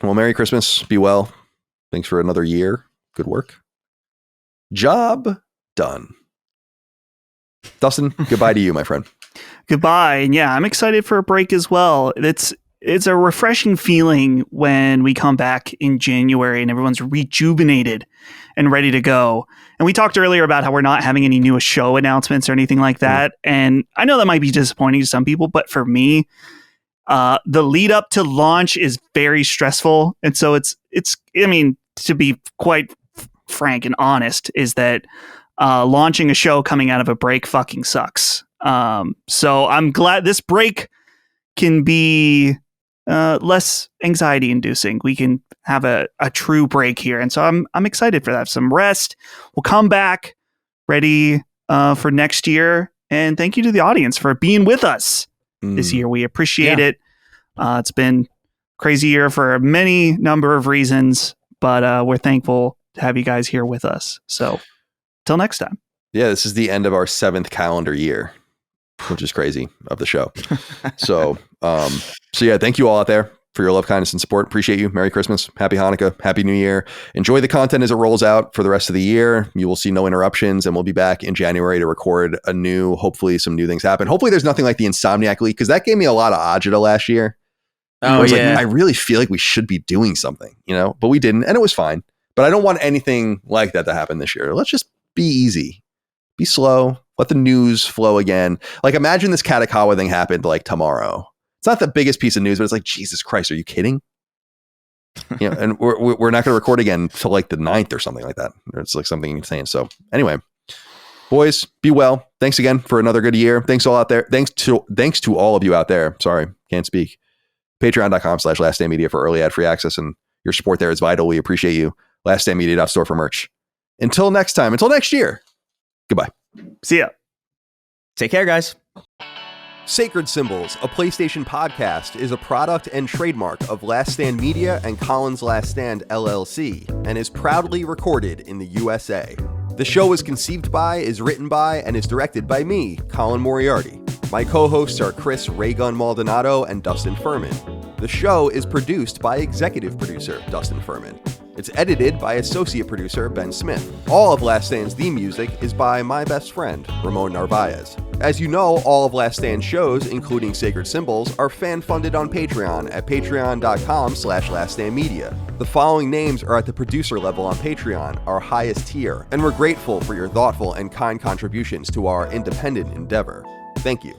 [SPEAKER 1] Well, Merry Christmas. Be well. Thanks for another year. Good work. Job done. Dustin, goodbye to you, my friend.
[SPEAKER 3] Goodbye. And yeah, I'm excited for a break as well. It's a refreshing feeling when we come back in January and everyone's rejuvenated and ready to go. And we talked earlier about how we're not having any new show announcements or anything like that. And I know that might be disappointing to some people, but for me, The lead up to launch is very stressful. And so it's, I mean, to be quite frank and honest, is that launching a show coming out of a break fucking sucks. So I'm glad this break can be less anxiety inducing. We can have a true break here. And so I'm excited for that. Some rest. We'll come back ready for next year. And thank you to the audience for being with us this year. We appreciate it. It's been a crazy year for many number of reasons, but we're thankful to have you guys here with us. So till next time.
[SPEAKER 1] Yeah, this is the end of our 7th calendar year, which is crazy, of the show. So yeah, thank you all out there for your love, kindness, and support. Appreciate you. Merry Christmas. Happy Hanukkah. Happy New Year. Enjoy the content as it rolls out for the rest of the year. You will see no interruptions, and we'll be back in January to record hopefully some new things happen. Hopefully there's nothing like the Insomniac leak, because that gave me a lot of agita last year.
[SPEAKER 2] Oh,
[SPEAKER 1] like,
[SPEAKER 2] yeah.
[SPEAKER 1] I really feel like we should be doing something, but we didn't, and it was fine. But I don't want anything like that to happen this year. Let's just be easy, be slow, let the news flow again. Like, imagine this Kadokawa thing happened like tomorrow. It's not the biggest piece of news, but it's like, Jesus Christ, are you kidding? And we're not going to record again till like the 9th or something like that. It's like something insane. So anyway, boys, be well. Thanks again for another good year. Thanks all out there. Thanks to all of you out there. Sorry, can't speak. Patreon.com/laststandmedia for early ad-free access, and your support there is vital. We appreciate you. Laststandmedia.store for merch. Until next time, until next year. Goodbye.
[SPEAKER 3] See ya.
[SPEAKER 2] Take care, guys.
[SPEAKER 1] Sacred Symbols, a PlayStation podcast, is a product and trademark of Last Stand Media and Collins Last Stand LLC, and is proudly recorded in the USA. The show is conceived by, is written by, and is directed by me, Colin Moriarty. My co-hosts are Chris Raygun Maldonado and Dustin Furman. The show is produced by executive producer Dustin Furman. It's edited by associate producer Ben Smith. All of Last Stand's theme music is by my best friend, Ramon Narvaez. As you know, all of Last Stand's shows, including Sacred Symbols, are fan-funded on Patreon at patreon.com/laststandmedia. The following names are at the producer level on Patreon, our highest tier, and we're grateful for your thoughtful and kind contributions to our independent endeavor. Thank you.